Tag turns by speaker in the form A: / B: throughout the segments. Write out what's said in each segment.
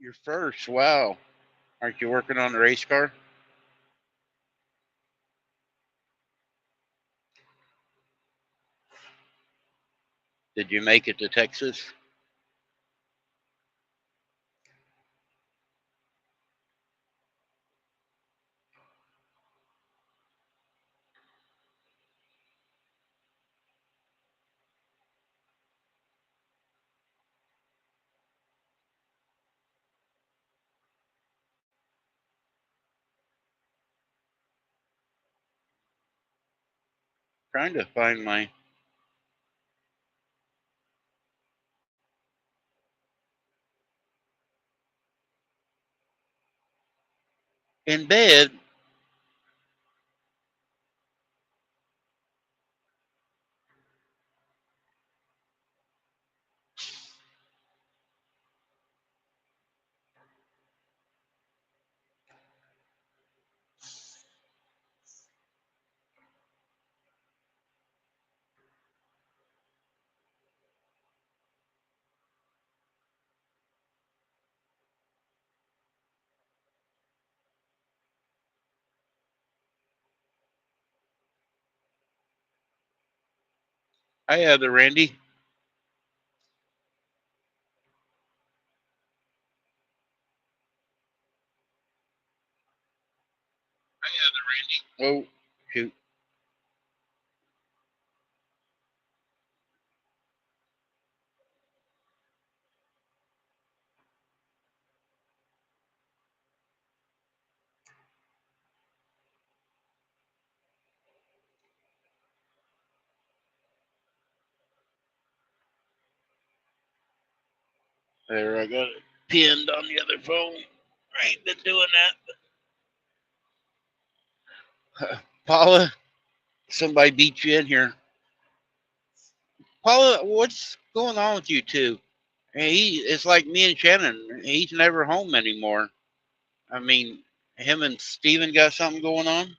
A: You're first. Wow. Aren't you working on the race car? Did you make it to Texas? Trying to find my in bed. I have the Randy. Oh, shoot. There, I got it pinned on the other phone. I ain't been doing that. Paula, somebody beat you in here. Paula, what's going on with you two? It's like me and Shannon. He's never home anymore. I mean, him and Steven got something going on.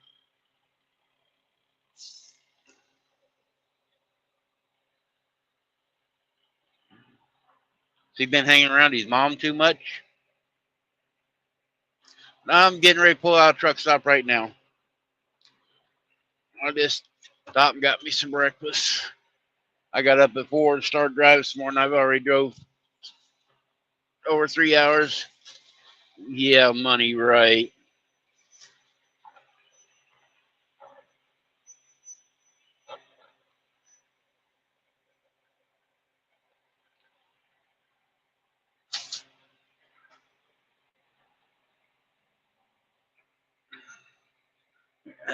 A: Has he been hanging around his mom too much? I'm getting ready to pull out a truck stop right now. I just stopped and got me some breakfast. I got up at 4 and started driving this morning. I've already drove over 3 hours. Yeah, money, right.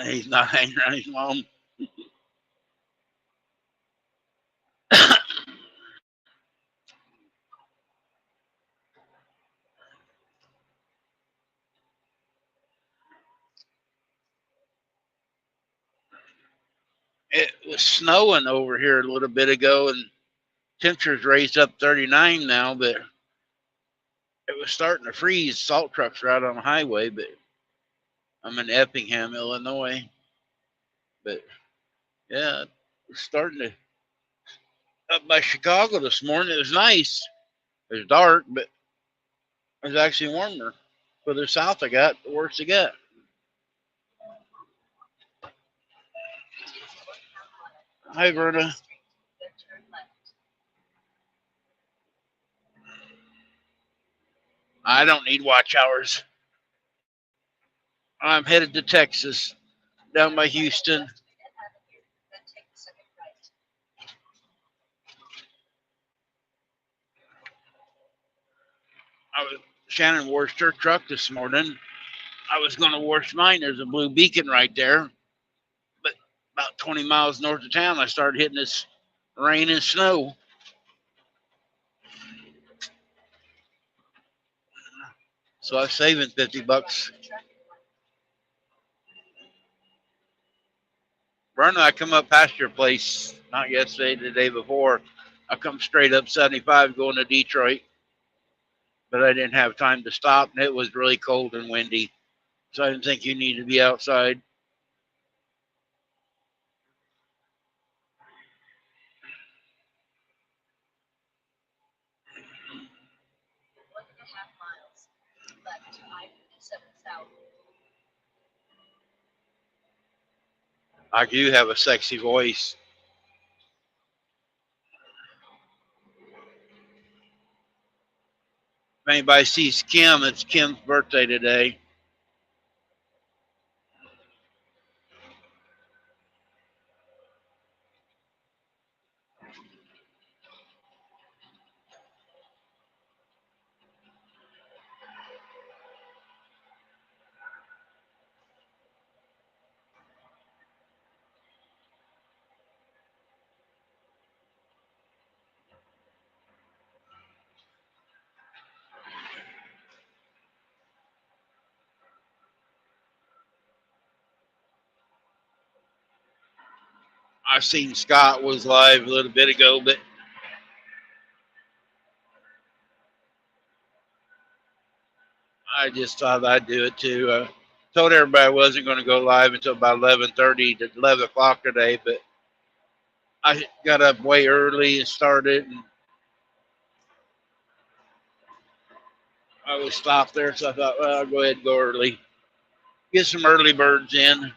A: He's not hanging around his mom. It was snowing over here a little bit ago, and temperatures raised up 39 now, but it was starting to freeze. Salt trucks are out on the highway, but I'm in Effingham, Illinois. But yeah, it's starting to up by Chicago this morning. It was nice. It was dark, but it was actually warmer. Further south I got, the worse it got. Hi, Verna. I don't need watch hours. I'm headed to Texas, down by Houston. I was Shannon washed her truck this morning. I was going to wash mine. There's a blue beacon right there, but about 20 miles north of town, I started hitting this rain and snow. So I was saving 50 bucks. Verna, I come up past your place, not yesterday, the day before. I come straight up 75 going to Detroit, but I didn't have time to stop, and it was really cold and windy. So I didn't think you needed to be outside. I do have a sexy voice. If anybody sees Kim, it's Kim's birthday today. I seen Scott was live a little bit ago, but I just thought I'd do it too. Told everybody I wasn't going to go live until about 11:30 to 11 o'clock today, but I got up way early and started, and I was stopped there, so I thought, well, I'll go ahead and go early. Get some early birds in.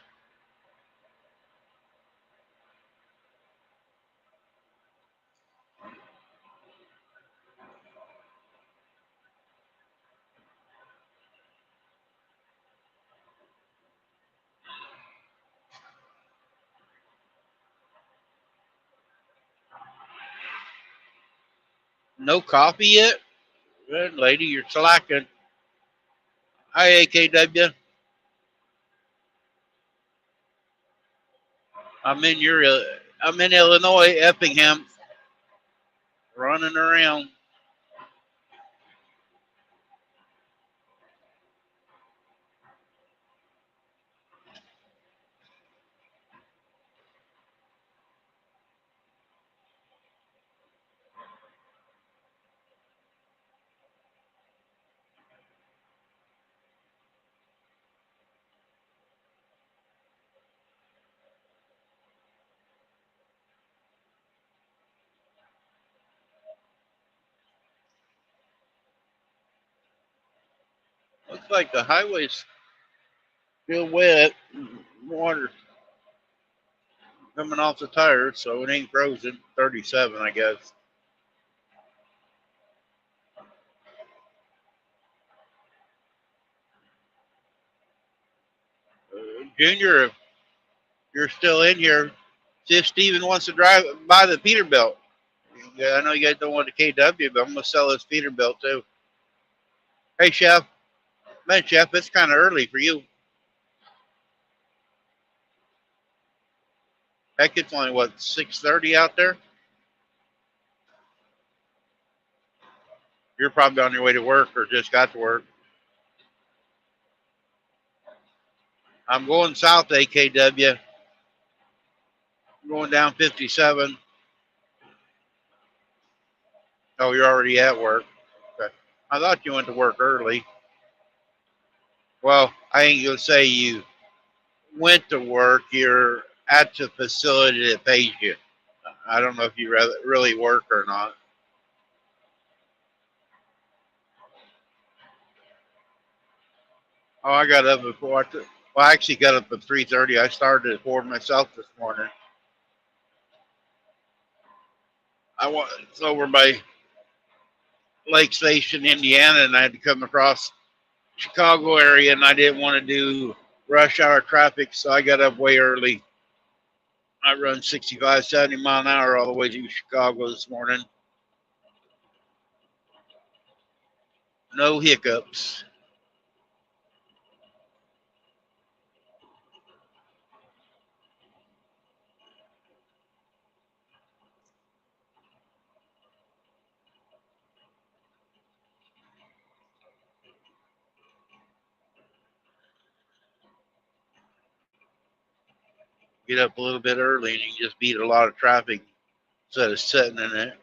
A: No coffee yet? Good lady, you're slacking. Hi, AKW. I'm in your, I'm in Illinois, Effingham, running around. Looks like the highway's still wet. Water coming off the tires, so it ain't frozen. 37, I guess. Junior, if you're still in here, see if Steven wants to drive by the Peterbilt. Yeah, I know you guys don't want the KW, but I'm gonna sell this Peterbilt too. Hey, Chef. Man, Chef, it's kind of early for you. Heck, it's only what 6:30 out there. You're probably on your way to work or just got to work. I'm going south, AKW. I'm going down 57. Oh, you're already at work. Okay. I thought you went to work early. Well, I ain't gonna say you went to work. You're at the facility that pays you. I don't know if you really work or not. Oh, I got up before. Well, I actually got up at 3:30. I started at 4 myself this morning. I was over by Lake Station, Indiana, and I had to come across Chicago area, and I didn't want to do rush hour traffic, so I got up way early. I run 65, 70 mile an hour all the way to Chicago this morning. No hiccups. Get up a little bit early, and you can just beat a lot of traffic instead of sitting in it.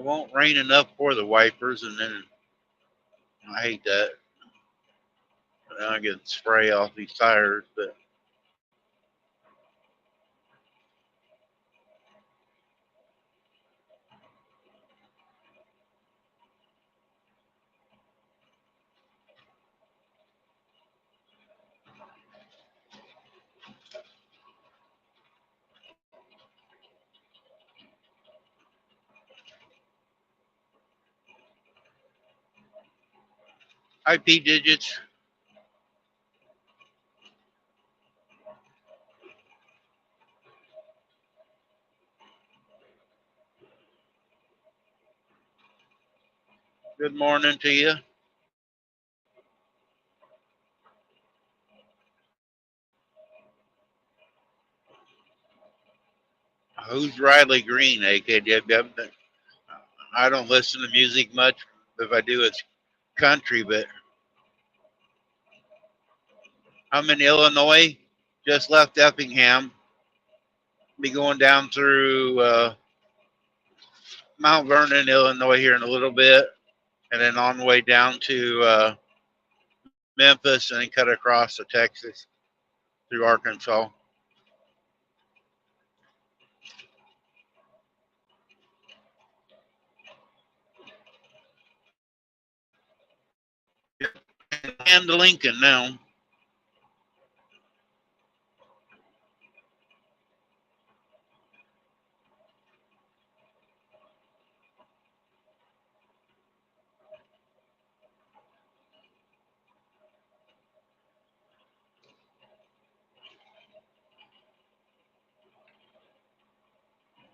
A: it won't rain enough for the wipers, and then I hate that. Now I get spray off these tires, but IP digits. Good morning to you. Who's Riley Green, AKW? I don't listen to music much. If I do, it's country, but I'm in Illinois, just left Effingham. Be going down through Mount Vernon, Illinois here in a little bit, and then on the way down to Memphis and then cut across to Texas through Arkansas. And to Lincoln now.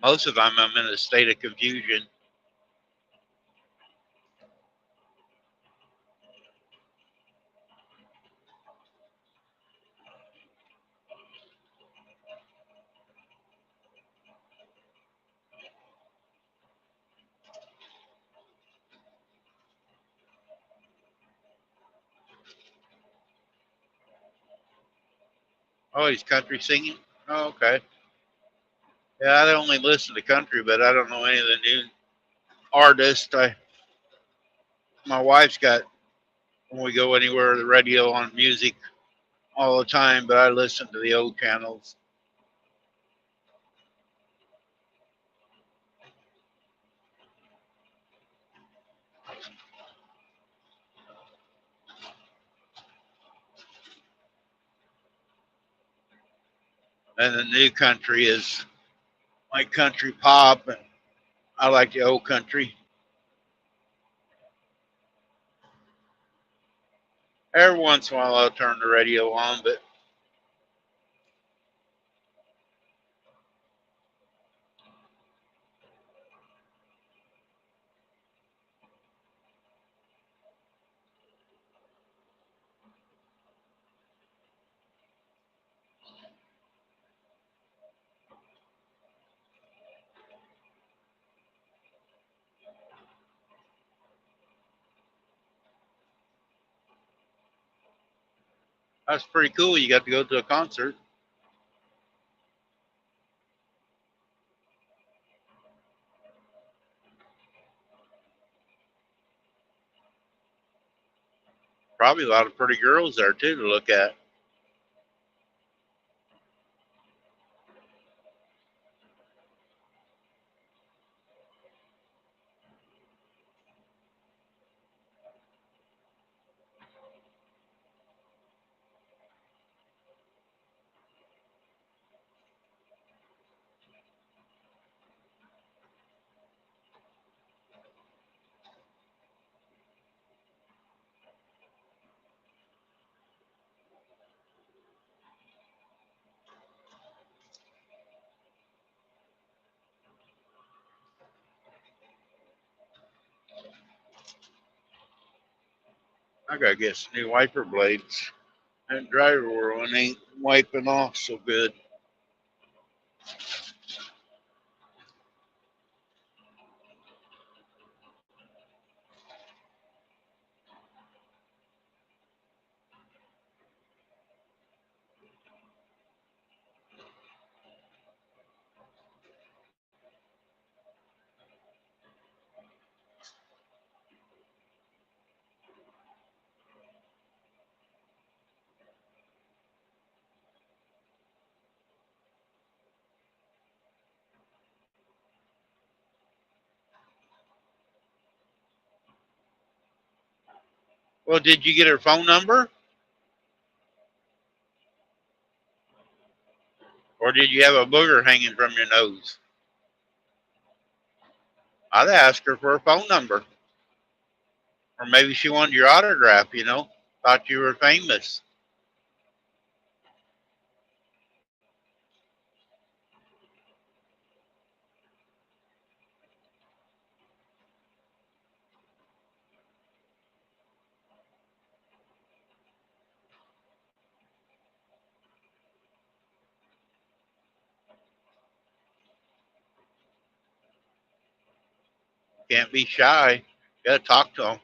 A: Most of the time I'm in a state of confusion. Oh, he's country singing? Oh, okay. Yeah, I only listen to country, but I don't know any of the new artists. My wife's got, when we go anywhere, the radio on music all the time, but I listen to the old channels. And the new country is like country pop, and I like the old country. Every once in a while I'll turn the radio on, but that's pretty cool. You got to go to a concert. Probably a lot of pretty girls there too to look at. I gotta get some new wiper blades. That driver one ain't wiping off so good. Well, did you get her phone number? Or did you have a booger hanging from your nose? I'd ask her for her phone number. Or maybe she wanted your autograph, you know, thought you were famous. Can't be shy. You gotta talk to them.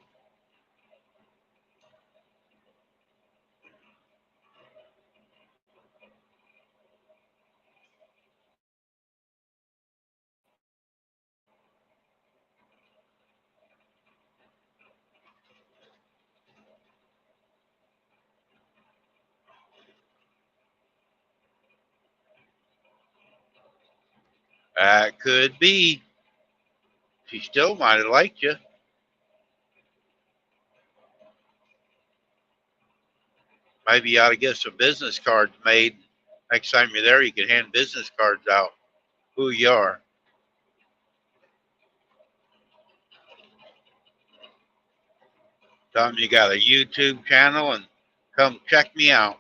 A: That could be. She still might have liked you. Maybe you ought to get some business cards made. Next time you're there, you can hand business cards out. Who you are. Tell them you got a YouTube channel and come check me out.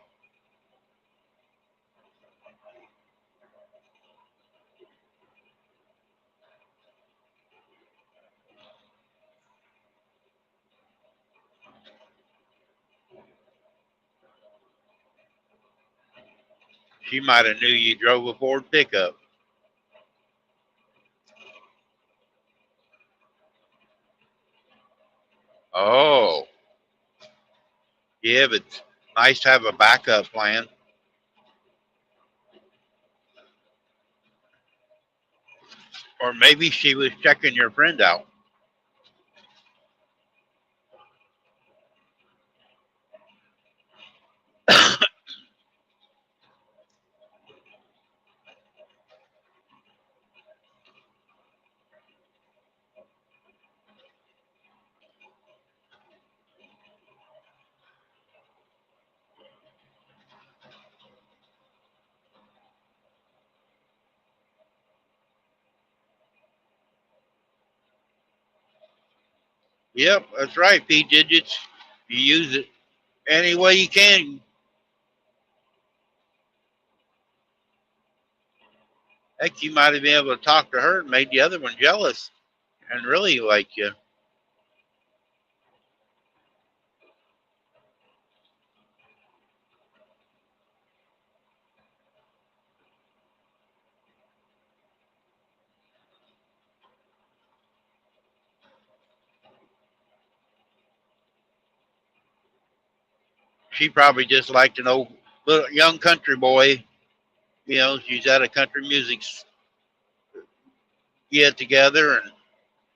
A: She might have knew you drove a Ford pickup. Oh, yeah, but it's nice to have a backup plan. Or maybe she was checking your friend out. Yep, that's right, P digits. You use it any way you can. Heck, you might have been able to talk to her and made the other one jealous and really like you. She probably just liked an old little young country boy. You know, she's at a country music get together and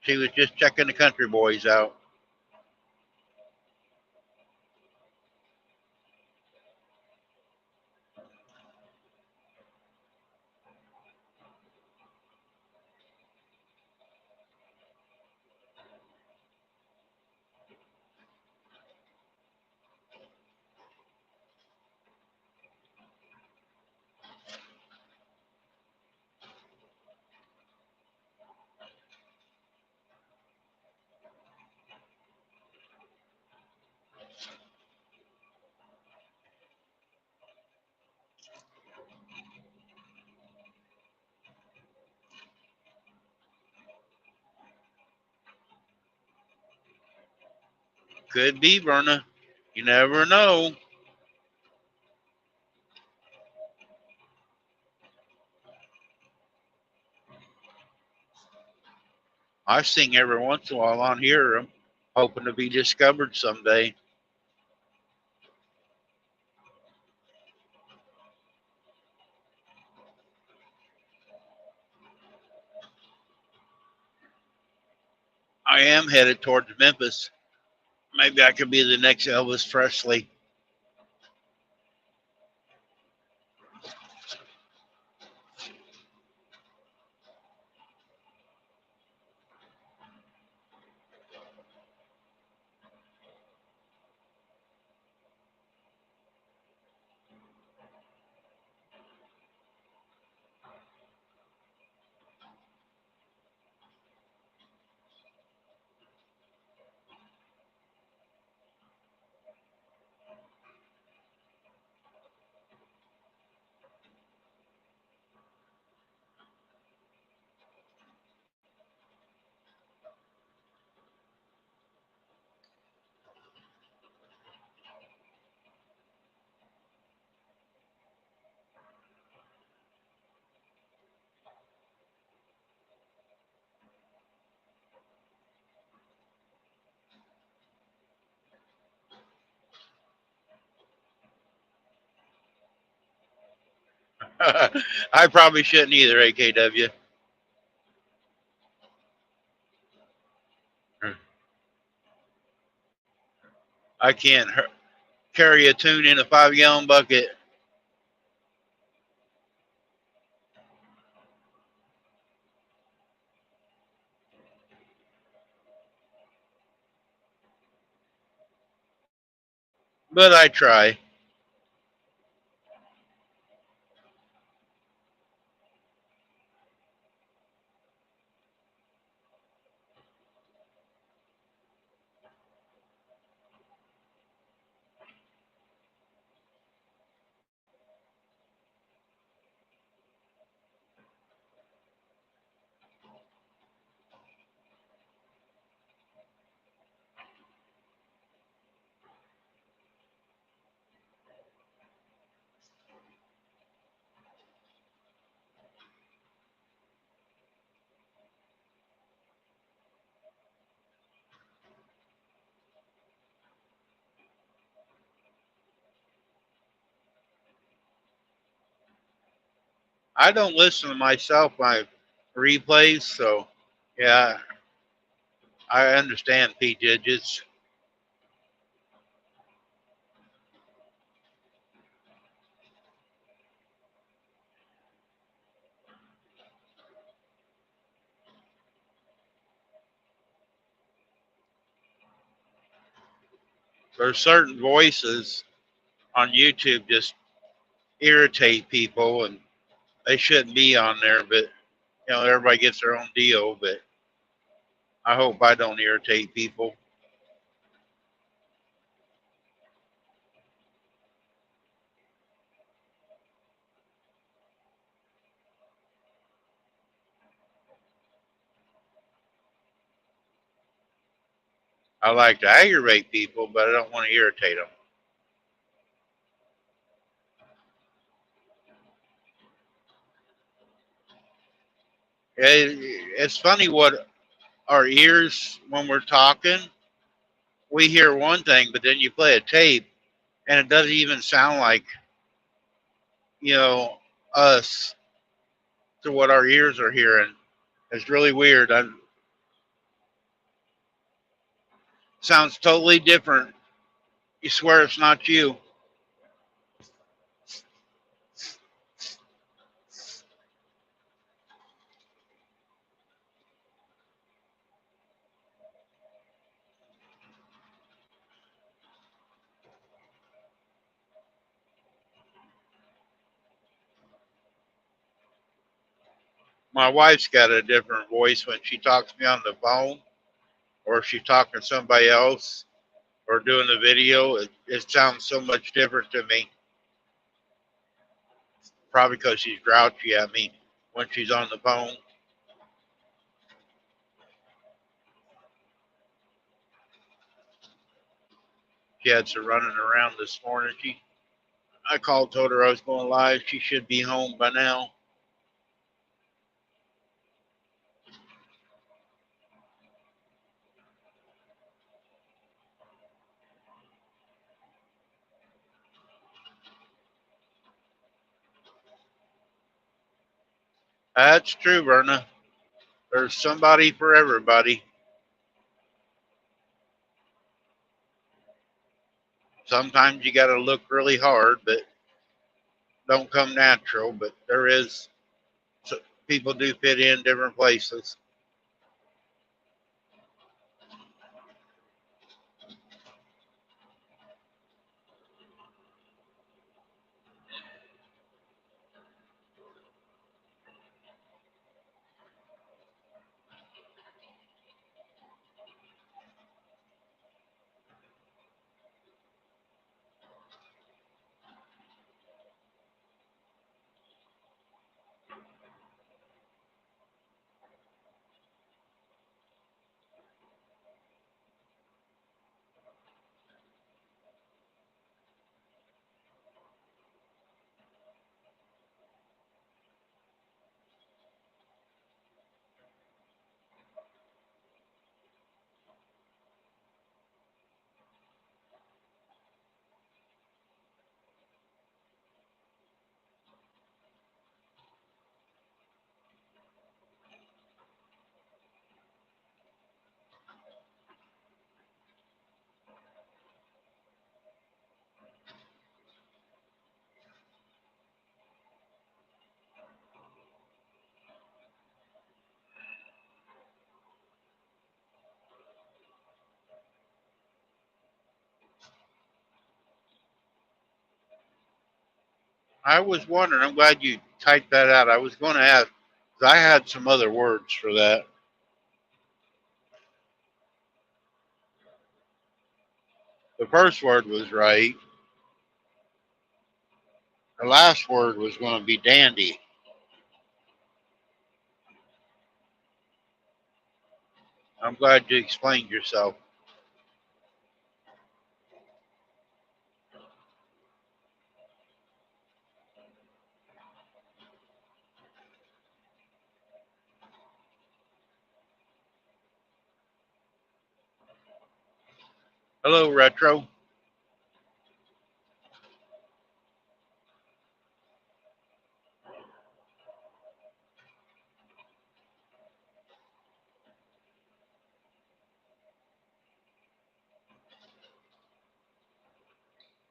A: she was just checking the country boys out. Could be, Verna. You never know. I sing every once in a while on here. I'm hoping to be discovered someday. I am headed towards Memphis. Maybe I could be the next Elvis Presley. I probably shouldn't either, AKW. I can't carry a tune in a 5 gallon bucket. But I try. I don't listen to myself my replays, so yeah, I understand P digits. There's certain voices on YouTube just irritate people, and they shouldn't be on there. But everybody gets their own deal. But I hope I don't irritate people. I like to aggravate people, but I don't want to irritate them. It's funny what our ears, when we're talking, we hear one thing, but then you play a tape and it doesn't even sound like, you know, us to what our ears are hearing. It's really weird. Sounds totally different. You swear it's not you. My wife's got a different voice when she talks to me on the phone, or if she's talking to somebody else, or doing a video. It sounds so much different to me. Probably because she's grouchy at me when she's on the phone. She had some running around this morning. I called, told her I was going live. She should be home by now. That's true, Verna. There's somebody for everybody. Sometimes you got to look really hard, but don't come natural. But there is, people do fit in different places. I was wondering. I'm glad you typed that out. I was going to ask, 'cause I had some other words for that. The first word was right. The last word was going to be dandy. I'm glad you explained yourself. Hello, Retro.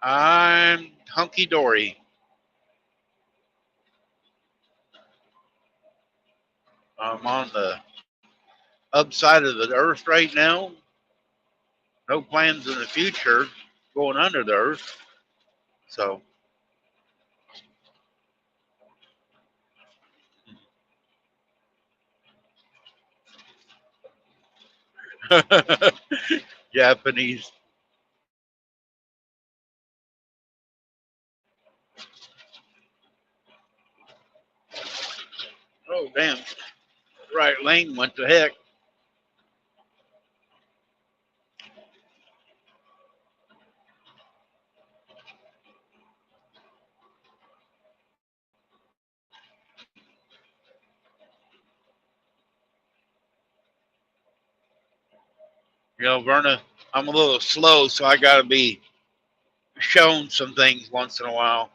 A: I'm hunky dory. I'm on the upside of the earth right now. No plans in the future going under the earth. So, Japanese. Oh, damn. Right lane went to heck. You know, Verna, I'm a little slow, so I got to be shown some things once in a while.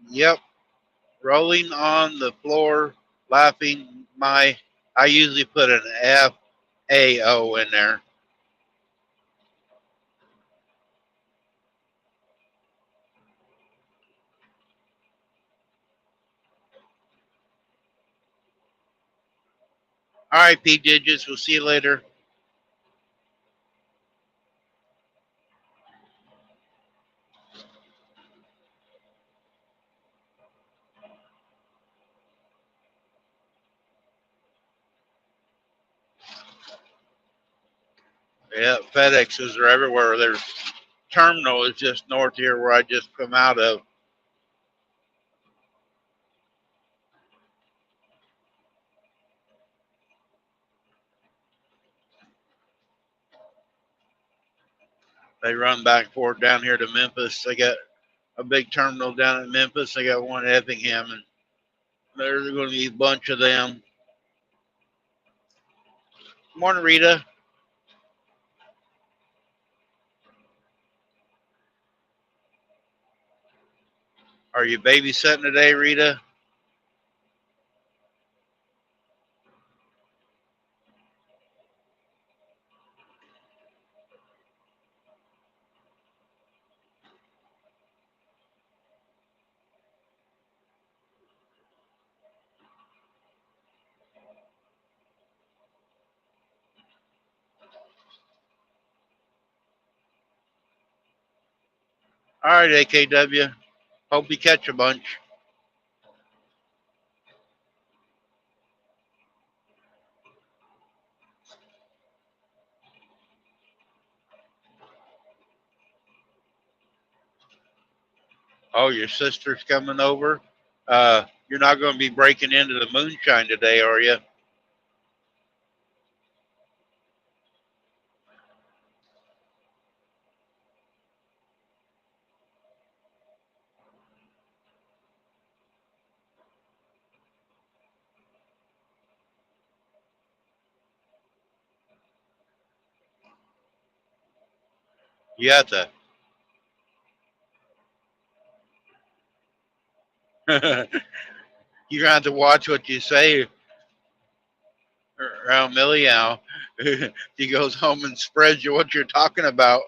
A: Yep. Rolling on the floor, laughing. I usually put an FAO in there. All right, P Digits. We'll see you later. Yeah, FedExes are everywhere. Their terminal is just north here where I just come out of. They run back and forth down here to Memphis. They got a big terminal down in Memphis. They got one in Effingham, and there's going to be a bunch of them. Morning, Rita. Are you babysitting today, Rita? All right, AKW. Hope you catch a bunch. Oh, your sister's coming over. You're not going to be breaking into the moonshine today, are you? You have to. You're going to have to watch what you say around Millie now. He goes home and spreads you what you're talking about.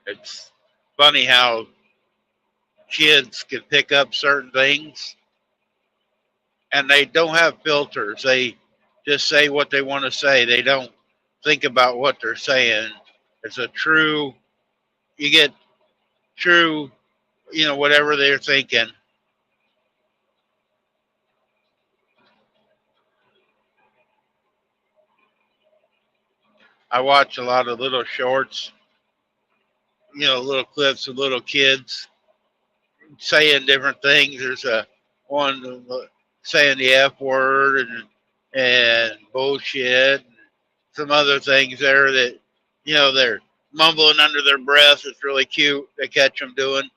A: It's funny how kids can pick up certain things and they don't have filters. They just say what they want to say. They don't think about what they're saying. It's a true, you get true, whatever they're thinking. I watch a lot of little shorts, little clips of little kids saying different things. There's a one saying the F word and bullshit, and some other things there that they're mumbling under their breath. It's really cute. They catch them doing.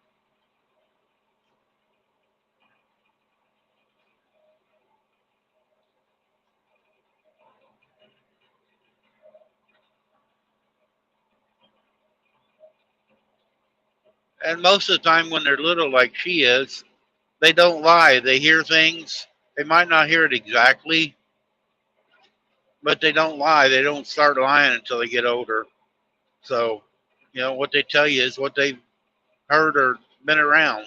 A: And most of the time, when they're little, like she is, they don't lie. They hear things. They might not hear it exactly, but they don't lie. They don't start lying until they get older. So, what they tell you is what they've heard or been around.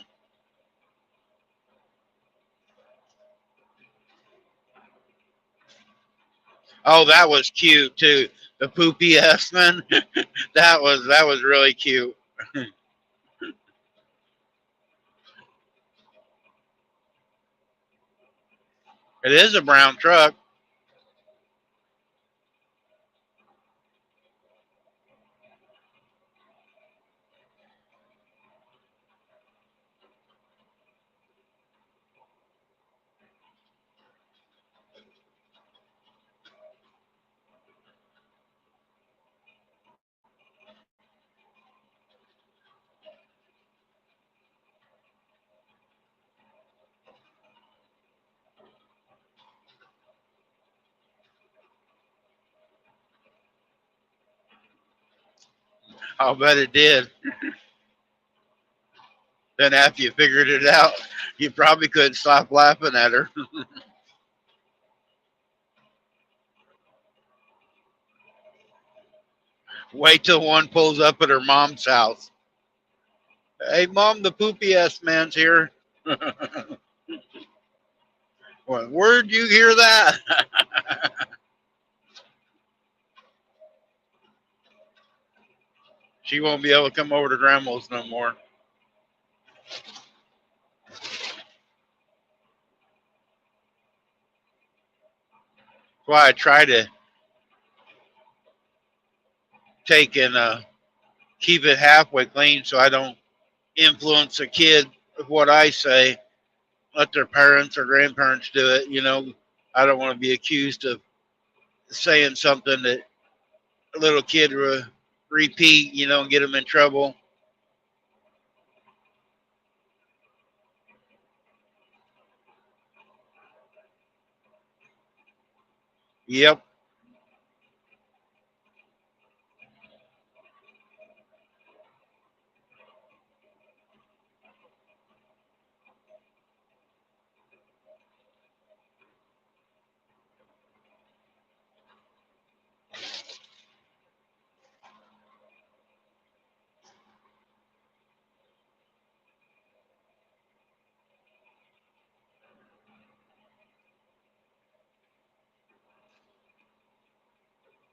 A: Oh, that was cute too. The poopy S man. that was really cute. It is a brown truck. I'll bet it did. Then after you figured it out, you probably couldn't stop laughing at her. Wait till one pulls up at her mom's house. Hey, mom, the poopy ass man's here. Well, where'd you hear that? She won't be able to come over to grandma's no more. That's why I try to take and keep it halfway clean so I don't influence a kid with what I say. Let their parents or grandparents do it. I don't want to be accused of saying something that a little kid repeat, and get them in trouble. Yep.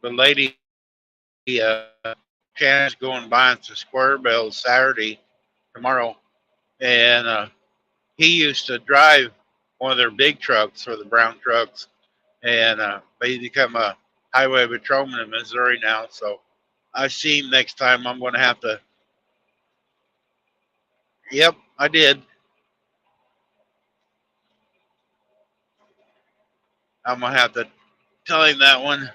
A: The lady, Shannon's going buying some square bells Saturday, tomorrow. And he used to drive one of their big trucks for the brown trucks. And he's become a highway patrolman in Missouri now. So I see him next time. I'm going to have to. Yep, I did. I'm going to have to tell him that one.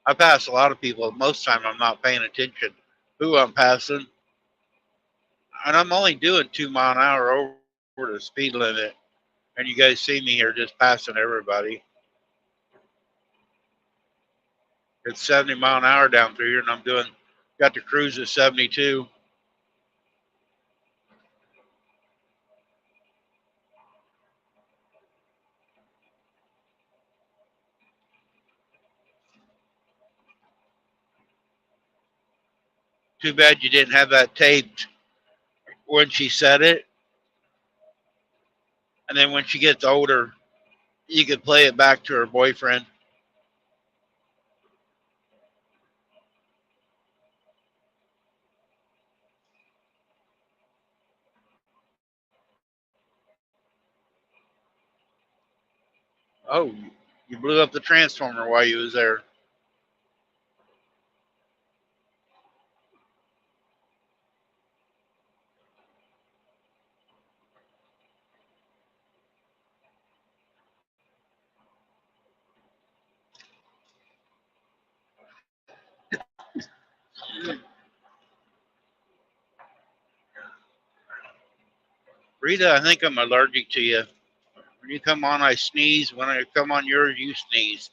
A: I pass a lot of people. Most time I'm not paying attention who I'm passing. And I'm only doing 2 mile an hour over the speed limit. And you guys see me here just passing everybody. It's 70 mile an hour down through here, and got the cruise at 72. Too bad you didn't have that taped when she said it. And then when she gets older, you could play it back to her boyfriend. Oh, you blew up the transformer while you was there. Rita, I think I'm allergic to you. When you come on, I sneeze. When I come on yours, you sneeze.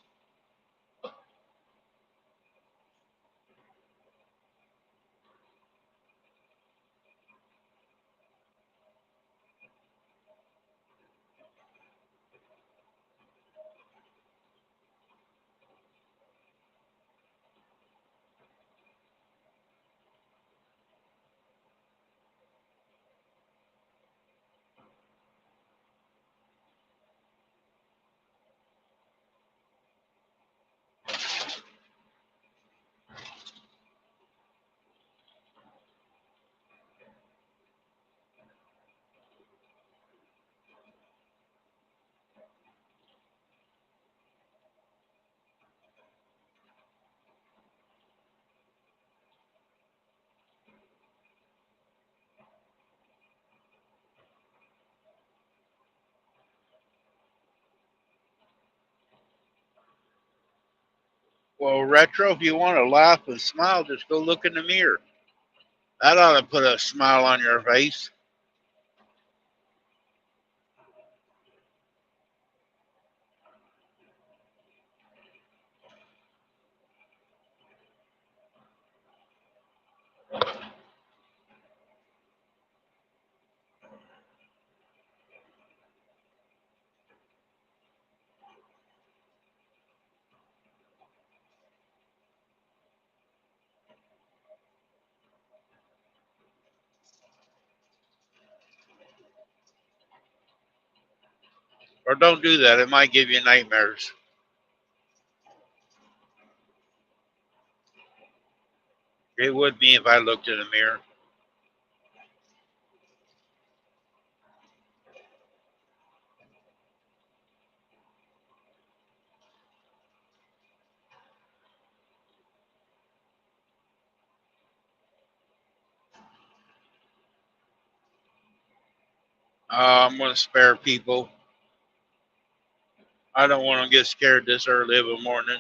A: Well, Retro, if you want to laugh and smile, just go look in the mirror. That ought to put a smile on your face. Or don't do that. It might give you nightmares. It would be if I looked in the mirror. I'm going to spare people. I don't want to get scared this early of a morning.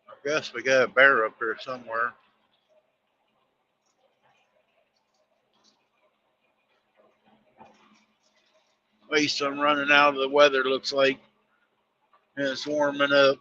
A: I guess we got a bear up here somewhere. At least I'm running out of the weather, looks like. And it's warming up.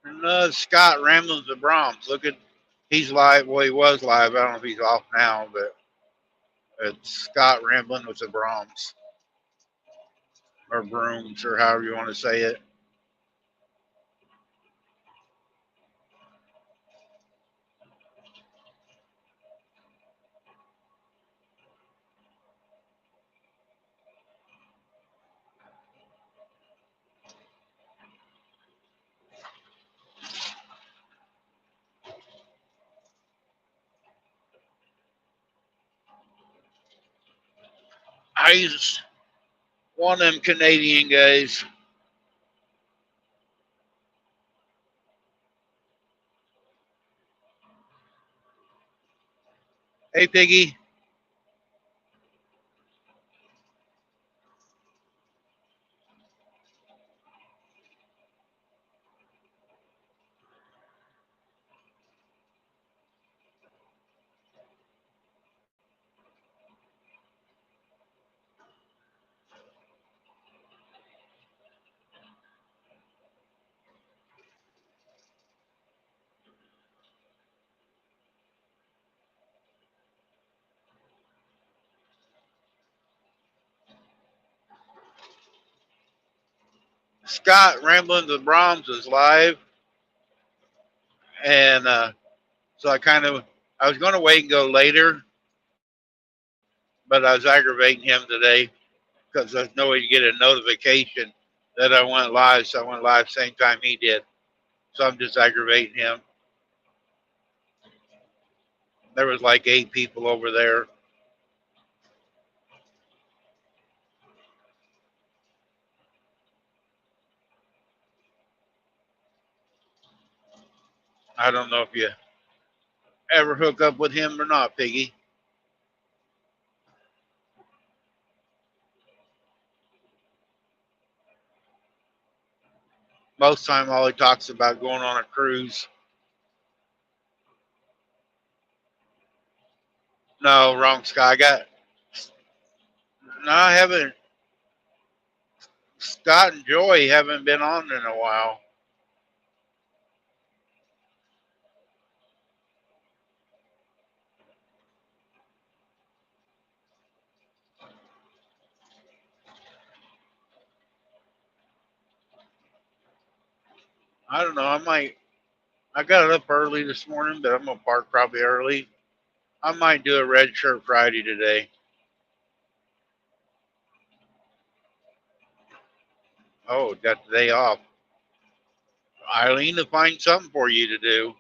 A: And Scott Ramblin' the Brahms. Look at, he's live. Well, he was live. I don't know if he's off now, but it's Scott Ramblin' with the Brahms or Brooms or however you want to say it. He's one of them Canadian guys. Hey, Piggy. Scott Ramblin' the Brahms is live, and so I was going to wait and go later, but I was aggravating him today because there's no way to get a notification that I went live, so I went live same time he did. So I'm just aggravating him. There was like 8 people over there. I don't know if you ever hook up with him or not, Piggy. Most time, all he talks about going on a cruise. No, wrong Sky. No, I haven't. Scott and Joy haven't been on in a while. I don't know. I got up early this morning, but I'm gonna park probably early. I might do a red shirt Friday today. Oh, got the day off. Eileen to find something for you to do.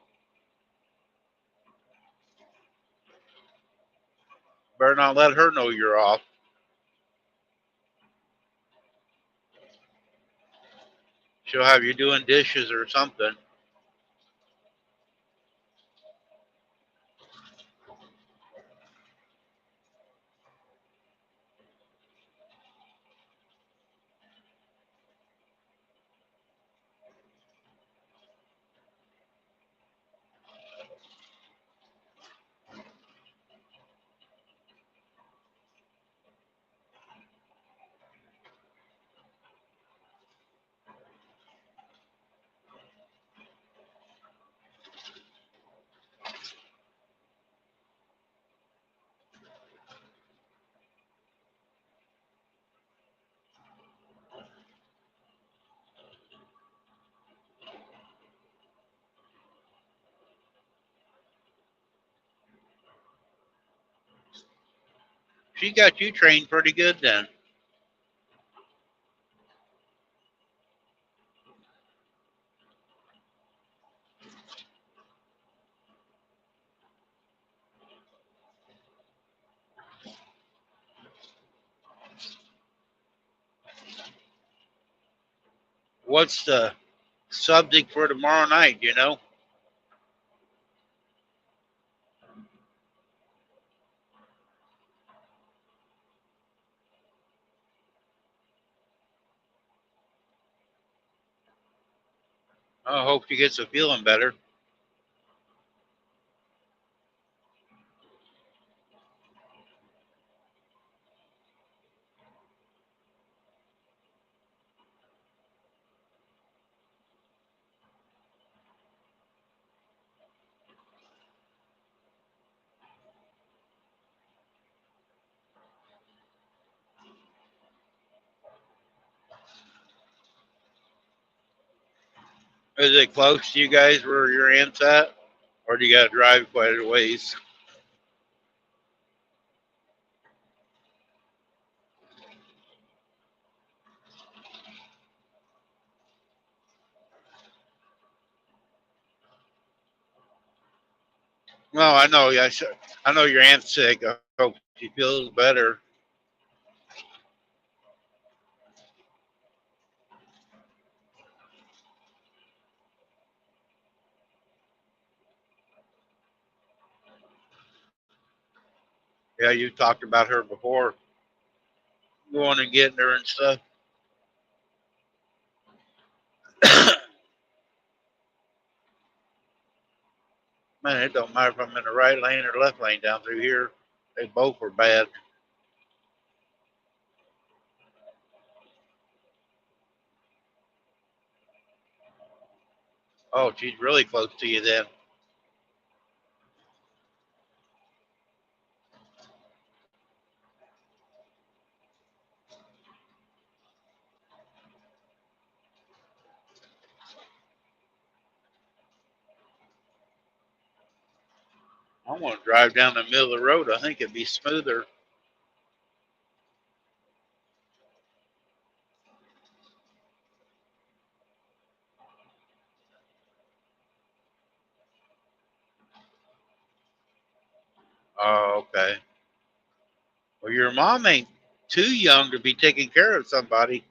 A: Better not let her know you're off. She'll have you doing dishes or something. She got you trained pretty good then. What's the subject for tomorrow night, you know? I hope she gets a feeling better. Is it close to you guys where your aunt's at? Or do you got to drive quite a ways? No, I know. Yeah, I know your aunt's sick. I hope she feels better. Yeah, you talked about her before, going and getting her and stuff. Man, it don't matter if I'm in the right lane or left lane down through here. They both were bad. Oh, she's really close to you then. I want to drive down the middle of the road. I think it'd be smoother. Oh, okay. Well, your mom ain't too young to be taking care of somebody.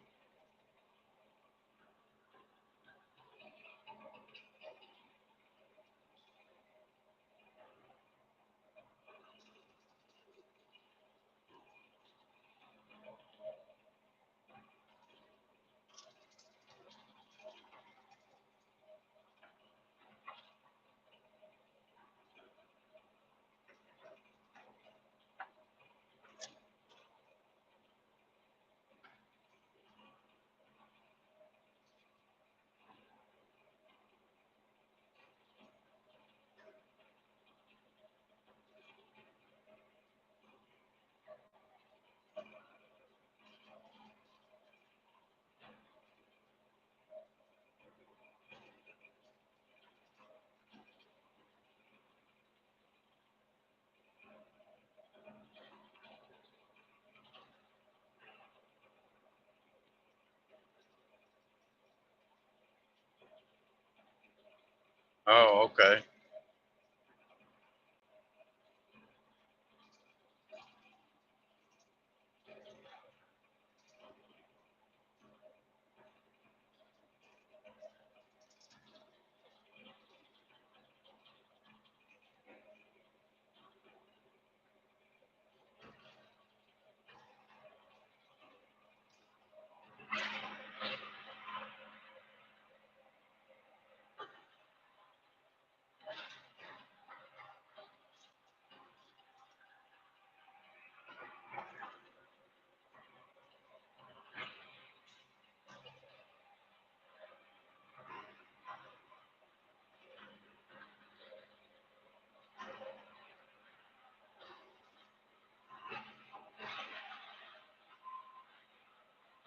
A: Oh, okay.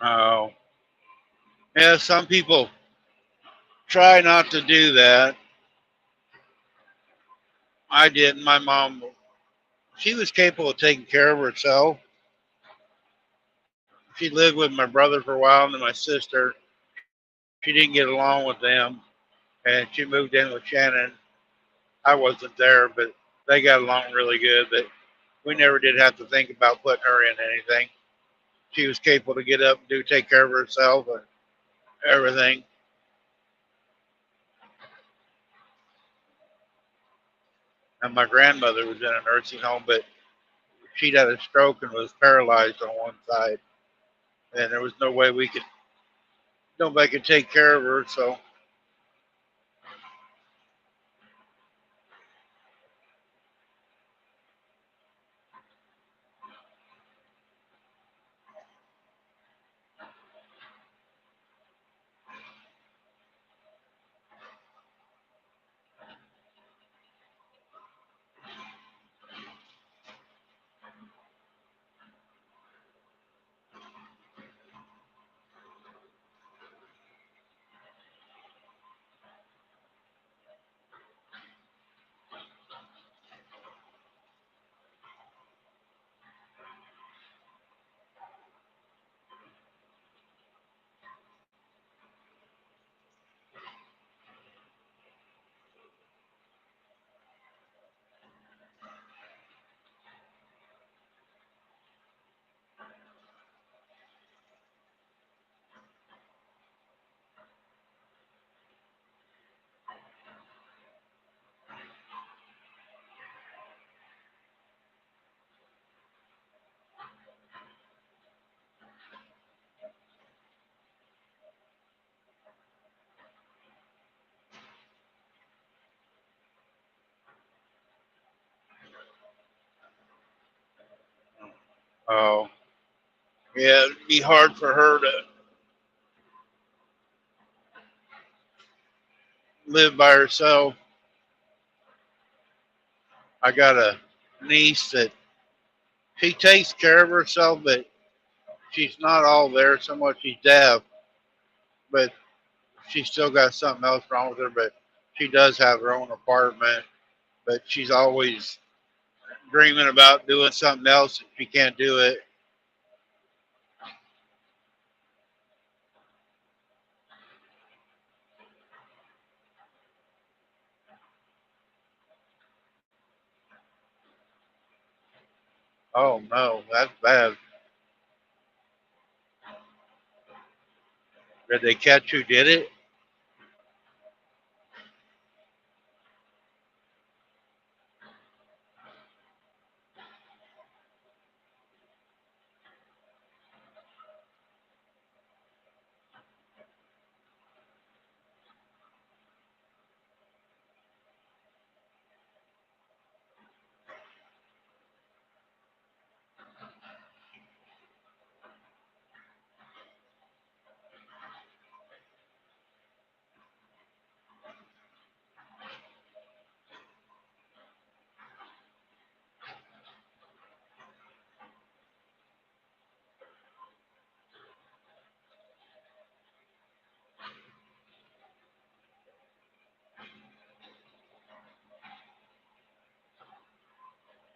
A: Oh, yeah. Some people try not to do that. I didn't. My mom, she was capable of taking care of herself. She lived with my brother for a while and then my sister. She didn't get along with them, and she moved in with Shannon. I wasn't there, but they got along really good. But we never did have to think about putting her in anything. She was capable to get up and do take care of herself and everything. And my grandmother was in a nursing home, but she'd had a stroke and was paralyzed on one side, and there was no way we could nobody could take care of her. So, Oh, yeah, it'd be hard for her to live by herself. I got a niece that she takes care of herself, but she's not all there so much. She's deaf, but she's still got something else wrong with her. But she does have her own apartment, but she's always dreaming about doing something else if she can't do it. Oh no, that's bad. Did they catch who did it?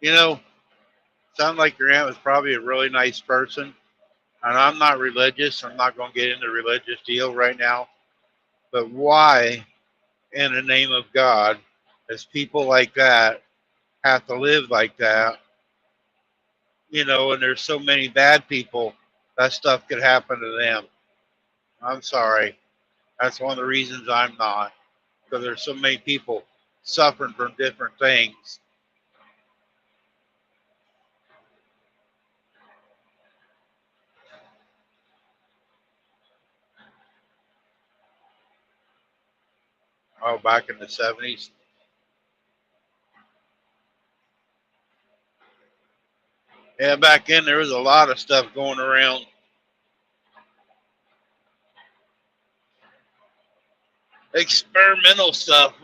A: You know, sounds like your aunt was probably a really nice person. And I'm not religious. I'm not going to get into the religious deal right now. But why, in the name of God, does people like that have to live like that? You know, and there's so many bad people, that stuff could happen to them. I'm sorry. That's one of the reasons I'm not, because there's so many people suffering from different things. Oh, back in the 70s. Yeah, back then there was a lot of stuff going around. Experimental stuff.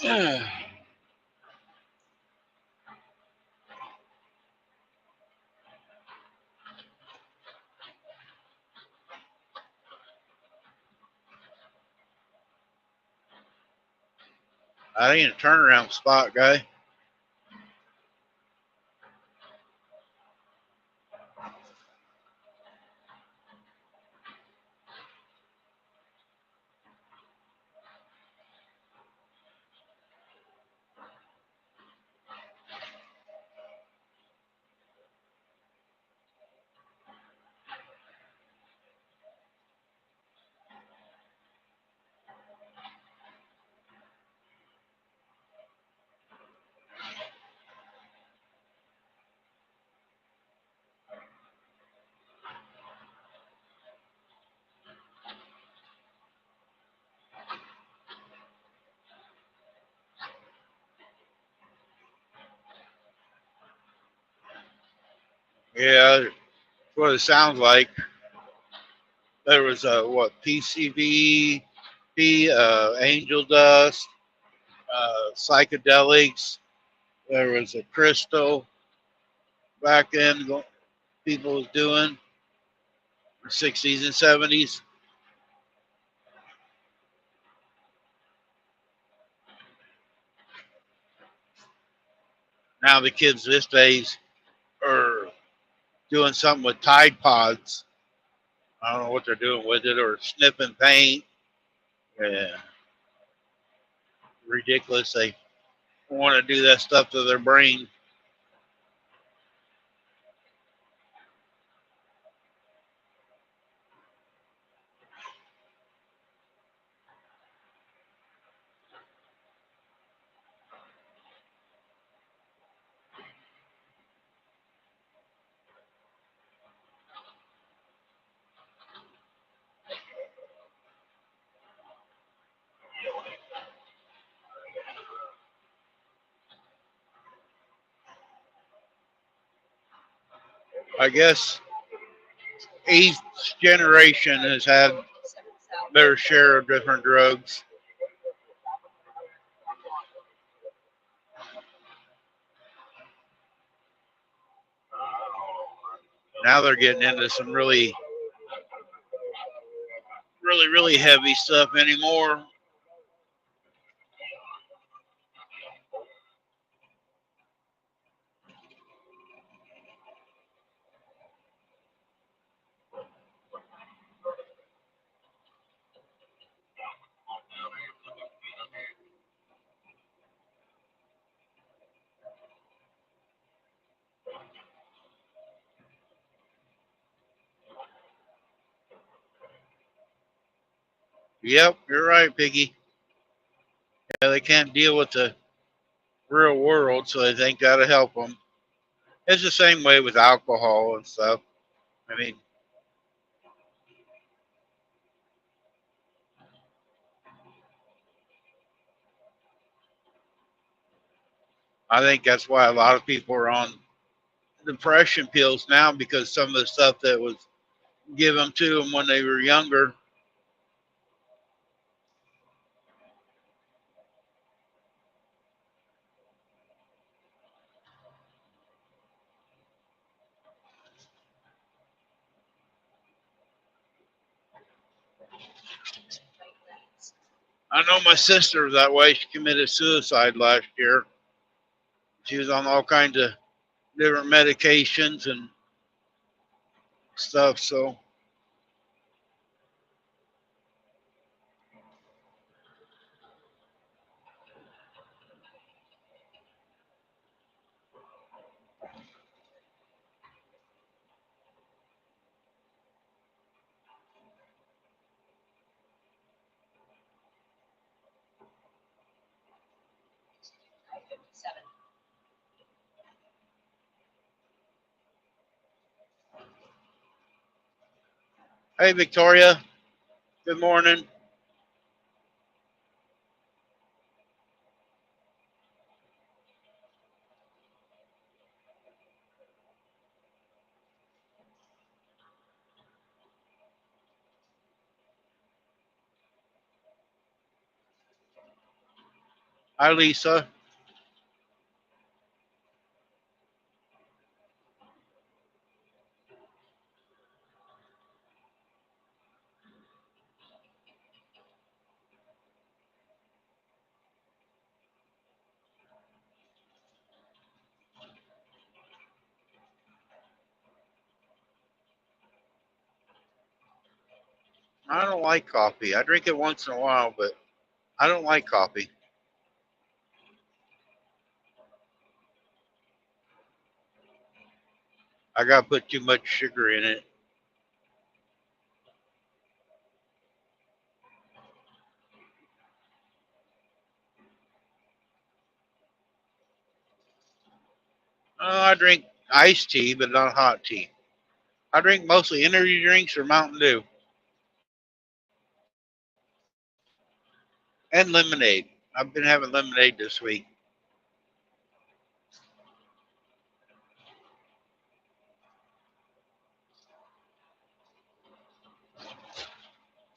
A: I ain't a turnaround spot guy. Yeah, that's what it sounds like. There was a what PCB, angel dust, psychedelics. There was a crystal back then. People was doing 60s and 70s. Now the kids this days are doing something with Tide Pods. I don't know what they're doing with it, or sniffing paint. Yeah, ridiculous. They want to do that stuff to their brain. I guess each generation has had their share of different drugs. Now they're getting into some really heavy stuff anymore. Yep, you're right, Piggy. Yeah, they can't deal with the real world, so they think that'll help them. It's the same way with alcohol and stuff. I mean, I think that's why a lot of people are on depression pills now because some of the stuff that was given to them when they were younger. I know my sister was that way. She committed suicide last year. She was on all kinds of different medications and stuff. So hey, Victoria. Good morning. Hi, Lisa. I don't like coffee. I drink it once in a while, but I don't like coffee. I got to put too much sugar in it. I drink iced tea, but not hot tea. I drink mostly energy drinks or Mountain Dew and lemonade. I've been having lemonade this week.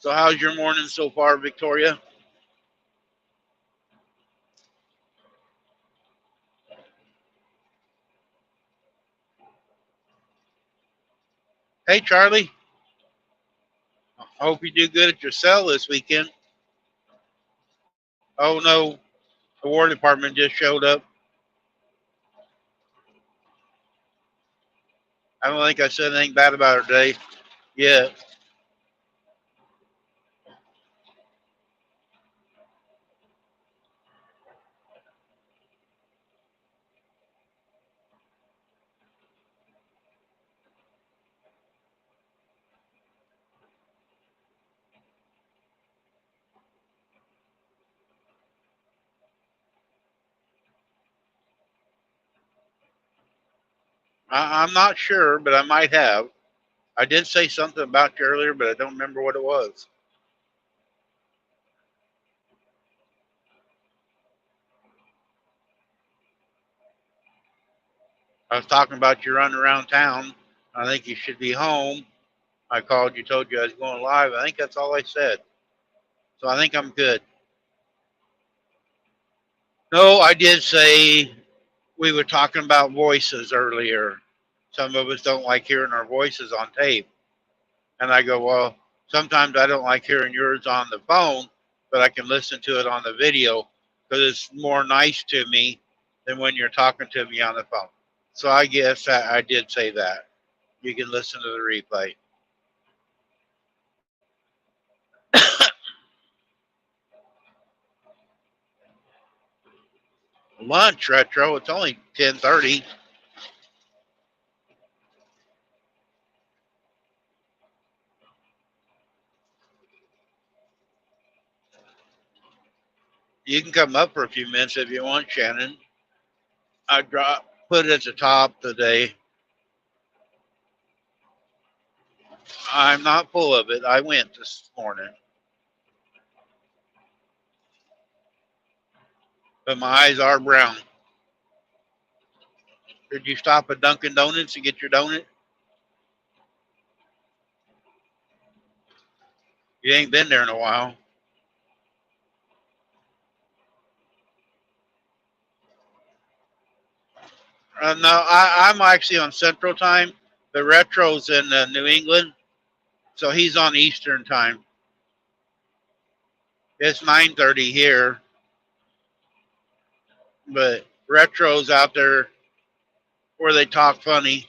A: So, how's your morning so far, Victoria? Hey, Charlie. I hope you do good at your cell this weekend. Oh, no. The War Department just showed up. I don't think I said anything bad about her today. Yeah. I'm not sure, but I might have. I did say something about you earlier, but I don't remember what it was. I was talking about you running around town. I think you should be home. I called you, told you I was going live. I think that's all I said. So I think I'm good. No, I did say we were talking about voices earlier. Some of us don't like hearing our voices on tape. And I go, well, sometimes I don't like hearing yours on the phone, but I can listen to it on the video because it's more nice to me than when you're talking to me on the phone. So I guess I did say that. You can listen to the replay. Lunch retro. It's only 10:30. You can come up for a few minutes if you want, Shannon. I put it at the top today. I'm not full of it. I went this morning, but my eyes are brown. Did you stop at Dunkin' Donuts to get your donut? You ain't been there in a while. No, I'm actually on Central Time. The Retro's in New England, so he's on Eastern Time. It's 9:30 here, but Retro's out there where they talk funny.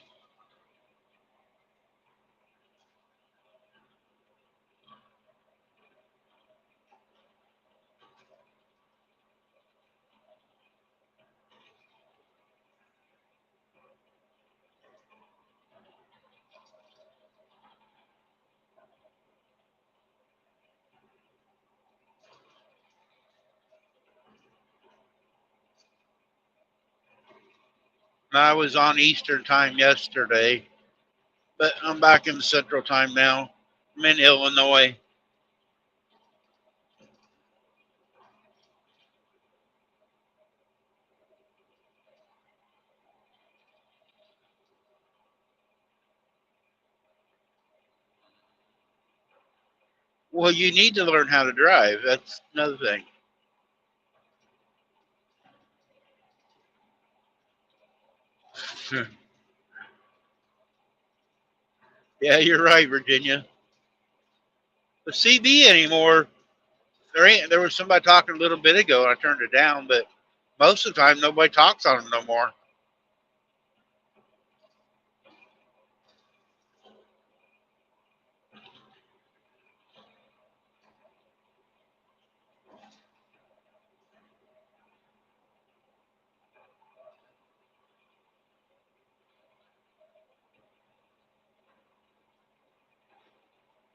A: I was on Eastern Time yesterday, but I'm back in Central Time now. I'm in Illinois. Well, you need to learn how to drive. That's another thing. Yeah, you're right, Virginia. The CB anymore, there was somebody talking a little bit ago, and I turned it down, but most of the time nobody talks on them no more.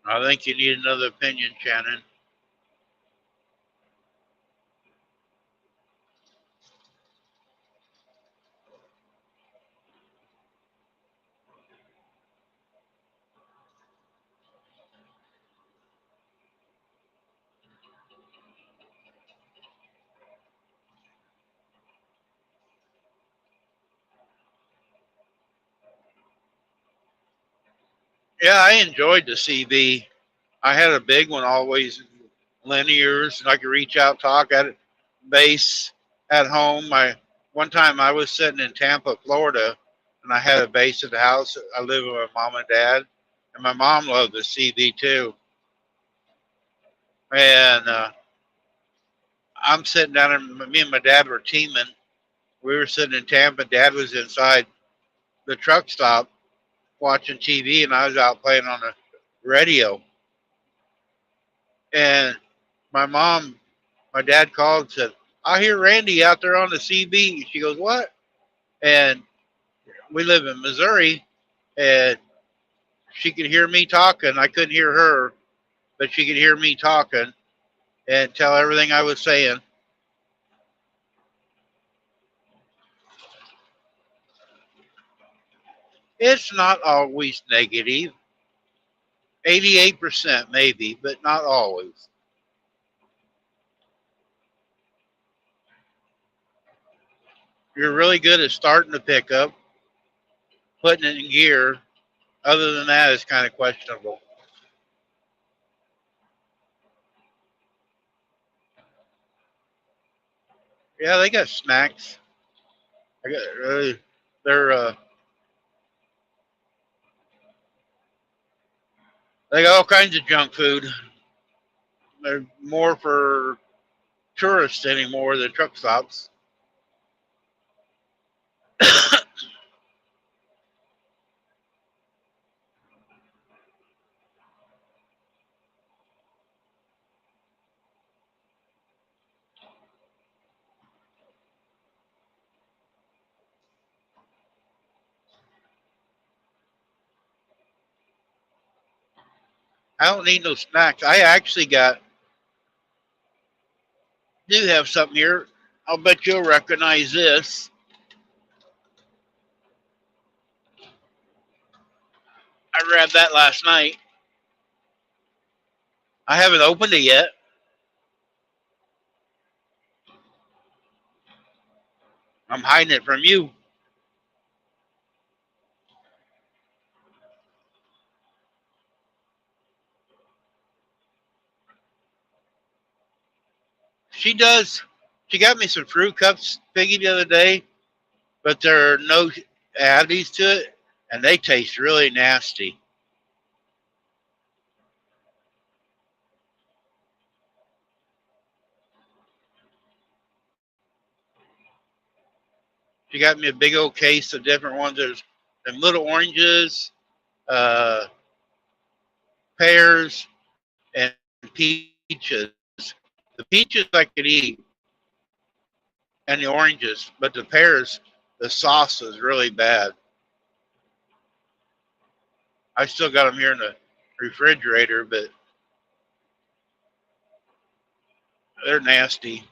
A: I think you need another opinion, Shannon. Yeah, I enjoyed the CB. I had a big one always, linears, and I could reach out, talk at it, bass at home. One time I was sitting in Tampa, Florida, and I had a bass at the house. I live with my mom and dad, and my mom loved the CB too. And I'm sitting down, and me and my dad were teaming. We were sitting in Tampa. Dad was inside the truck stop watching TV, and I was out playing on the radio. And my mom, my dad called and said, I hear Randy out there on the CB. She goes, what? And we live in Missouri, and she could hear me talking. I couldn't hear her, but she could hear me talking and tell everything I was saying. It's not always negative. 88% maybe, but not always. You're really good at starting the pickup, putting it in gear, Other than that, it's kind of questionable. Yeah, they got snacks. I got they're they got all kinds of junk food. They're more for tourists anymore than truck stops. I don't need no snacks. I actually do have something here. I'll bet you'll recognize this. I grabbed that last night. I haven't opened it yet. I'm hiding it from you. She does. She got me some fruit cups, Piggy, the other day, but there are no additives to it, and they taste really nasty. She got me a big old case of different ones. There's them little oranges, uh, pears, and peaches. The peaches I could eat, and the oranges, but the pears, the sauce is really bad. I still got them here in the refrigerator, but they're nasty.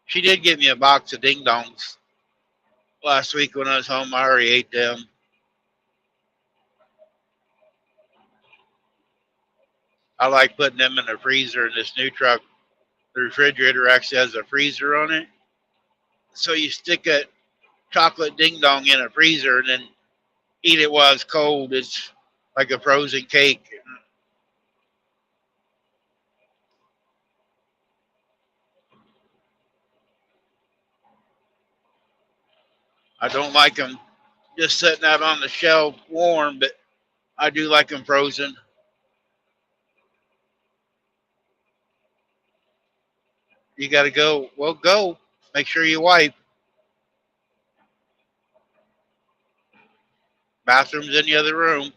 A: She did give me a box of ding dongs last week when I was home. I already ate them. I like putting them in the freezer in this new truck. The refrigerator actually has a freezer on it. So you stick a chocolate ding dong in a freezer and then eat it while it's cold. It's like a frozen cake. I don't like them just sitting out on the shelf warm, but I do like them frozen. You got to go. Well, go. Make sure you wipe. Bathroom's in the other room.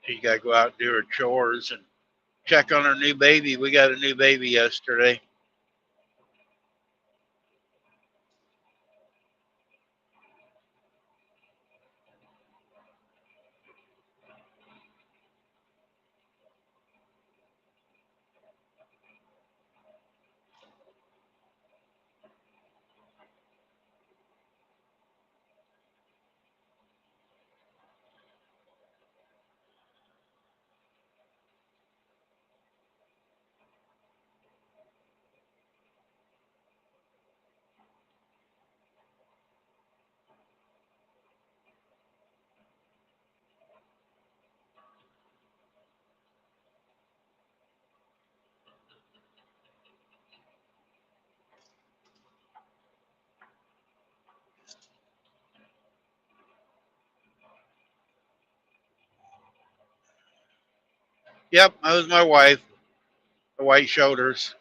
A: She got to go out and do her chores and check on her new baby. We got a new baby yesterday. Yep, that was my wife, the white shoulders.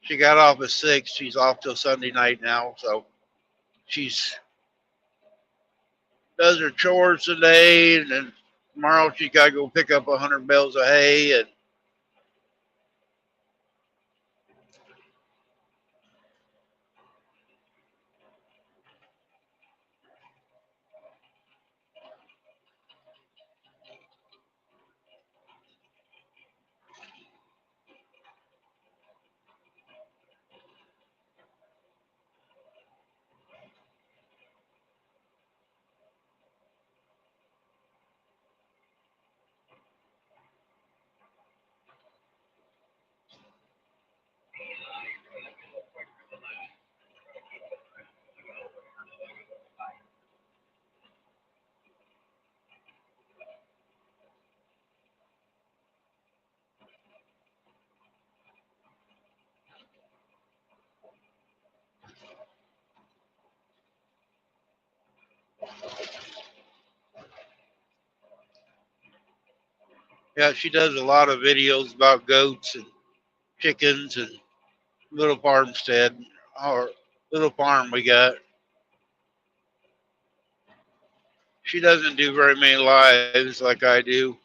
A: She got off at 6. She's off till Sunday night now. So she's does her chores today, and then tomorrow she got to go pick up 100 bales of hay. And Yeah, she does a lot of videos about goats and chickens and little farmstead or little farm we got. She doesn't do very many lives like I do.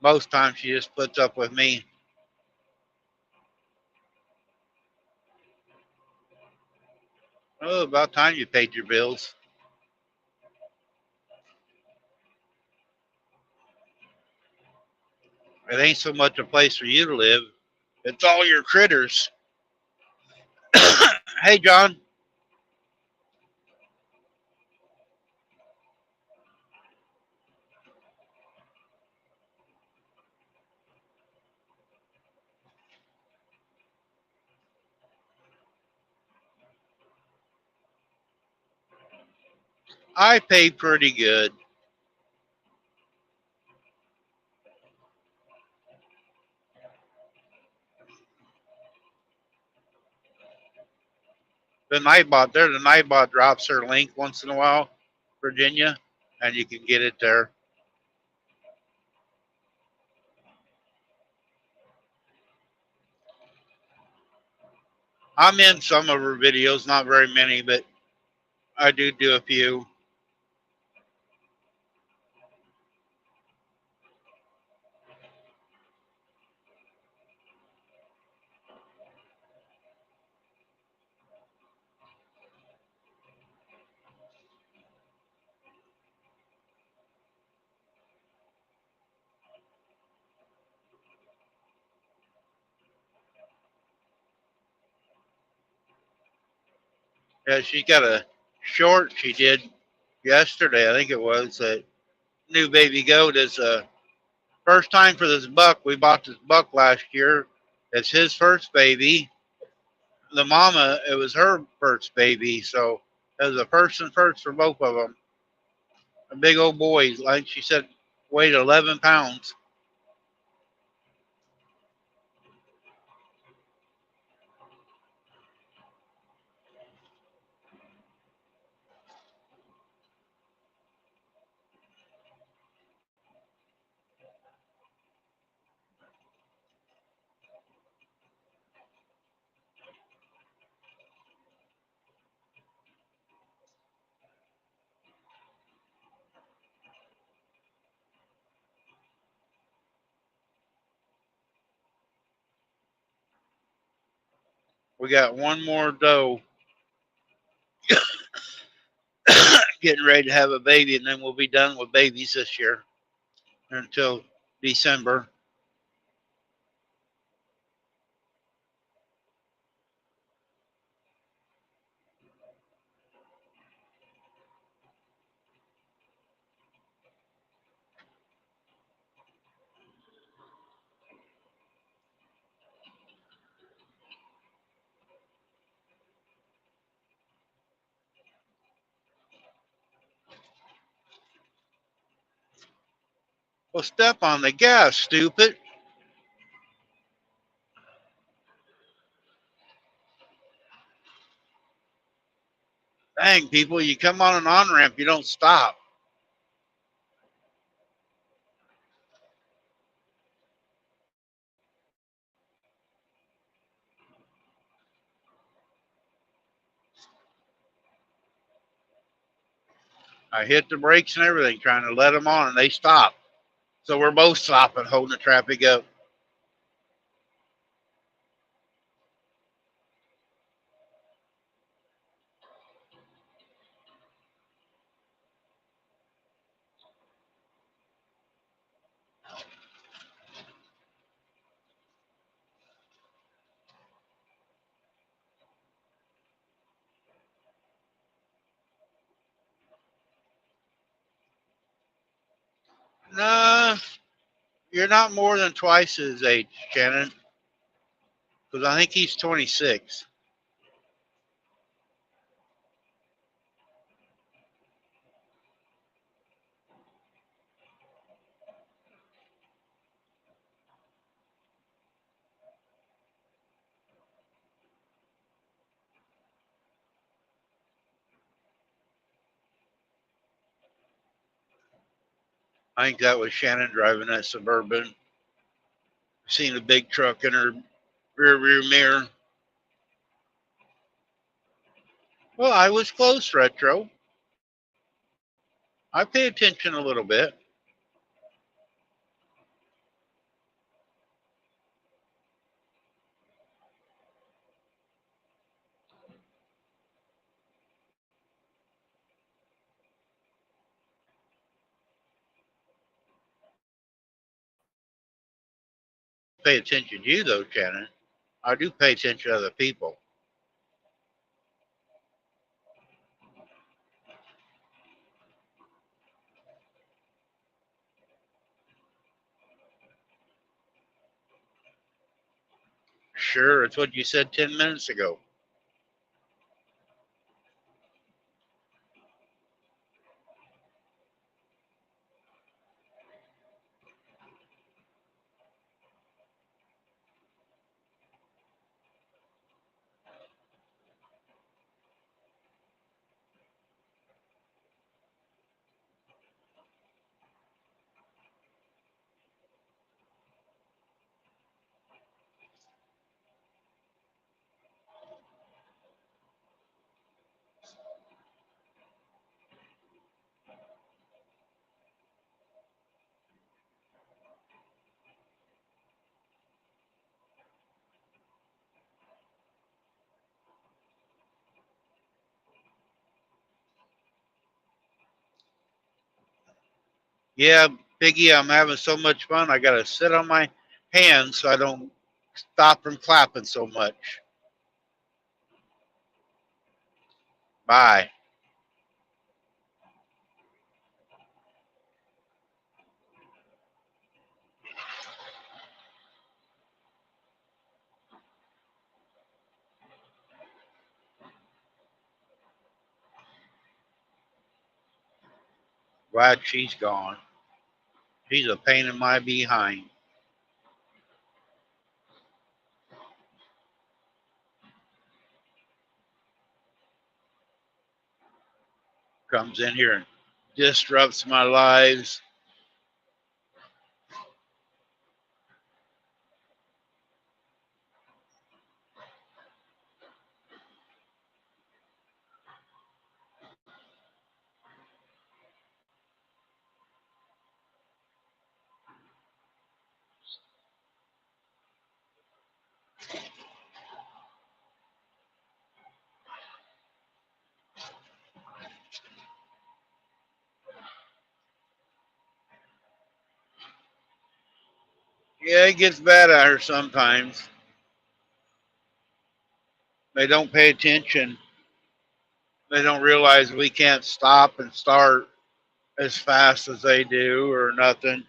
A: Most times she just puts up with me. Oh, about time you paid your bills. It ain't so much a place for you to live. It's all your critters. Hey, John. I pay pretty good. There's a Nightbot drops her link once in a while, Virginia, and you can get it there. I'm in some of her videos, not very many, but I do a few. Yeah, she got a short she did yesterday, I think it was. A new baby goat is a first time for this buck. We bought this buck last year. It's his first baby. The mama, it was her first baby, so it was a first and first for both of them. A big old boy, like she said, weighed 11 pounds. We got one more doe getting ready to have a baby, and then we'll be done with babies this year until December. Well, step on the gas, stupid. Dang, people, you come on an on ramp, you don't stop. I hit the brakes and everything, trying to let them on, and they stop. So we're both stopping, holding the traffic up. Nah, you're not more than twice his age, Shannon, because I think he's 26. I think that was Shannon driving that Suburban. Seen a big truck in her rear mirror. Well, I was close, Retro. I pay attention a little bit. Pay attention to you, though, Shannon. I do pay attention to other people. Sure, it's what you said 10 minutes ago. Yeah, Biggie, I'm having so much fun. I got to sit on my hands so I don't stop from clapping so much. Bye. Glad she's gone. She's a pain in my behind. Comes in here and disrupts my lives. Yeah, it gets bad at her sometimes. They don't pay attention. They don't realize we can't stop and start as fast as they do or nothing.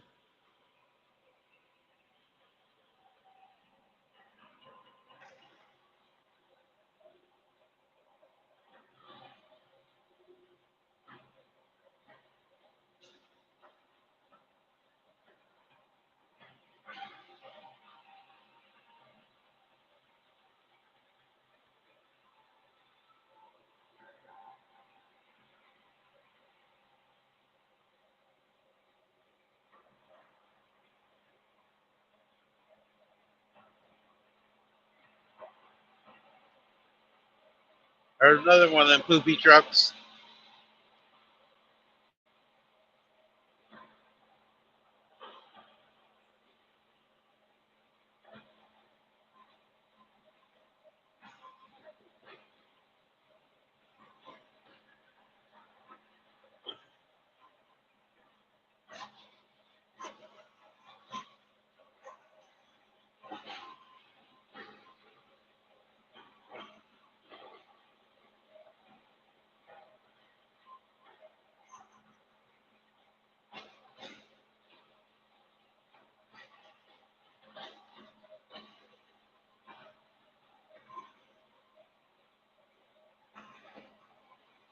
A: There's another one of them poopy trucks.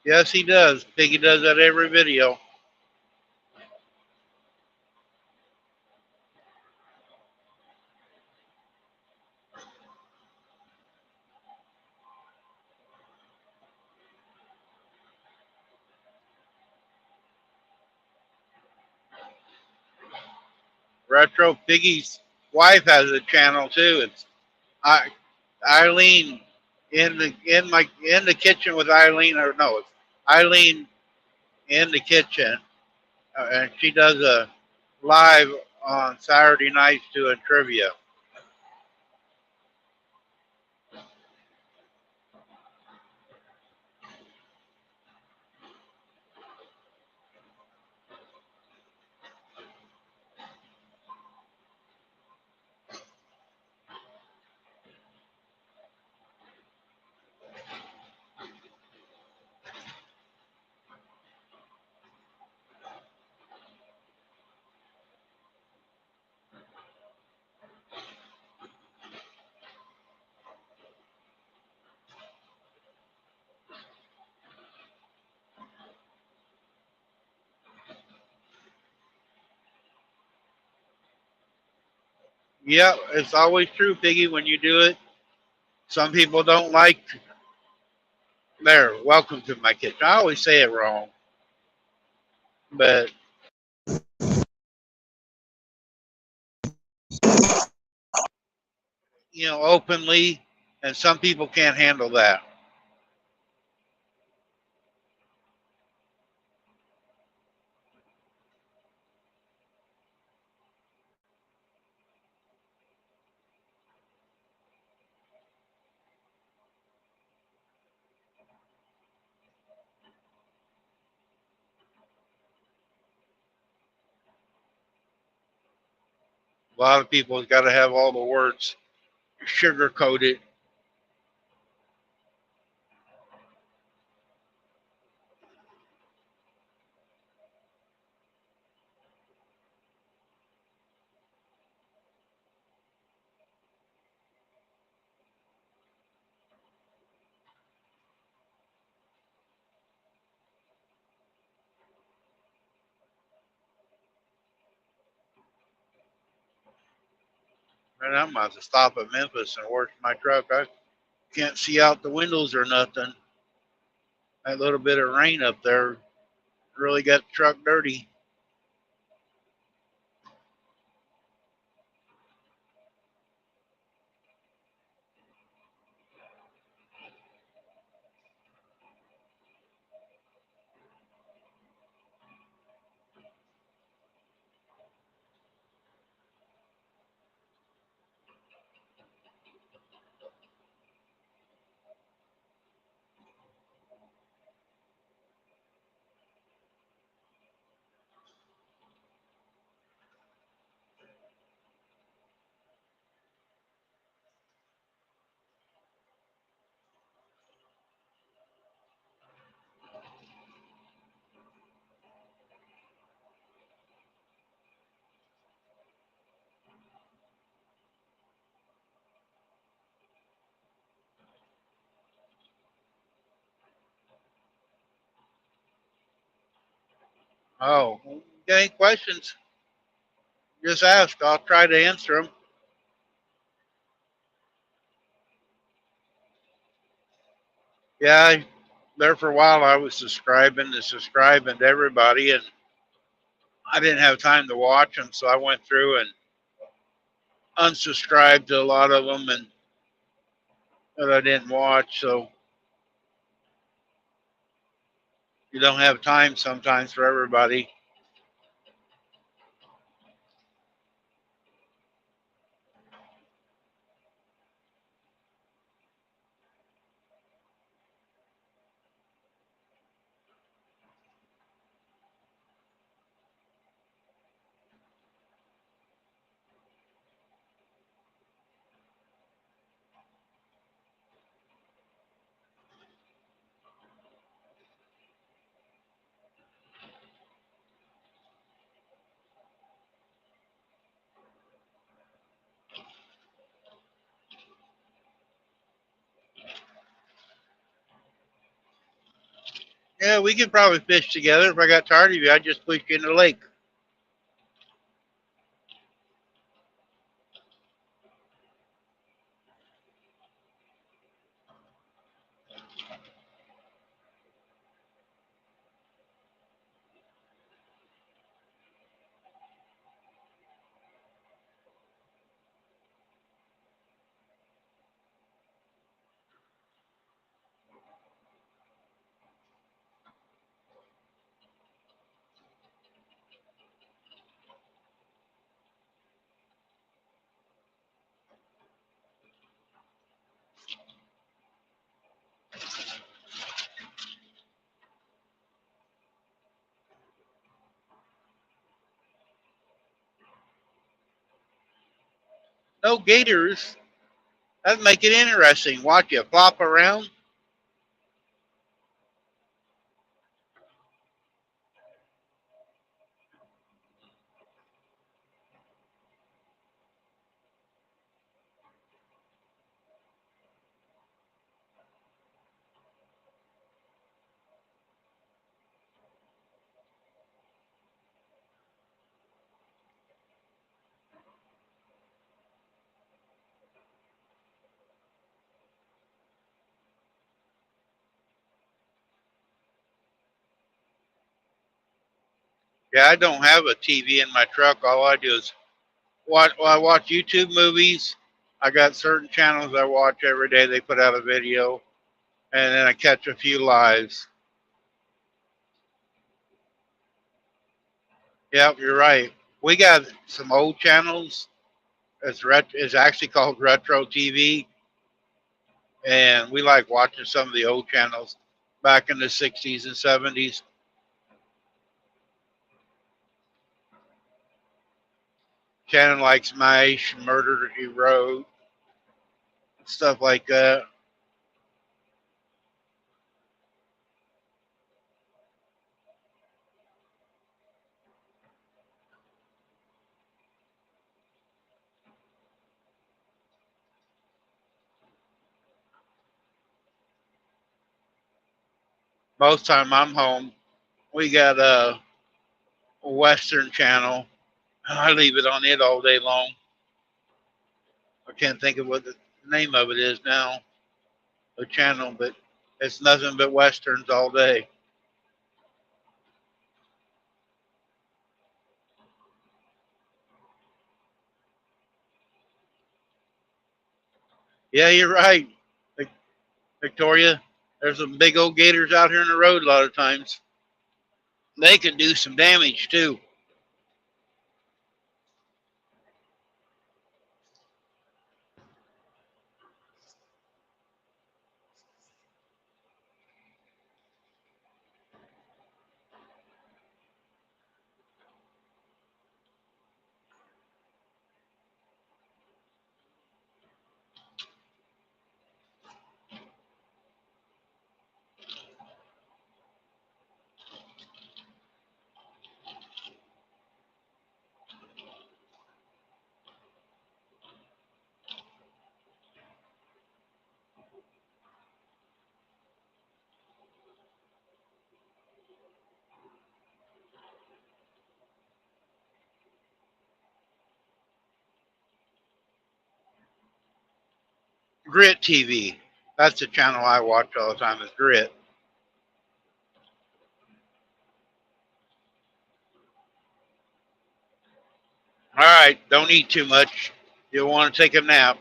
A: Yes, he does. Piggy does that every video. Retro Piggy's wife has a channel too. It's I, Eileen in the kitchen with Eileen, or no, it's Eileen in the kitchen, and she does a live on Saturday nights doing trivia. Yeah, it's always true, Piggy. When you do it, some people don't like. There, welcome to my kitchen. I always say it wrong, but openly, and some people can't handle that. A lot of people have got to have all the words sugar coated. And I'm about to stop at Memphis and wash my truck. I can't see out the windows or nothing. That little bit of rain up there really got the truck dirty. Oh, okay. Questions? Just ask. I'll try to answer them. Yeah, there for a while I was subscribing to everybody, and I didn't have time to watch them, so I went through and unsubscribed to a lot of them, and that I didn't watch. So you don't have time sometimes for everybody. Yeah, we could probably fish together. If I got tired of you, I'd just push you in the lake. No gators. That'd make it interesting. Watch you flop around. Yeah, I don't have a TV in my truck. All I do is I watch YouTube movies. I got certain channels I watch every day. They put out a video, and then I catch a few lives. Yep, you're right. We got some old channels. It's actually called Retro TV, and we like watching some of the old channels back in the 60s and 70s. Channel like Smash, Murder She Wrote, stuff like that. Most time I'm home, we got a Western channel. I leave it on it all day long. I can't think of what the name of it is now, the channel, but it's nothing but Westerns all day. Yeah, you're right, Victoria. There's some big old gators out here in the road a lot of times. They can do some damage too. Grit TV. That's the channel I watch all the time. Is Grit. All right, don't eat too much. You'll want to take a nap.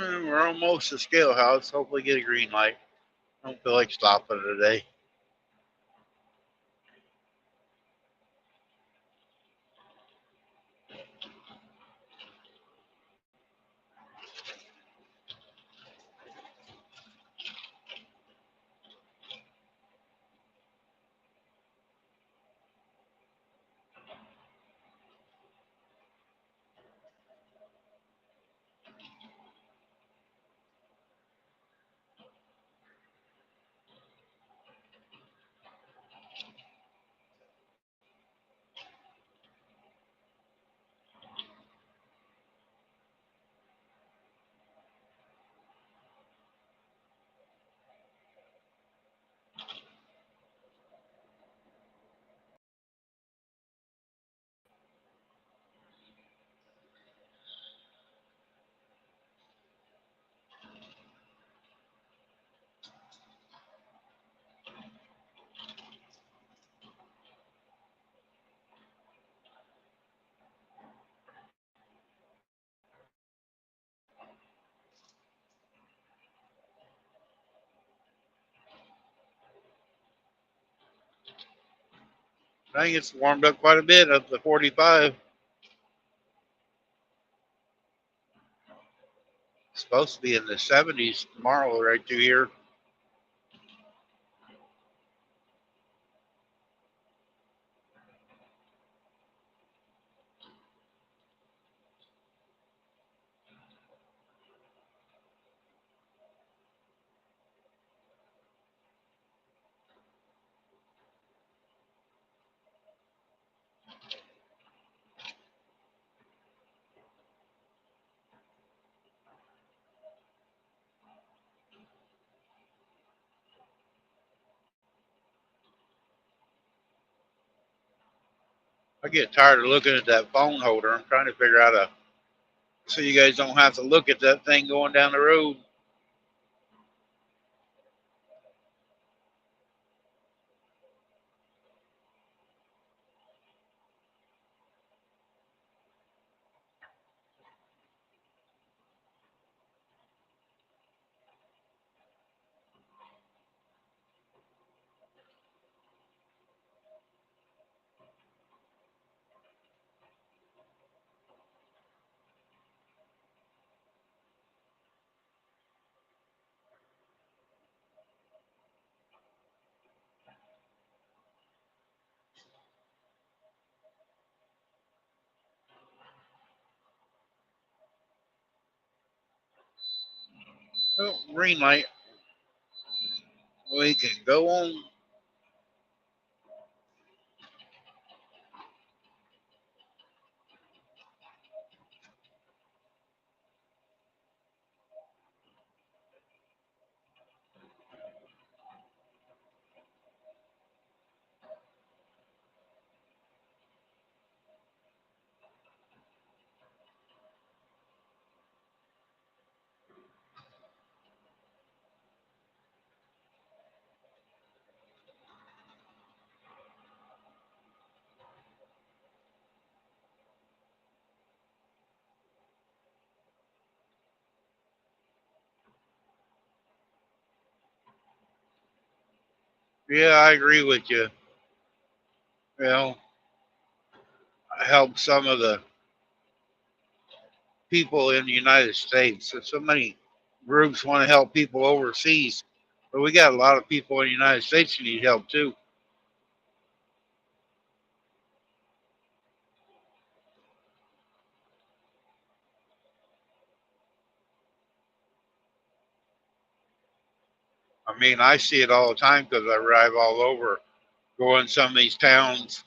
A: We're almost to Scale House. Hopefully, get a green light. I don't feel like stopping today. I think it's warmed up quite a bit up to 45. It's supposed to be in the 70s tomorrow, right through here. I get tired of looking at that phone holder. I'm trying to figure out a so you guys don't have to look at that thing going down the road. Oh, green light. We can go on. Yeah, I agree with you. You know, help some of the people in the United States. So many groups want to help people overseas, but we got a lot of people in the United States who need help too. I mean, I see it all the time because I drive all over, go in some of these towns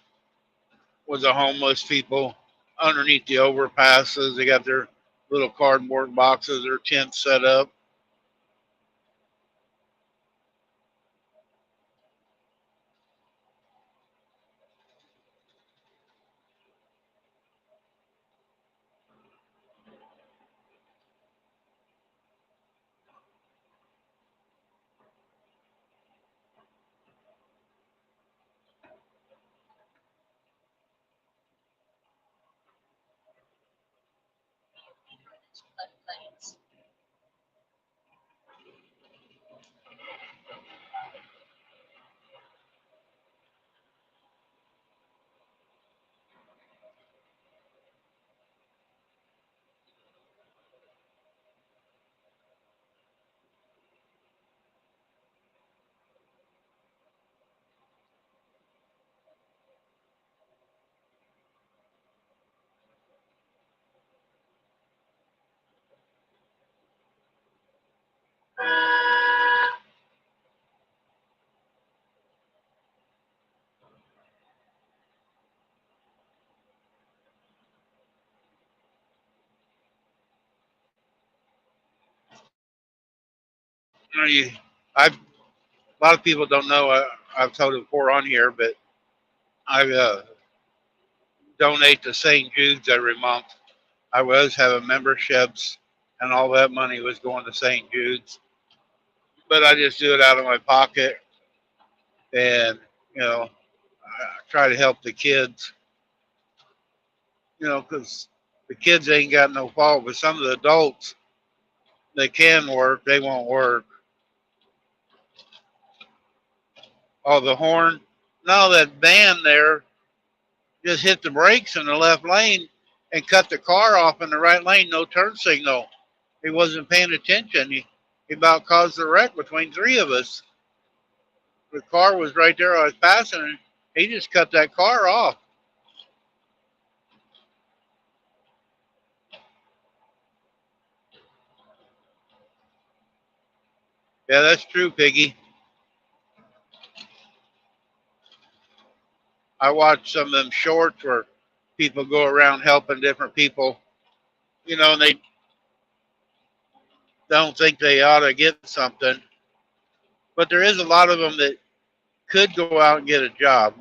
A: with the homeless people underneath the overpasses. They got their little cardboard boxes, their tents set up. You know, I've a lot of people don't know. I've told it before on here, but I donate to St. Jude's every month. I was having memberships, and all that money was going to St. Jude's. But I just do it out of my pocket, and you know, I try to help the kids. You know, because the kids ain't got no fault, but some of the adults they can work, they won't work. Oh, the horn. No, that van there just hit the brakes in the left lane and cut the car off in the right lane, no turn signal. He wasn't paying attention. He about caused a wreck between three of us. The car was right there. I was passing, and he just cut that car off. Yeah, that's true, Piggy. I watch some of them shorts where people go around helping different people, you know, and they don't think they ought to get something. But there is a lot of them that could go out and get a job.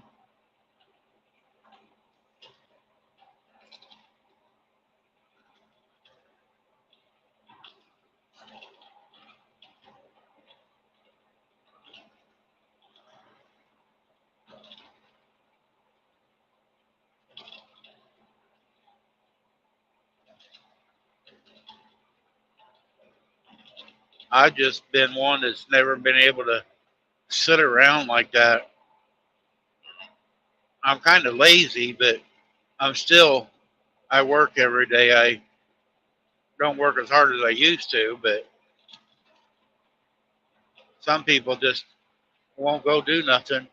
A: I've just been one that's never been able to sit around like that. I'm kind of lazy, but I'm still, I work every day. I don't work as hard as I used to, but some people just won't go do nothing.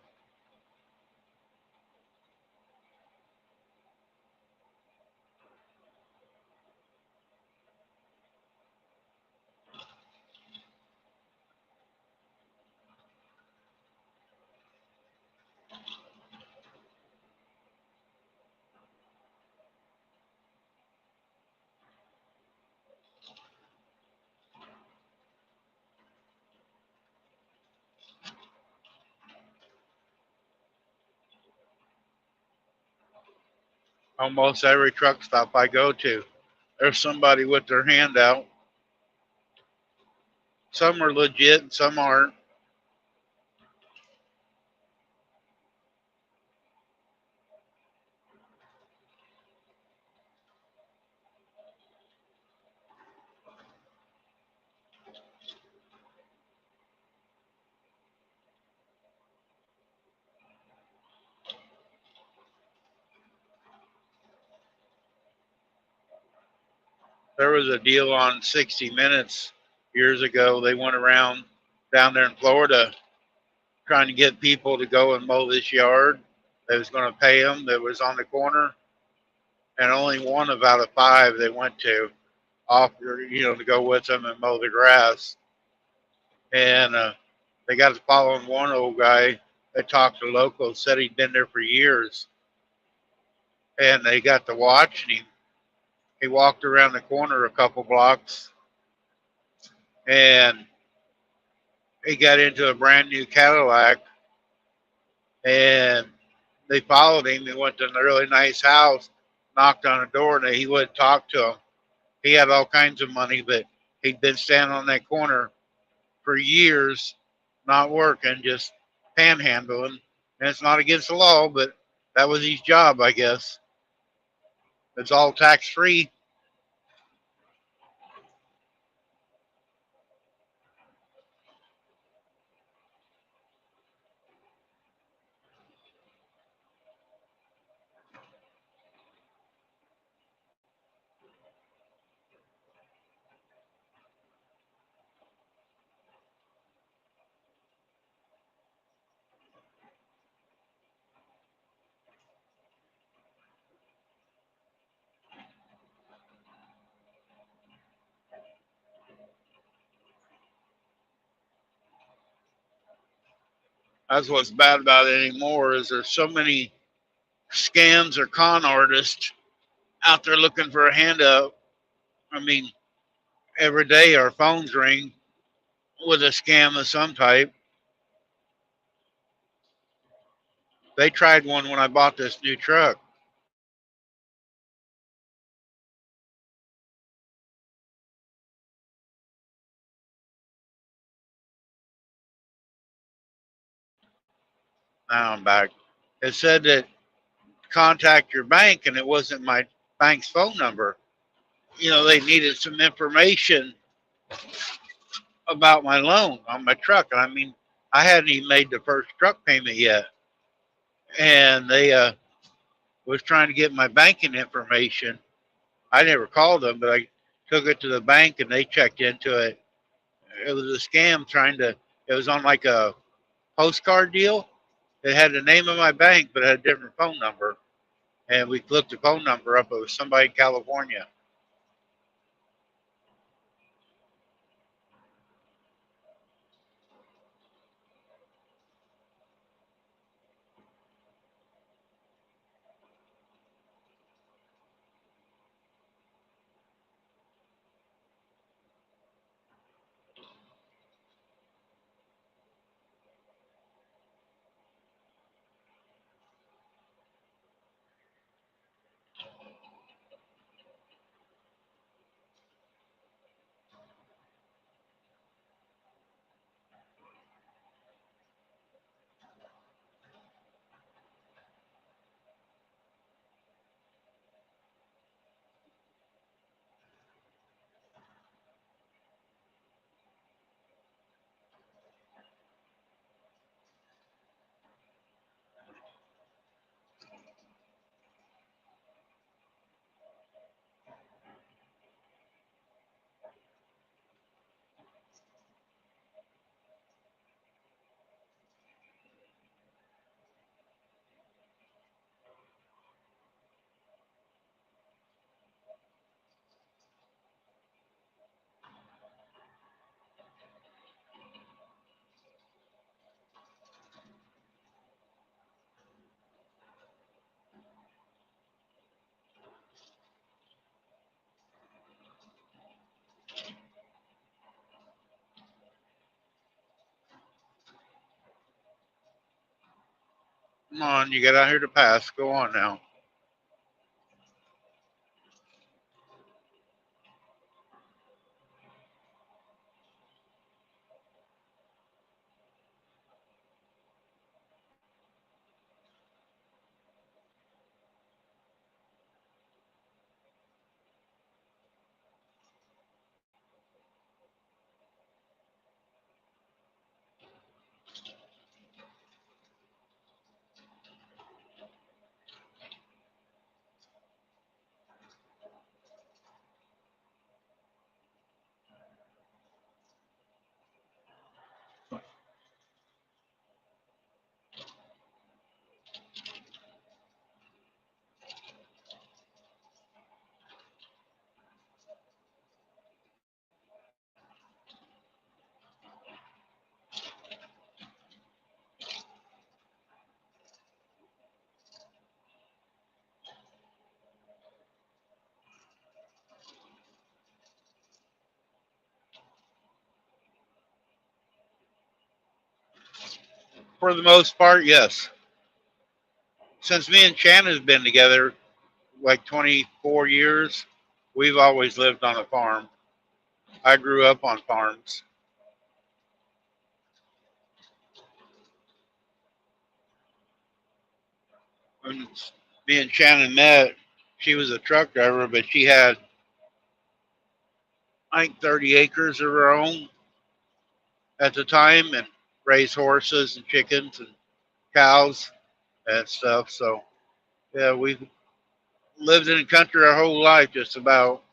A: Almost every truck stop I go to, there's somebody with their hand out. Some are legit and some aren't. There was a deal on 60 Minutes years ago. They went around down there in Florida trying to get people to go and mow this yard. They was going to pay them that was on the corner, and only one of out of five they went to offer, you know, to go with them and mow the grass. And they got to following one old guy that talked to locals, said he'd been there for years, and they got to watching him. He walked around the corner a couple blocks, and he got into a brand new Cadillac, and they followed him. He went to a really nice house, knocked on a door, and he wouldn't talk to him. He had all kinds of money, but he'd been standing on that corner for years, not working, just panhandling. And it's not against the law, but that was his job, I guess. It's all tax free. That's what's bad about it anymore is there's so many scams or con artists out there looking for a handout. I mean, every day our phones ring with a scam of some type. They tried one when I bought this new truck. Now I'm back. It said that contact your bank, and it wasn't my bank's phone number. They needed some information about my loan on my truck. And I mean, I hadn't even made the first truck payment yet. And they was trying to get my banking information. I never called them, but I took it to the bank and they checked into it. It was a scam it was on like a postcard deal. It had the name of my bank, but it had a different phone number. And we looked the phone number up. It was somebody in California. Come on, you got out here to pass. Go on now. For the most part, yes. Since me and Shannon's been together like 24 years, we've always lived on a farm. I grew up on farms. When me and Shannon met, she was a truck driver, but she had, I think, 30 acres of her own at the time and raised horses and chickens and cows and stuff. So, yeah, we've lived in the country our whole life, just about.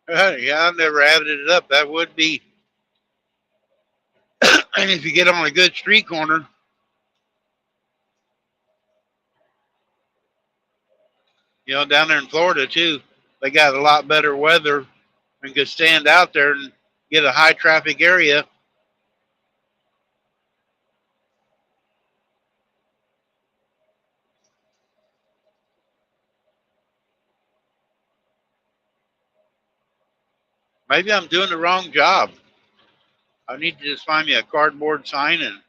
A: Yeah, I never added it up. That would be, and if you get on a good street corner, down there in Florida too, they got a lot better weather and could stand out there and get a high traffic area. Maybe I'm doing the wrong job. I need to just find me a cardboard sign and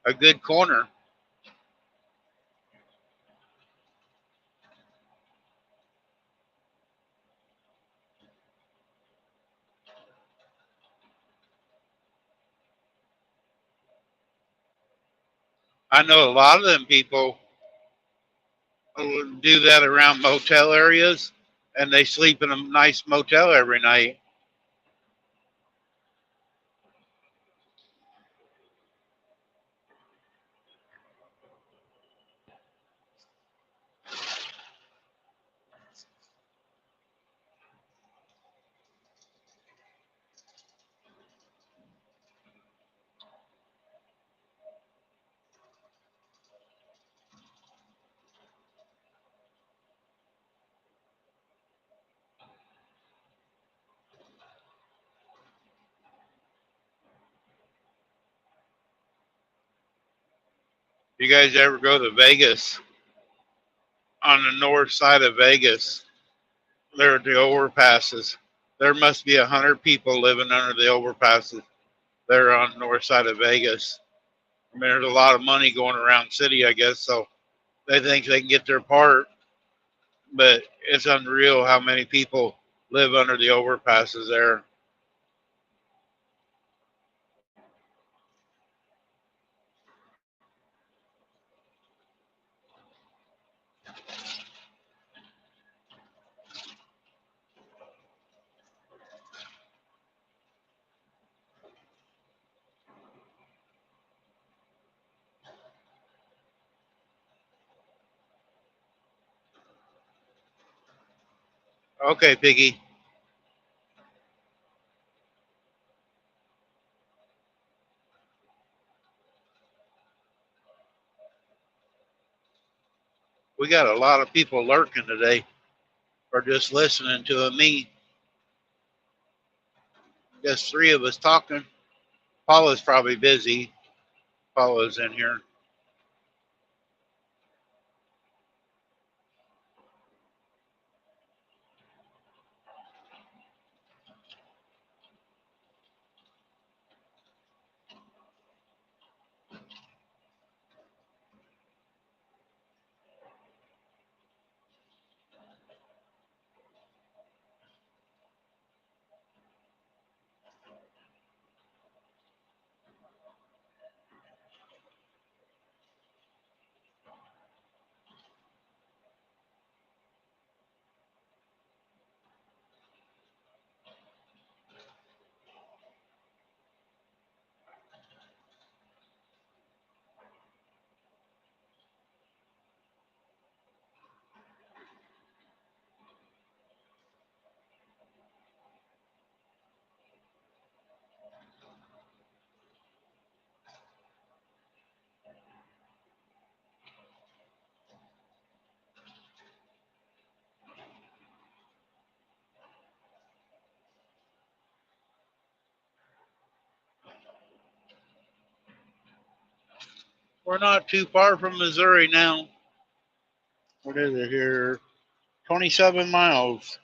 A: a good corner. I know a lot of them people do that around motel areas, and they sleep in a nice motel every night. You guys ever go to Vegas? On the north side of Vegas, there are the overpasses. There must be 100 people living under the overpasses there on the north side of Vegas. I mean, there's a lot of money going around the city, I guess, so they think they can get their part, but it's unreal how many people live under the overpasses there. Okay, Piggy, we got a lot of people lurking today or just listening to me. Just three of us talking. Paula's probably busy. Paula's in here. We're not too far from Missouri now. What is it here? 27 miles.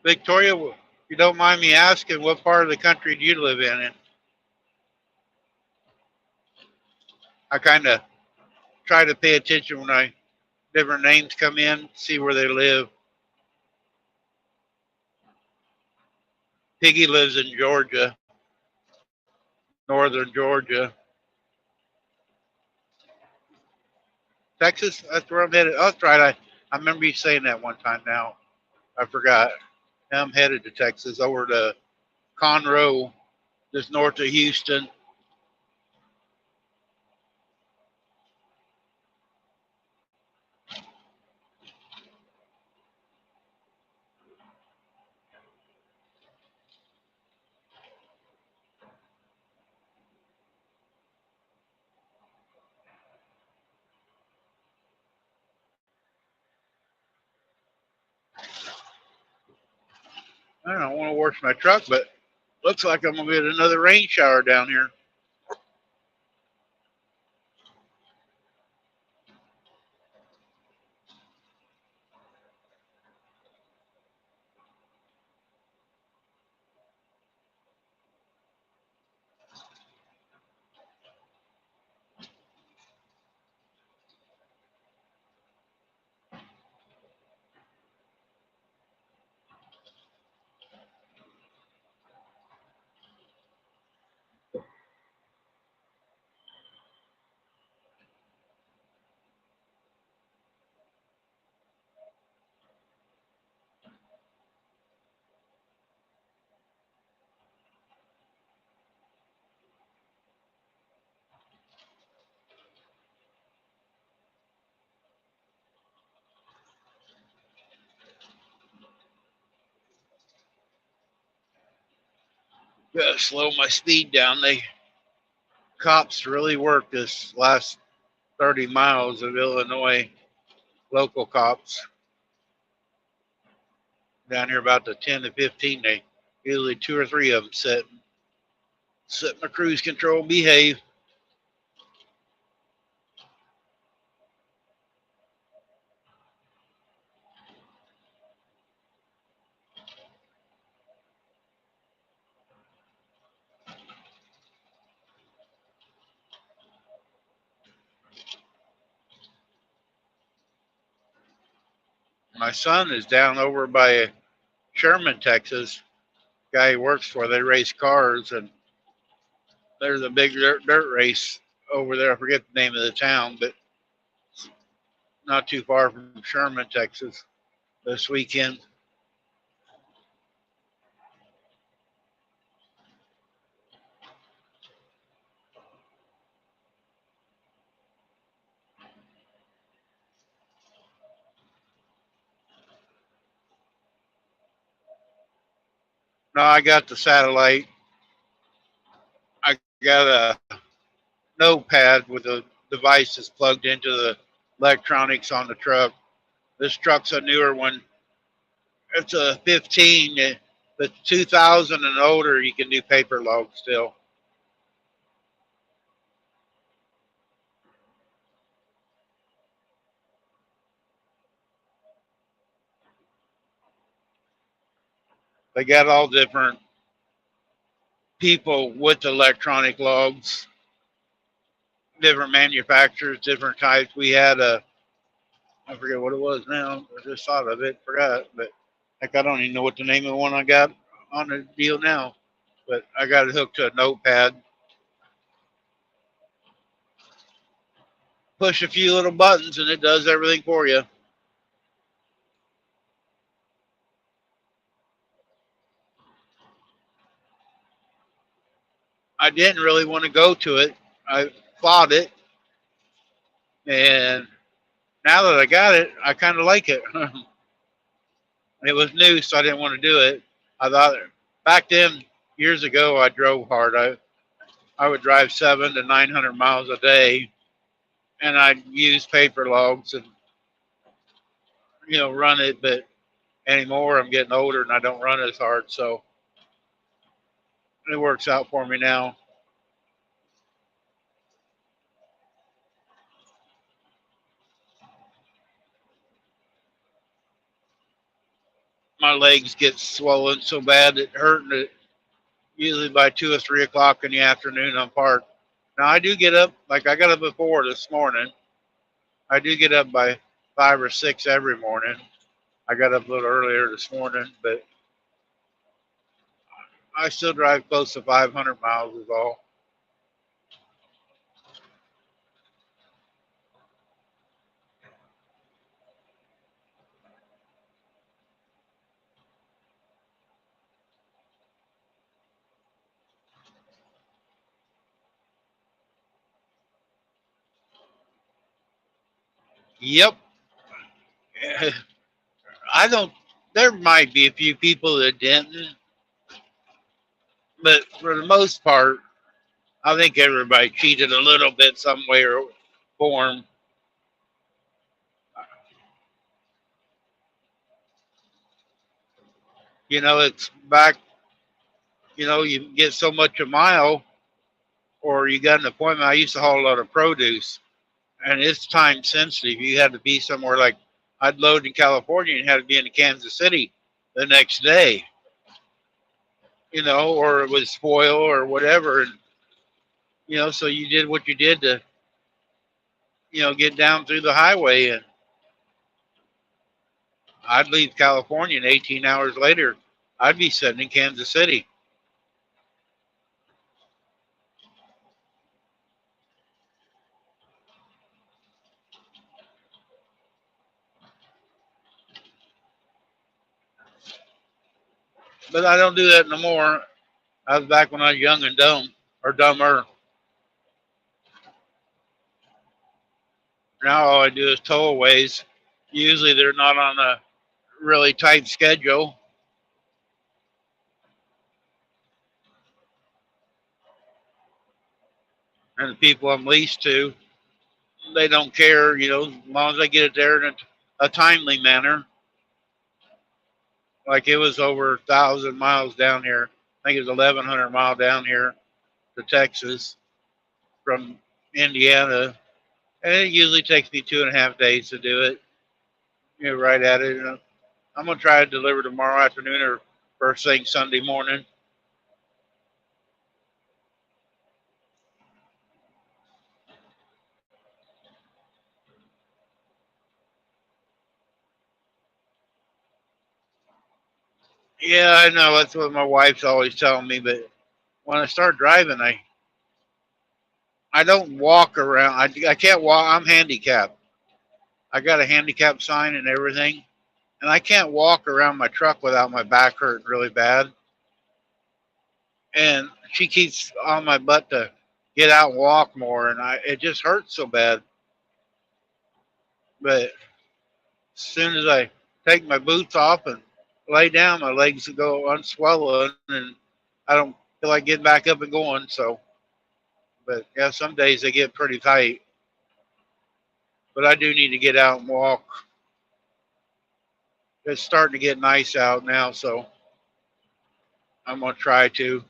A: Victoria, if you don't mind me asking, what part of the country do you live in? And I kind of try to pay attention when I different names come in, see where they live. Piggy lives in Georgia, northern Georgia. Texas, that's where I'm headed. Oh, that's right. I remember you saying that one time now. I forgot. Now I'm headed to Texas, over to Conroe, just north of Houston. I don't want to wash my truck, but looks like I'm gonna get another rain shower down here. Gotta slow my speed down. They cops really worked this last 30 miles of Illinois. Local cops down here about the 10 to 15. They usually two or three of them set my cruise control, behave. My son is down over by Sherman, Texas. Guy he works for, they race cars, and there's a big dirt race over there. I forget the name of the town, but not too far from Sherman, Texas, this weekend. No, I got the satellite. I got a notepad with the devices plugged into the electronics on the truck. This truck's a newer one. It's a 15. The 2000 and older, you can do paper log still. They got all different people with electronic logs, different manufacturers, different types. We had I forget what it was now. I just thought of it, forgot. But heck, I don't even know what the name of the one I got on the deal now. But I got it hooked to a notepad. Push a few little buttons and it does everything for you. I didn't really want to go to it. I fought it, and now that I got it, I kind of like it. It was new, so I didn't want to do it. I thought back then, years ago, I drove hard. I would drive 700 to 900 miles a day, and I'd use paper logs and run it. But anymore, I'm getting older and I don't run as hard, so it works out for me now. my legs get swollen so bad it hurt. And usually by 2 or 3 o'clock in the afternoon, I'm parked. Now I do get up, like I got up before this morning. I do get up by 5 or 6 every morning. I got up a little earlier this morning, but I still drive close to 500 miles is all. Yep. I don't, there might be a few people that didn't, but for the most part, I think everybody cheated a little bit some way or form. It's back, you get so much a mile or you got an appointment. I used to haul a lot of produce and it's time sensitive. You had to be somewhere like I'd load in California and had to be in Kansas City the next day, or it would spoil or whatever. And, so you did what you did to, get down through the highway. And I'd leave California and 18 hours later, I'd be sitting in Kansas City. But I don't do that no more. I was back when I was young and dumb or dumber. Now all I do is towaways. Usually they're not on a really tight schedule. And the people I'm leased to, they don't care, as long as I get it there in a timely manner. Like it was over 1,000 miles down here. I think it was 1,100 miles down here to Texas from Indiana. And it usually takes me 2.5 days to do it. Right at it. I'm going to try to deliver tomorrow afternoon or first thing Sunday morning. Yeah, I know. That's what my wife's always telling me. But when I start driving, I don't walk around. I can't walk. I'm handicapped. I got a handicap sign and everything. And I can't walk around my truck without my back hurting really bad. And she keeps on my butt to get out and walk more. And it just hurts so bad. But as soon as I take my boots off and lay down, my legs go unswollen and I don't feel like getting back up and going. So, but yeah, some days they get pretty tight. But I do need to get out and walk. It's starting to get nice out now, so I'm going to try to.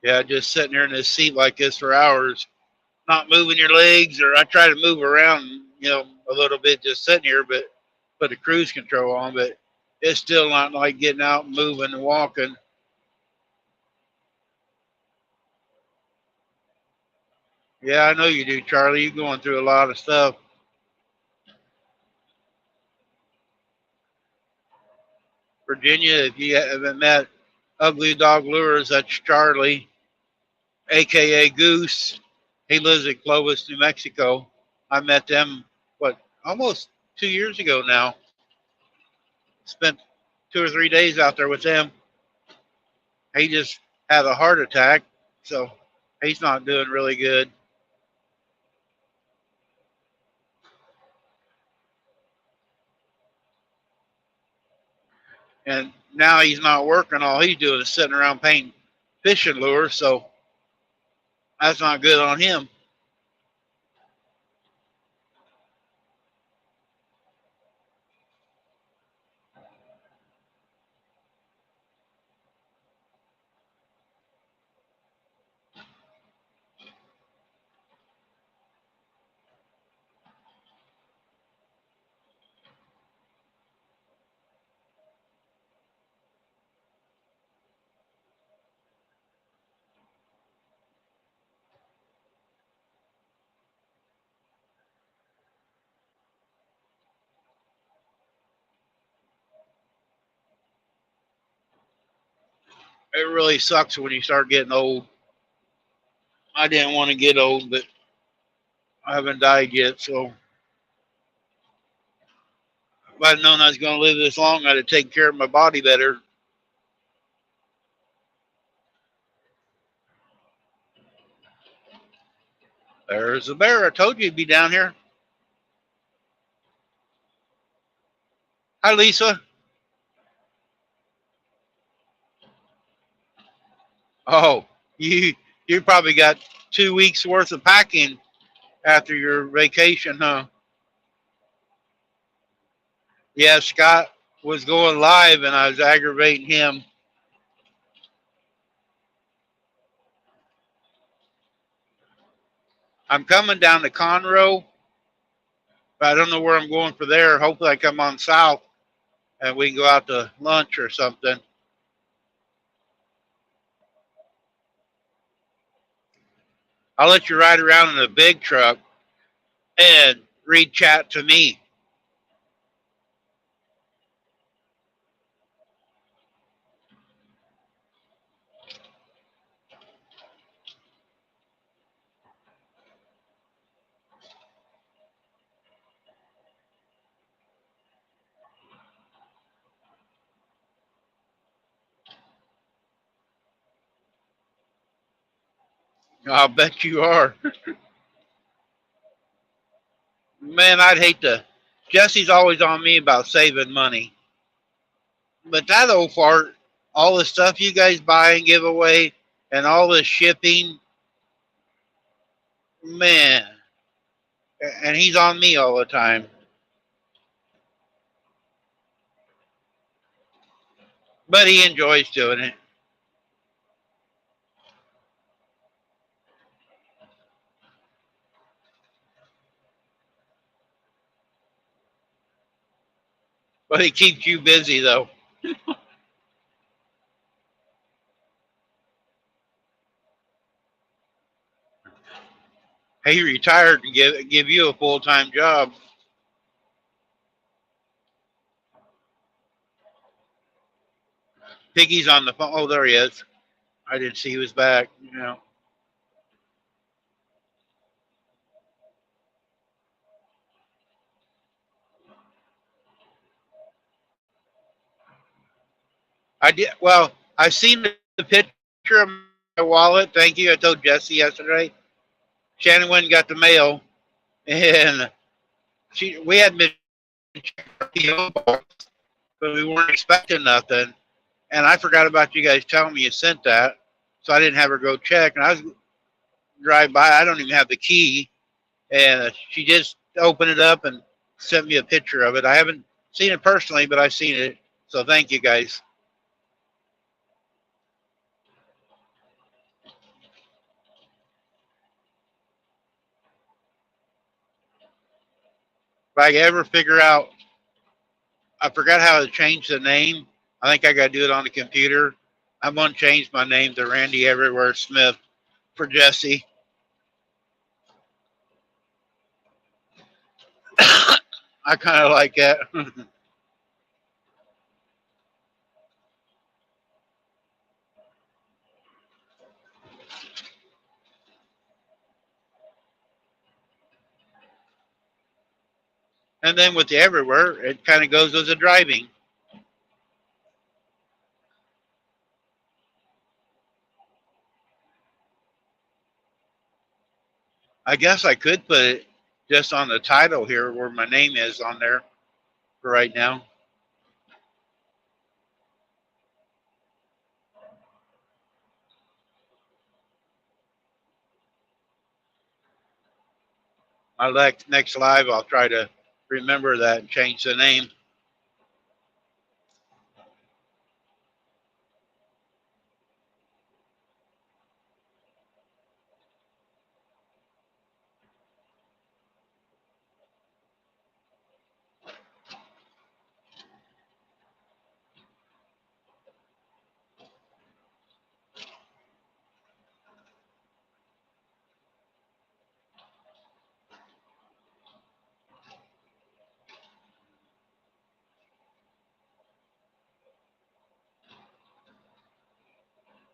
A: Yeah, just sitting there in this seat like this for hours, not moving your legs, or I try to move around, a little bit just sitting here, but put the cruise control on, but it's still not like getting out and moving and walking. Yeah, I know you do, Charlie. You're going through a lot of stuff. Virginia, if you haven't met Ugly Dog Lures, that's Charlie, aka Goose. He lives in Clovis, New Mexico. I met them, almost 2 years ago now. Spent 2 or 3 days out there with them. He just had a heart attack, so he's not doing really good. And now he's not working. All he's doing is sitting around painting fishing lures, so that's not good on him. It really sucks when you start getting old. I didn't want to get old, but I haven't died yet. So if I'd known I was going to live this long, I'd have taken care of my body better. There's a bear. I told you he'd be down here. Hi, Lisa. Oh, you probably got 2 weeks worth of packing after your vacation, huh? Yeah, Scott was going live and I was aggravating him. I'm coming down to Conroe, but I don't know where I'm going for there. Hopefully I come on south and we can go out to lunch or something. I'll let you ride around in a big truck and read chat to me. I'll bet you are. Man, I'd hate to. Jesse's always on me about saving money. But that old fart, all the stuff you guys buy and give away, and all the shipping, man. And he's on me all the time. But he enjoys doing it. But he keeps you busy, though. He retired to give you a full time job. Piggy's on the phone. Oh, there he is. I didn't see he was back. You know, I did. Well, I seen the picture of my wallet. Thank you. I told Jesse yesterday. Shannon went and got the mail, and we had been checking but we weren't expecting nothing. And I forgot about you guys telling me you sent that, so I didn't have her go check. And I was drive by. I don't even have the key, and she just opened it up and sent me a picture of it. I haven't seen it personally, but I've seen it. So thank you guys. If I ever figure out, I forgot how to change the name. I think I got to do it on the computer. I'm going to change my name to Randy Everywhere Smith for Jesse. I kind of like that. And then with the Everywhere, it kind of goes as a driving. I guess I could put it just on the title here where my name is on there for right now. My next live, I'll try to remember that and change the name.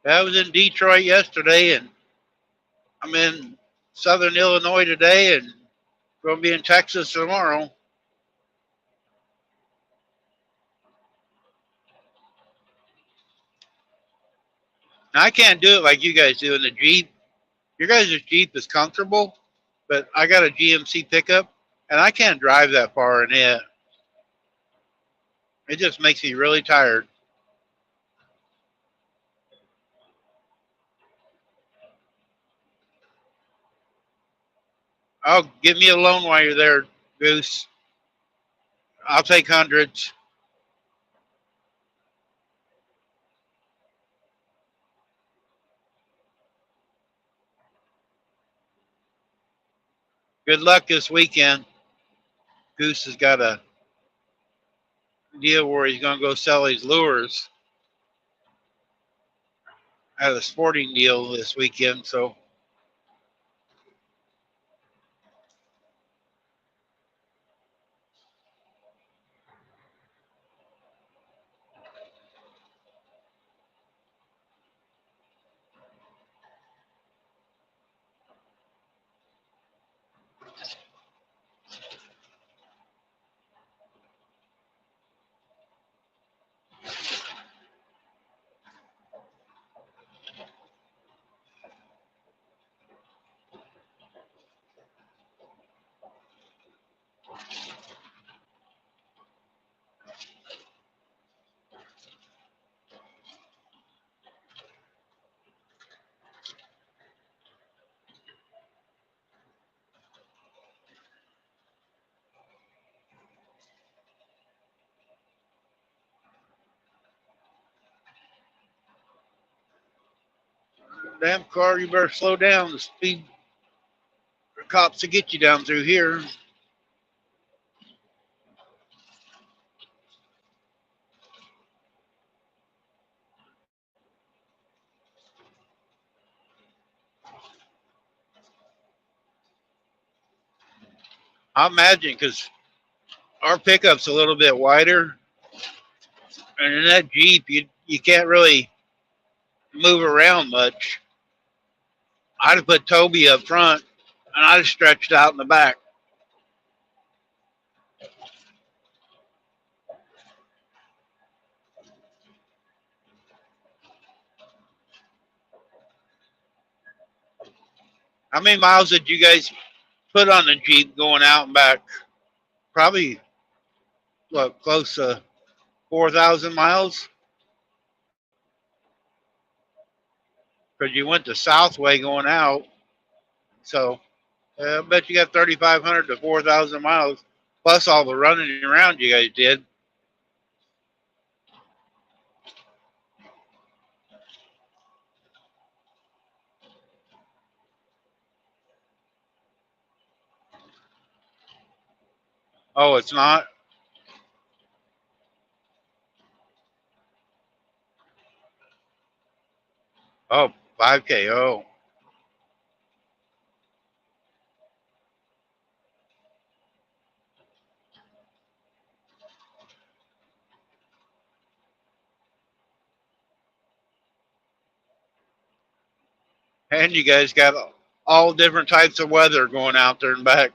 A: I was in Detroit yesterday, and I'm in Southern Illinois today, and going to be in Texas tomorrow. Now, I can't do it like you guys do in the Jeep. Your guys' Jeep is comfortable, but I got a GMC pickup, and I can't drive that far in it. It just makes me really tired. I'll give me a loan while you're there, Goose. I'll take hundreds. Good luck this weekend. Goose has got a deal where he's going to go sell his lures at a sporting deal this weekend. So damn car, you better slow down. The speed cops to get you down through here. I imagine because our pickup's a little bit wider, and in that Jeep, you can't really move around much. I'd have put Toby up front, and I'd have stretched out in the back. How many miles did you guys put on the Jeep going out and back? Probably what, close to 4,000 miles, because you went the south way going out. So I bet you got 3,500 to 4,000 miles, plus all the running around you guys did. Oh, it's not? Oh, 5K. Oh, and you guys got all different types of weather going out there and back.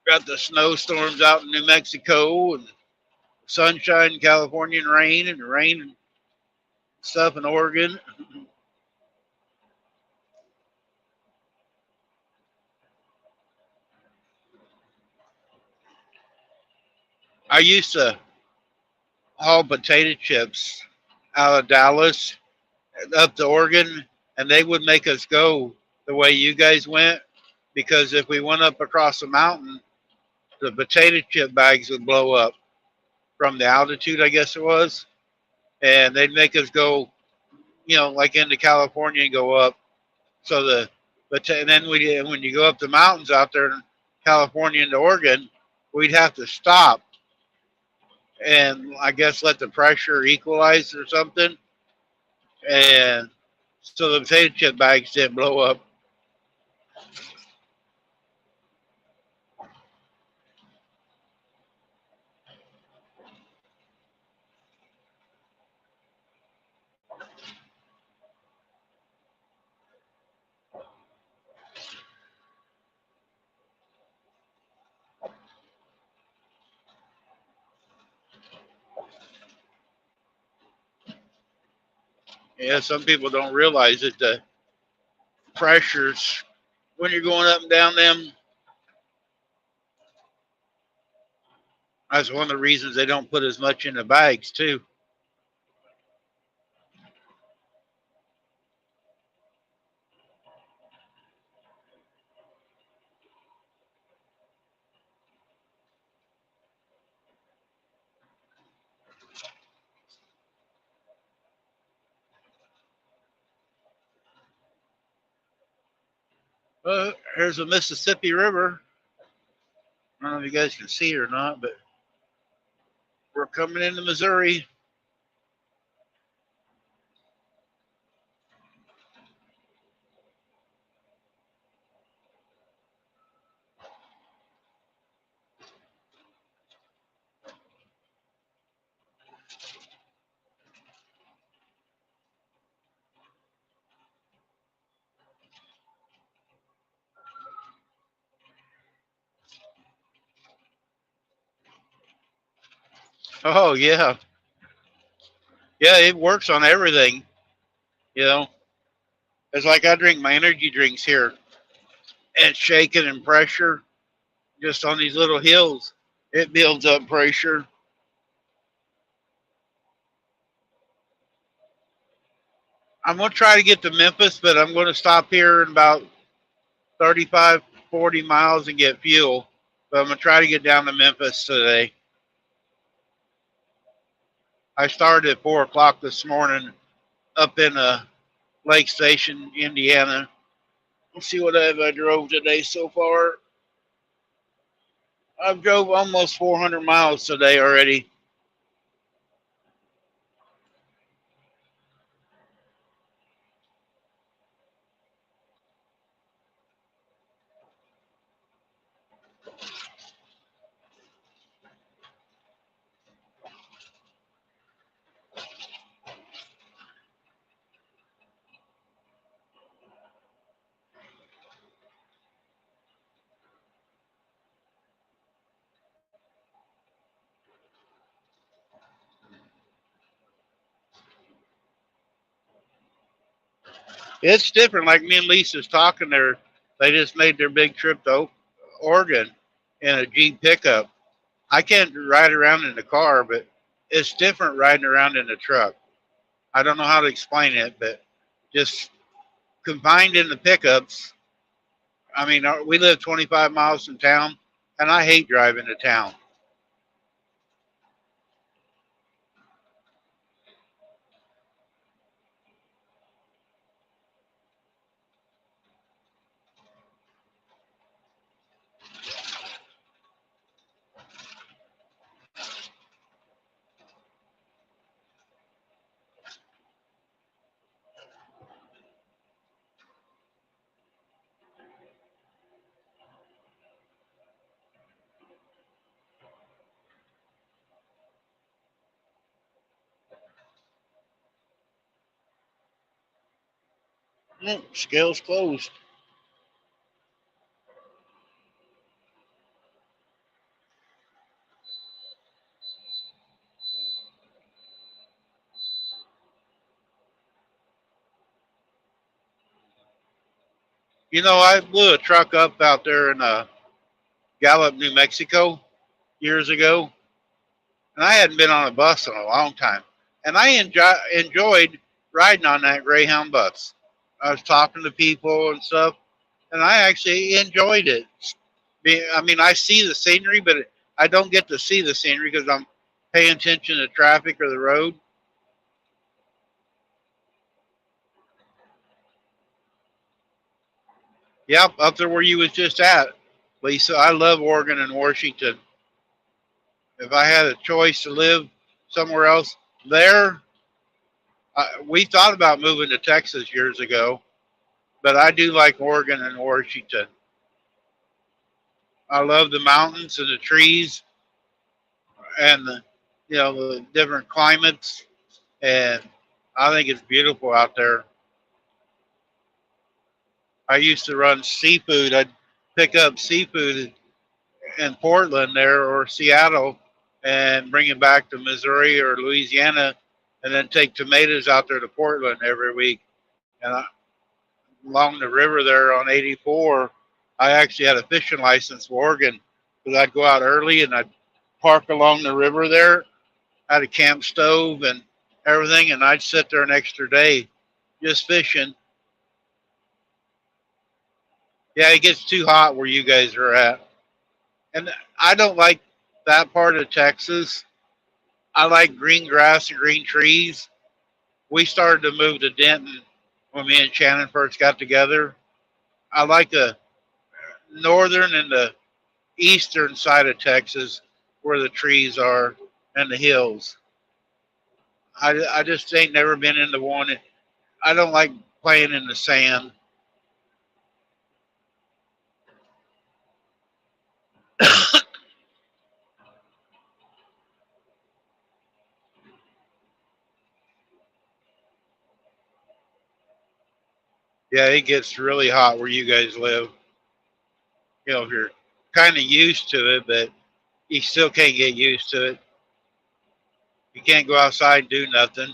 A: Got the snowstorms out in New Mexico, and sunshine in California, and rain and stuff in Oregon. I used to haul potato chips out of Dallas up to Oregon, and they would make us go the way you guys went, because if we went up across the mountain, the potato chip bags would blow up from the altitude, I guess it was, and they'd make us go, like into California and go up. So and then when you go up the mountains out there in California into Oregon, we'd have to stop and I guess let the pressure equalize or something, and so the potato chip bags didn't blow up. Yeah, some people don't realize that the pressures when you're going up and down them, that's one of the reasons they don't put as much in the bags too. Here's the Mississippi River. I don't know if you guys can see it or not, but we're coming into Missouri. Oh yeah, yeah, it works on everything. You know, it's like I drink my energy drinks here, and shaking and pressure just on these little hills, it builds up pressure. I'm gonna try to get to Memphis, but I'm gonna stop here in about 35, 40 miles and get fuel. But I'm gonna try to get down to Memphis today. I started at 4 o'clock this morning up in Lake Station, Indiana. Let's see what I drove today so far. I've drove almost 400 miles today already. It's different. Like me and Lisa's talking there, they just made their big trip to Oregon in a Jeep pickup. I can't ride around in the car, but it's different riding around in the truck. I don't know how to explain it, but just confined in the pickups. I mean, we live 25 miles from town, and I hate driving to town. Scales closed. You know, I blew a truck up out there in Gallup, New Mexico years ago, and I hadn't been on a bus in a long time. And I enjoyed riding on that Greyhound bus. I was talking to people and stuff, and I actually enjoyed it. I mean, I see the scenery, but I don't get to see the scenery because I'm paying attention to traffic or the road. Yep, up there where you was just at, Lisa. I love Oregon and Washington. If I had a choice to live somewhere else, there, we thought about moving to Texas years ago, but I do like Oregon and Washington. I love the mountains and the trees and the different climates, and I think it's beautiful out there. I used to run seafood. I'd pick up seafood in Portland there or Seattle and bring it back to Missouri or Louisiana and then take tomatoes out there to Portland every week. And along the river there on 84, I actually had a fishing license for Oregon because I'd go out early and I'd park along the river there. I had a camp stove and everything, and I'd sit there an extra day just fishing. Yeah, it gets too hot where you guys are at. And I don't like that part of Texas. I like green grass and green trees. We started to move to Denton when me and Shannon first got together. I like the northern and the eastern side of Texas where the trees are and the hills. I just ain't never been into one. I don't like playing in the sand. Yeah, it gets really hot where you guys live. You know, if you're kind of used to it, but you still can't get used to it. You can't go outside and do nothing.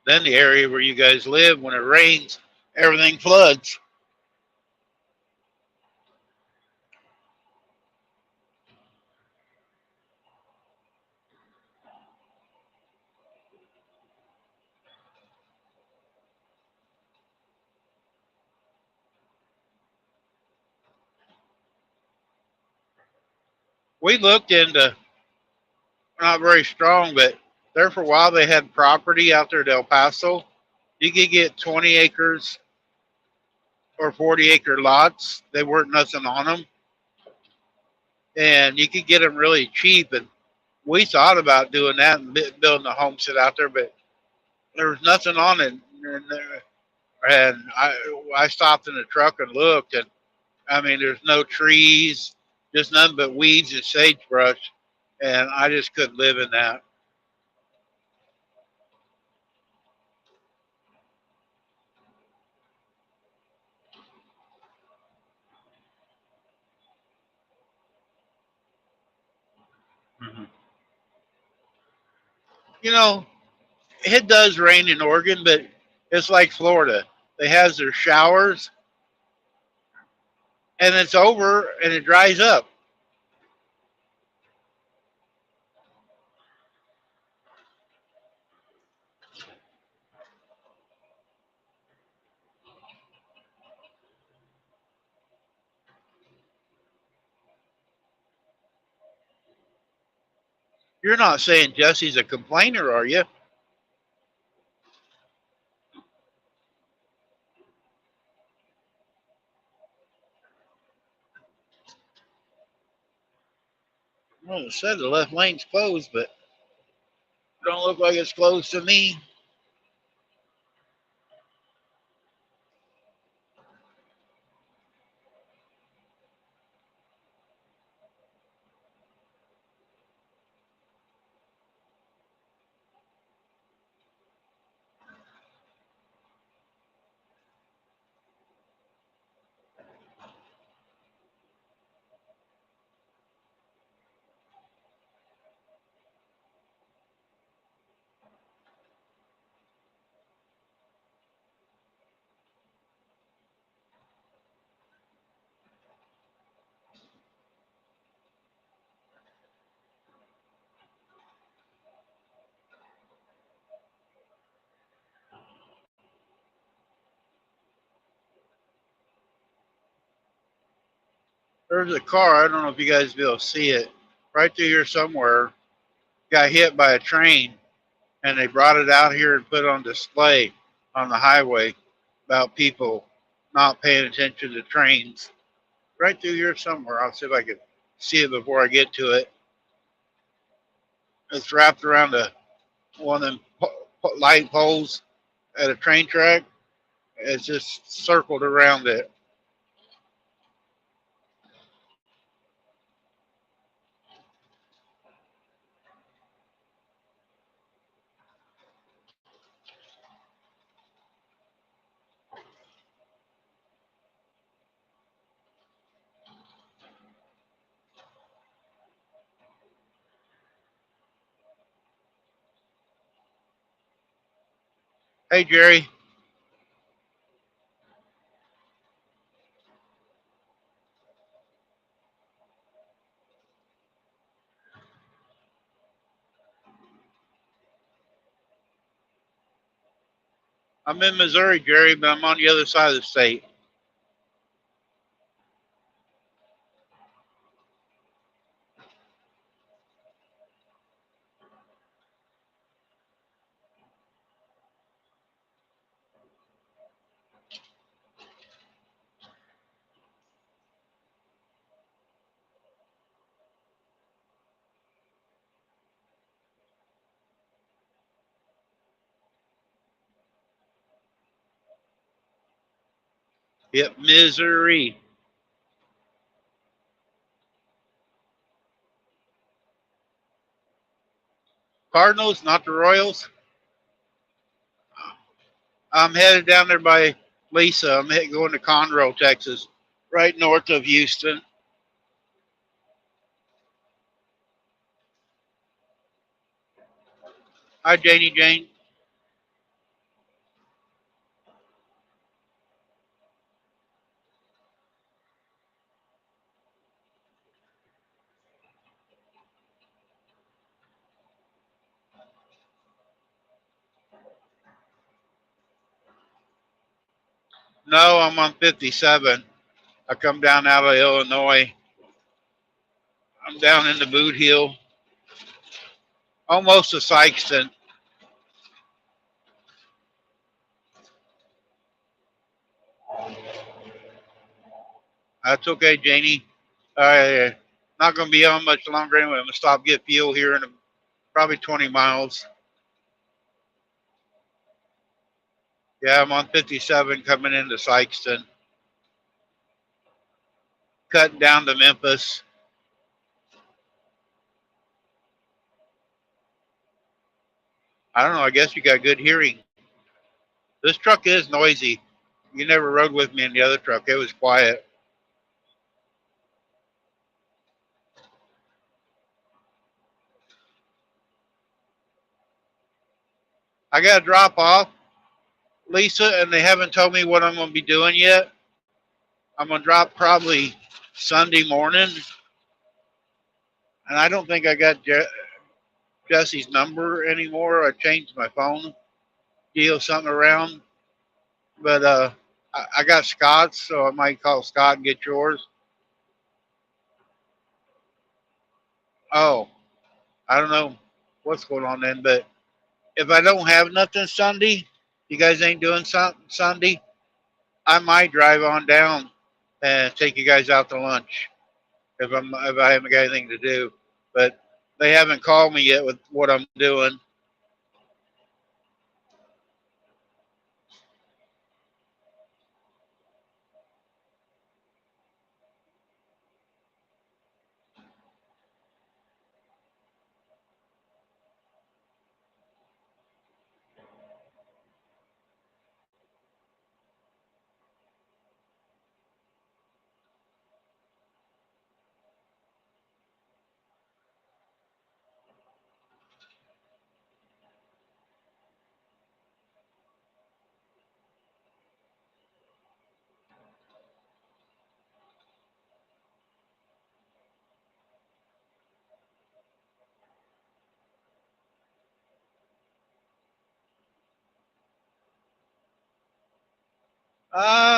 A: Then the area where you guys live, when it rains, everything floods. We looked into, not very strong, but there for a while they had property out there at El Paso. You could get 20 acres or 40-acre lots. They weren't nothing on them, and you could get them really cheap. And we thought about doing that and building a homestead out there, but there was nothing on it. And I stopped in the truck and looked, and I mean, there's no trees, just nothing but weeds and sagebrush, and I just couldn't live in that. Mhm. You know, it does rain in Oregon, but it's like Florida. They have their showers, and it's over, and it dries up. You're not saying Jesse's a complainer, are you? Well, it said the left lane's closed, but it don't look like it's closed to me. There's a car. I don't know if you guys will be able to see it. Right through here somewhere, got hit by a train, and they brought it out here and put it on display on the highway about people not paying attention to trains. Right through here somewhere. I'll see if I can see it before I get to it. It's wrapped around one of them light poles at a train track. It's just circled around it. Hey, Jerry. I'm in Missouri, Jerry, but I'm on the other side of the state. Yep, Missouri. Cardinals, not the Royals. I'm headed down there by Lisa. I'm going to Conroe, Texas, right north of Houston. Hi, Janie Jane. No, I'm on 57. I come down out of Illinois. I'm down in the Boot Heel, almost to Sykeston. That's okay, Janie. Not going to be on much longer anyway. I'm going to stop get fuel here in probably 20 miles. Yeah, I'm on 57 coming into Sykeston, cutting down to Memphis. I don't know. I guess you got good hearing. This truck is noisy. You never rode with me in the other truck. It was quiet. I got to drop off, Lisa, and they haven't told me what I'm going to be doing yet. I'm going to drop probably Sunday morning, and I don't think I got Jesse's number anymore. I changed my phone, deal something around, but I got Scott's, so I might call Scott and get yours. Oh, I don't know what's going on then, but if I don't have nothing Sunday, you guys ain't doing something Sunday, I might drive on down and take you guys out to lunch if I haven't got anything to do. But they haven't called me yet with what I'm doing.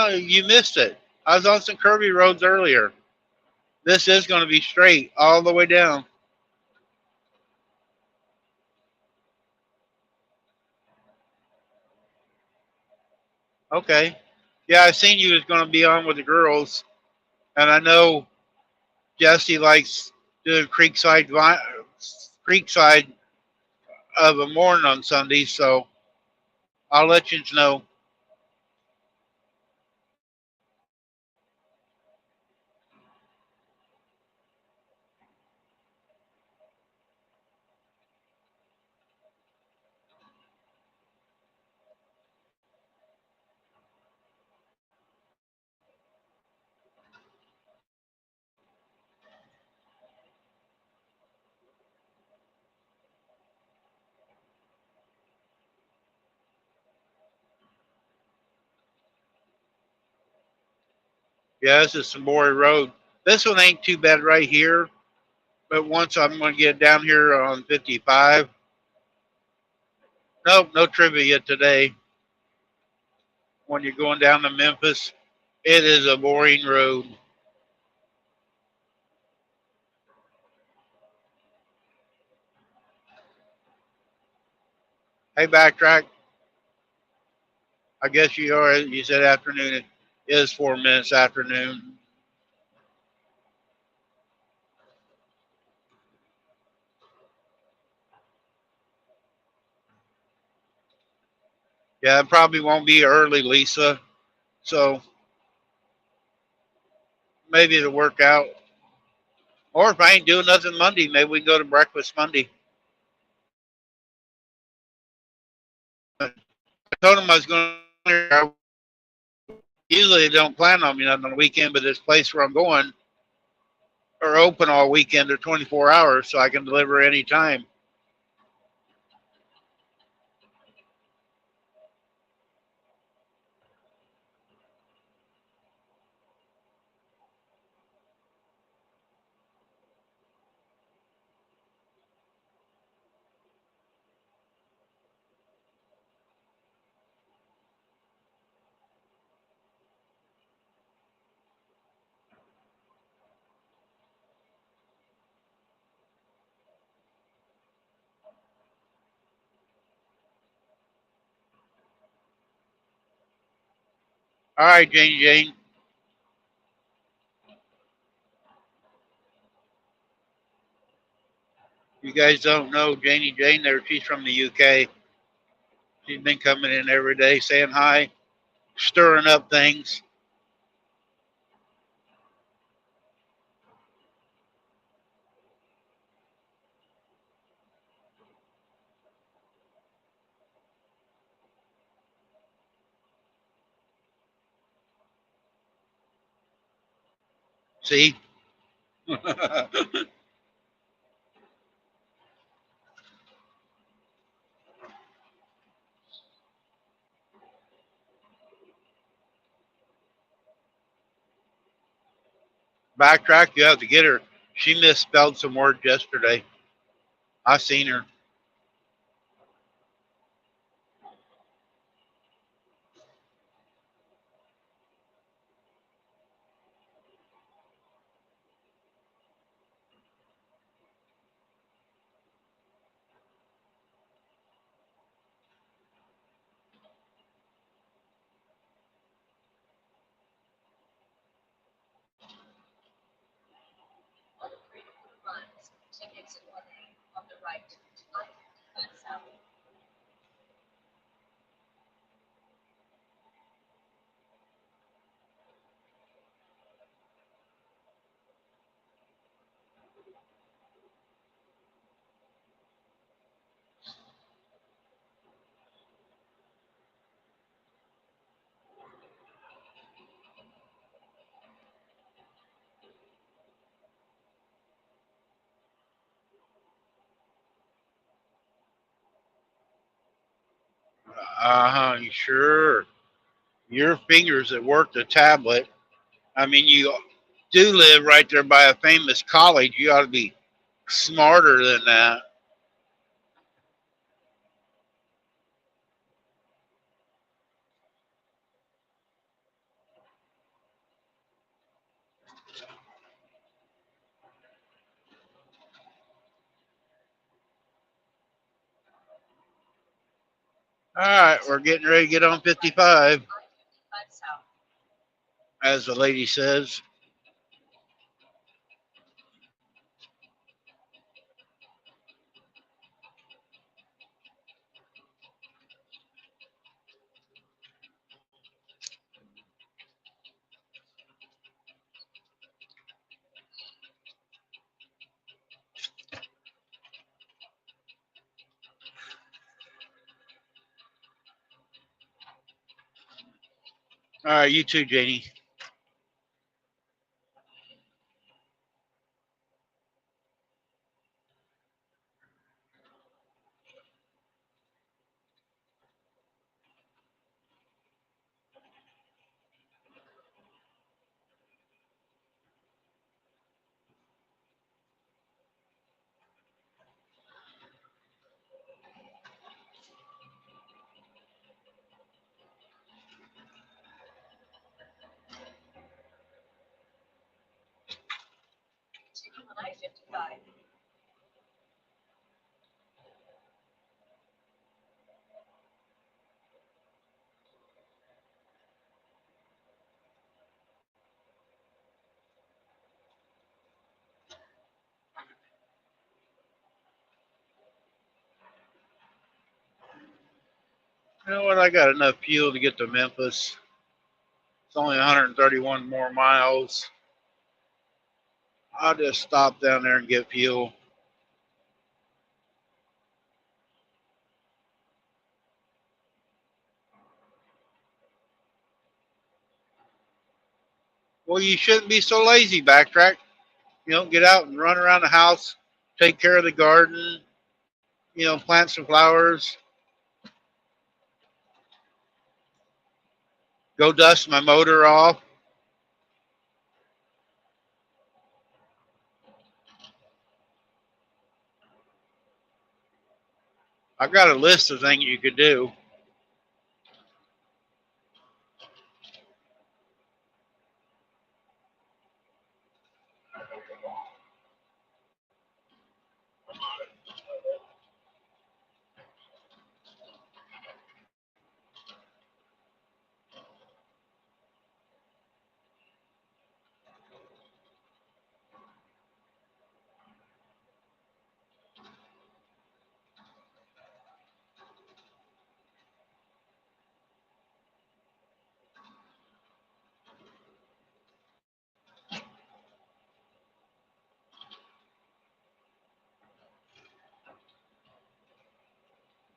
A: You missed it. I was on some curvy roads earlier. This is going to be straight all the way down. Okay. Yeah, I seen you was going to be on with the girls, and I know Jesse likes doing Creekside of a morning on Sundays, so I'll let you know. Yeah, this is Samori Road. This one ain't too bad right here, but once I'm going to get down here on 55. Nope, no trivia today. When you're going down to Memphis, it is a boring road. Hey, backtrack. I guess you are. You said afternoon. It is 4 minutes afternoon. Yeah, it probably won't be early, Lisa. So maybe it'll work out. Or if I ain't doing nothing Monday, maybe we can go to breakfast Monday. I told him I was going to. Usually they don't plan on me nothing on the weekend, but this place where I'm going are open all weekend. They're 24 hours, so I can deliver any time. All right, Jane. You guys don't know Jane there. She's from the UK. She's been coming in every day saying hi, stirring up things. See? Backtrack, you have to get her. She misspelled some words yesterday. I seen her. Uh-huh, sure. Your fingers that work the tablet. I mean, you do live right there by a famous college. You ought to be smarter than that. All right, we're getting ready to get on 55, as the lady says. All right, you too, Janie. You know what? I got enough fuel to get to Memphis. It's only 131 more miles. I'll just stop down there and get fuel. Well, you shouldn't be so lazy, Backtrack. Get out and run around the house, take care of the garden, plant some flowers, go dust my motor off. I've got a list of things you could do.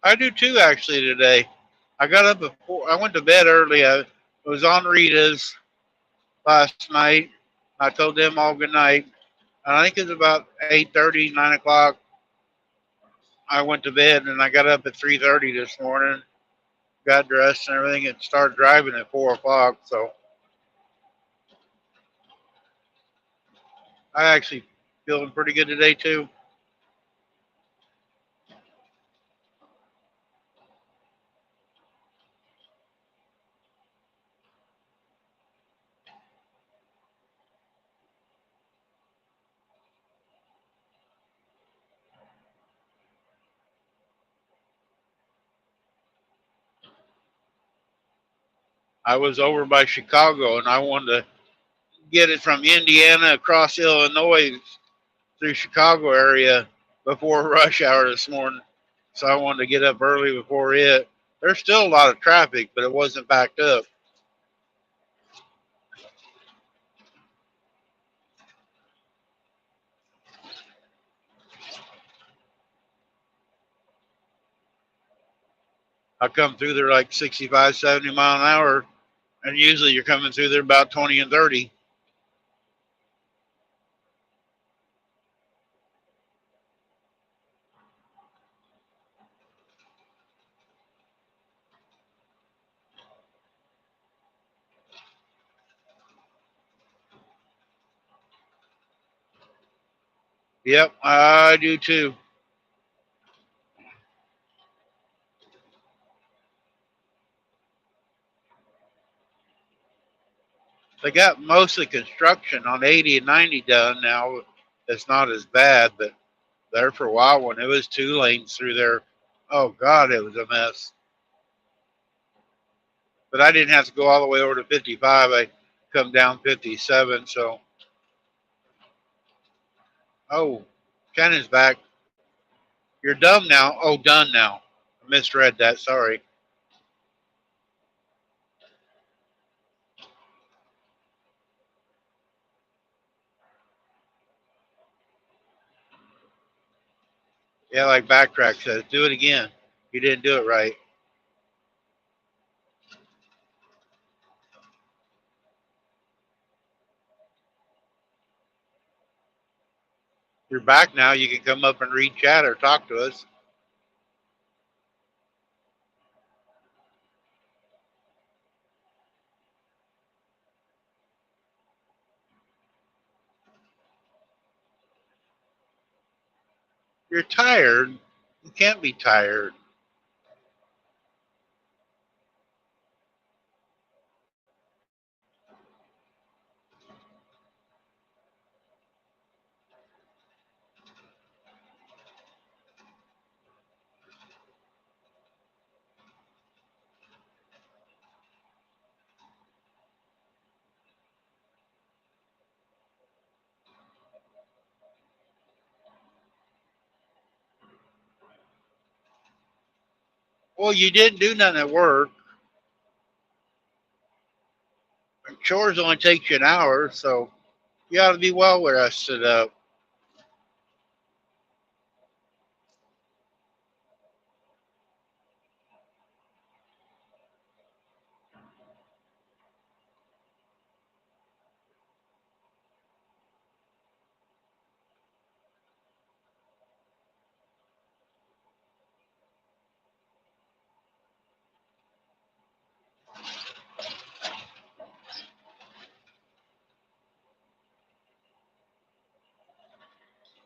A: I do too, actually, today. I got up before, I went to bed early. I was on Rita's last night. I told them all good night. And I think it was about 8:30, 9 o'clock. I went to bed and I got up at 3:30 this morning, got dressed and everything, and started driving at 4 o'clock. So I actually feeling pretty good today too. I was over by Chicago and I wanted to get it from Indiana across Illinois through Chicago area before rush hour this morning. So I wanted to get up early before it. There's still a lot of traffic, but it wasn't backed up. I come through there like 65, 70 mile an hour, and usually you're coming through there about 20 and 30. Yep, I do too. They got most of the construction on 80 and 90 done now. It's not as bad, but there for a while when it was 2 lanes through there, oh God, it was a mess. But I didn't have to go all the way over to 55. I come down 57. So, oh, Shannon's back. You're dumb now. Oh, done now. I misread that. Sorry. Yeah, like Backtrack says, do it again. You didn't do it right. You're back now. You can come up and read chat or talk to us. You're tired. You can't be tired. Well, you didn't do nothing at work. Chores only takes you an hour, so you ought to be well rested up.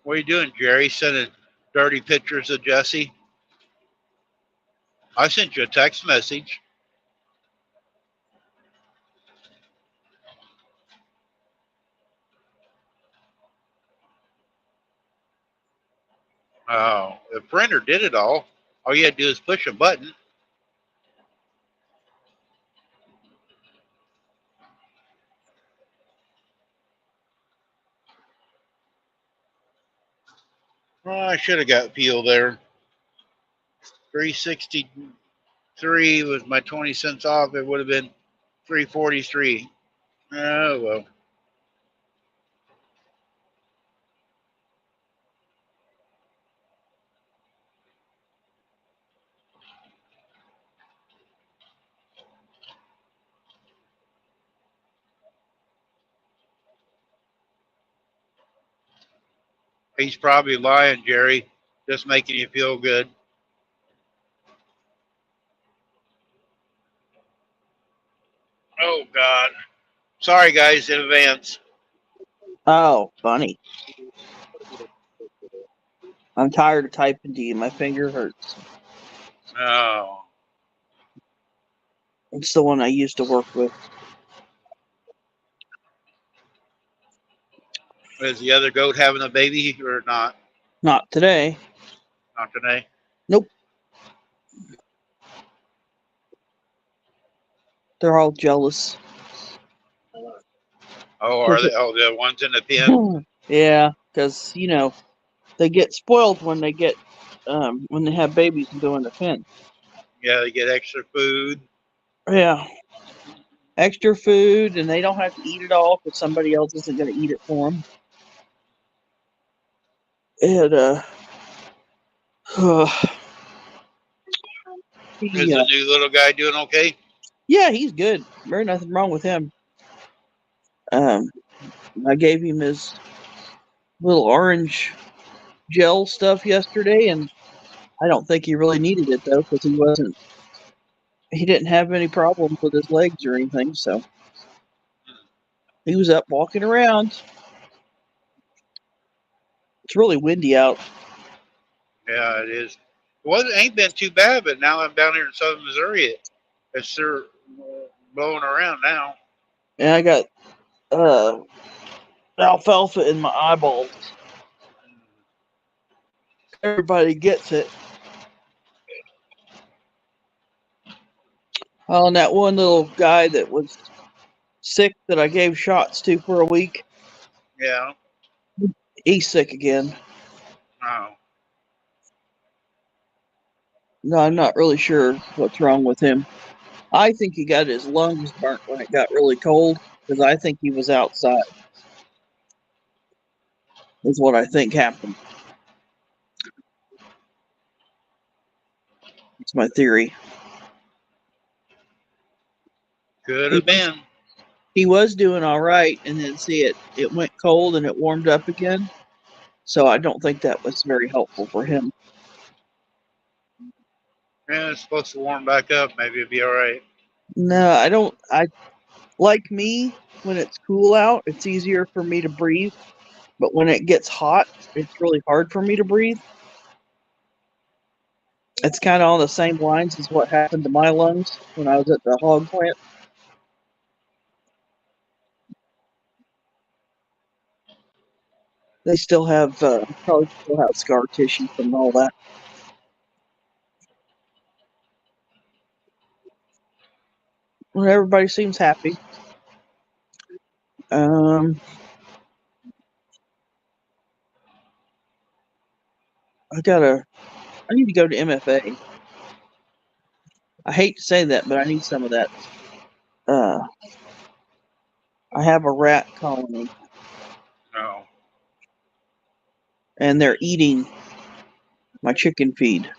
A: What are you doing, Jerry? Sending dirty pictures of Jesse? I sent you a text message. Oh, the printer did it all. All you had to do is push a button. Oh, I should have got Peel there. 363 was my 20 cents off. It would have been 343. Oh, well. He's probably lying, Jerry, just making you feel good. Oh, God. Sorry, guys, in advance.
B: Oh, funny. I'm tired of typing to you. My finger hurts.
A: Oh.
B: It's the one I used to work with.
A: Is the other goat having a baby or not?
B: Not today.
A: Not today.
B: Nope. They're all jealous.
A: Oh, are they? Oh, the ones in the pen?
B: Yeah, because they get spoiled when they have babies and go in the pen.
A: Yeah, they get extra food.
B: Yeah, extra food, and they don't have to eat it all because somebody else isn't going to eat it for them. And
A: Is the new little guy doing okay?
B: yeah, he's good. There's nothing wrong with him. I gave him his little orange gel stuff yesterday, and I don't think he really needed it though, because he didn't have any problems with his legs or anything, so he was up walking around. It's really windy out.
A: Yeah, it is. Well, it ain't been too bad, but now I'm down here in southern Missouri. It's sure blowing around now.
B: And I got alfalfa in my eyeballs. Everybody gets it. Oh, and that one little guy that was sick that I gave shots to for a week,
A: Yeah.
B: he's sick again.
A: Oh.
B: No, I'm not really sure what's wrong with him. I think he got his lungs burnt when it got really cold, because I think he was outside. Is what I think happened. It's my theory.
A: Could have been.
B: He was doing all right, and then it went cold and it warmed up again. So I don't think that was very helpful for him.
A: Yeah, it's supposed to warm back up. Maybe it'd be all right.
B: No, I don't. I like me when it's cool out. It's easier for me to breathe, but when it gets hot, it's really hard for me to breathe. It's kind of on the same lines as what happened to my lungs when I was at the hog plant. They still have probably still have scar tissue from all that. Well, everybody seems happy. I need to go to MFA. I hate to say that, but I need some of that. I have a rat colony,
A: No.
B: and they're eating my chicken feed.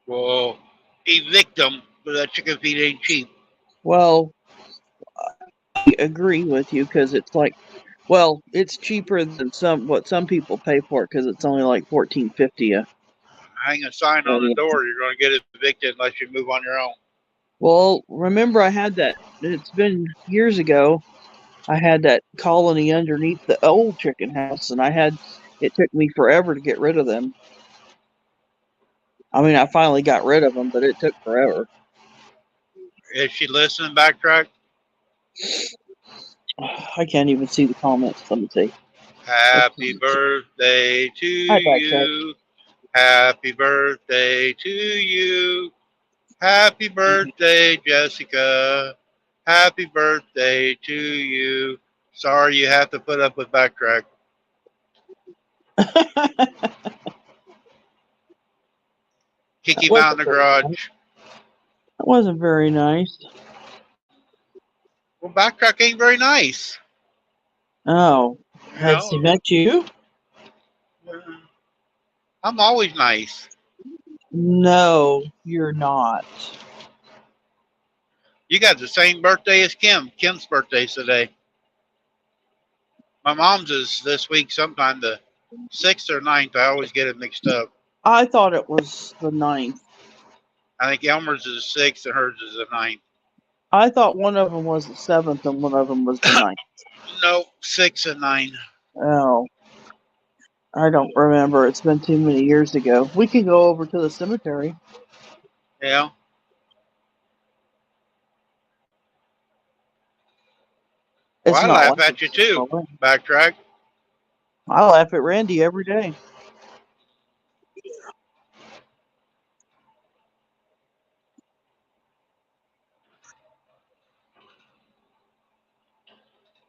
A: Well, evict them, but that chicken feed ain't cheap.
B: Well, I agree with you because it's like, well, it's cheaper than what some people pay for it because it's only like $14.50.
A: Hang a sign on the door, you're going to get evicted unless you move on your own.
B: Well, remember I had that. It's been years ago. I had that colony underneath the old chicken house, and it took me forever to get rid of them. I mean, I finally got rid of them, but it took forever.
A: Is she listening, Backtrack?
B: I can't even see the comments. Let me see.
A: Happy birthday to
B: Hi, Backtrack.
A: you. Happy birthday to you. Happy birthday, Jessica. Happy birthday to you. Sorry you have to put up with Backtrack. Kick him out in the garage.
B: That wasn't very nice.
A: Well, Backtrack ain't very nice.
B: Oh, has he met you?
A: I'm always nice.
B: No, you're not.
A: You got the same birthday as Kim. Kim's birthday's today. My mom's is this week sometime the 6th or 9th. I always get it mixed up.
B: I thought it was the 9th.
A: I think Elmer's is the 6th and hers is the 9th.
B: I thought one of them was the 7th and one of them was the 9th.
A: No, 6 and 9.
B: Oh. I don't remember. It's been too many years ago. We can go over to the cemetery.
A: Yeah. Well, I laugh at you too. Backtrack.
B: I laugh at Randy every day.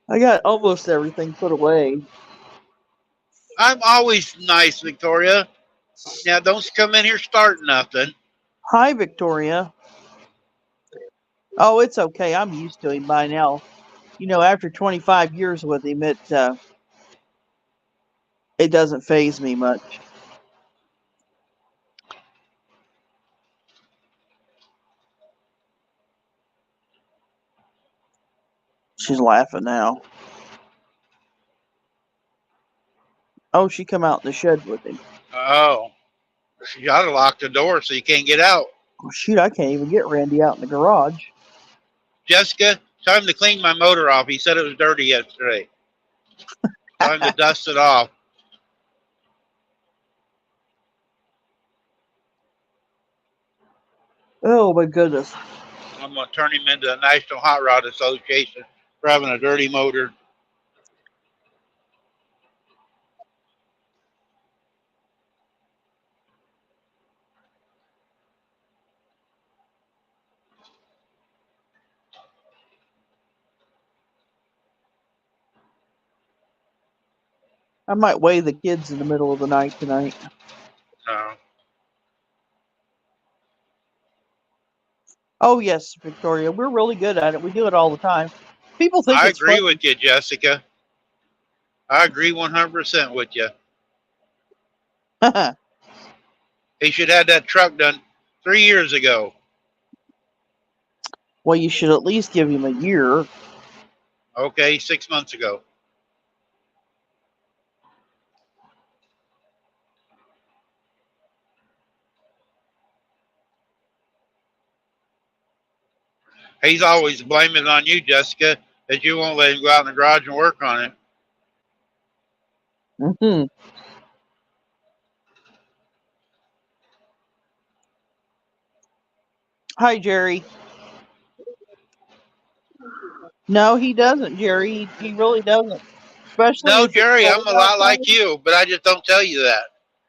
B: I got almost everything put away.
A: I'm always nice, Victoria. Now, don't come in here starting nothing.
B: Hi, Victoria. Oh, it's okay. I'm used to him by now. You know, after 25 years with him, it doesn't faze me much. She's laughing now. Oh, she come out in the shed with him.
A: Oh. You ought to lock the door so you can't get out.
B: Oh, shoot, I can't even get Randy out in the garage.
A: Jessica, time to clean my motor off. He said it was dirty yesterday. Time to dust it off.
B: Oh, my goodness.
A: I'm going to turn him into the National Hot Rod Association for having a dirty motor.
B: I might weigh the kids in the middle of the night tonight.
A: No.
B: Oh, yes, Victoria. We're really good at it. We do it all the time. People think
A: I
B: it's
A: agree
B: funny.
A: with you, Jessica. I agree 100% with you. He should have that truck done 3 years ago.
B: Well, you should at least give him a year.
A: Okay, 6 months ago. He's always blaming it on you, Jessica, that you won't let him go out in the garage and work on it.
B: Mm-hmm. Hi, Jerry. No, he doesn't, Jerry. He really doesn't. Especially
A: No,
B: if
A: Jerry,
B: it's
A: I'm a
B: cold
A: lot
B: outside.
A: like you, but I just don't tell you that.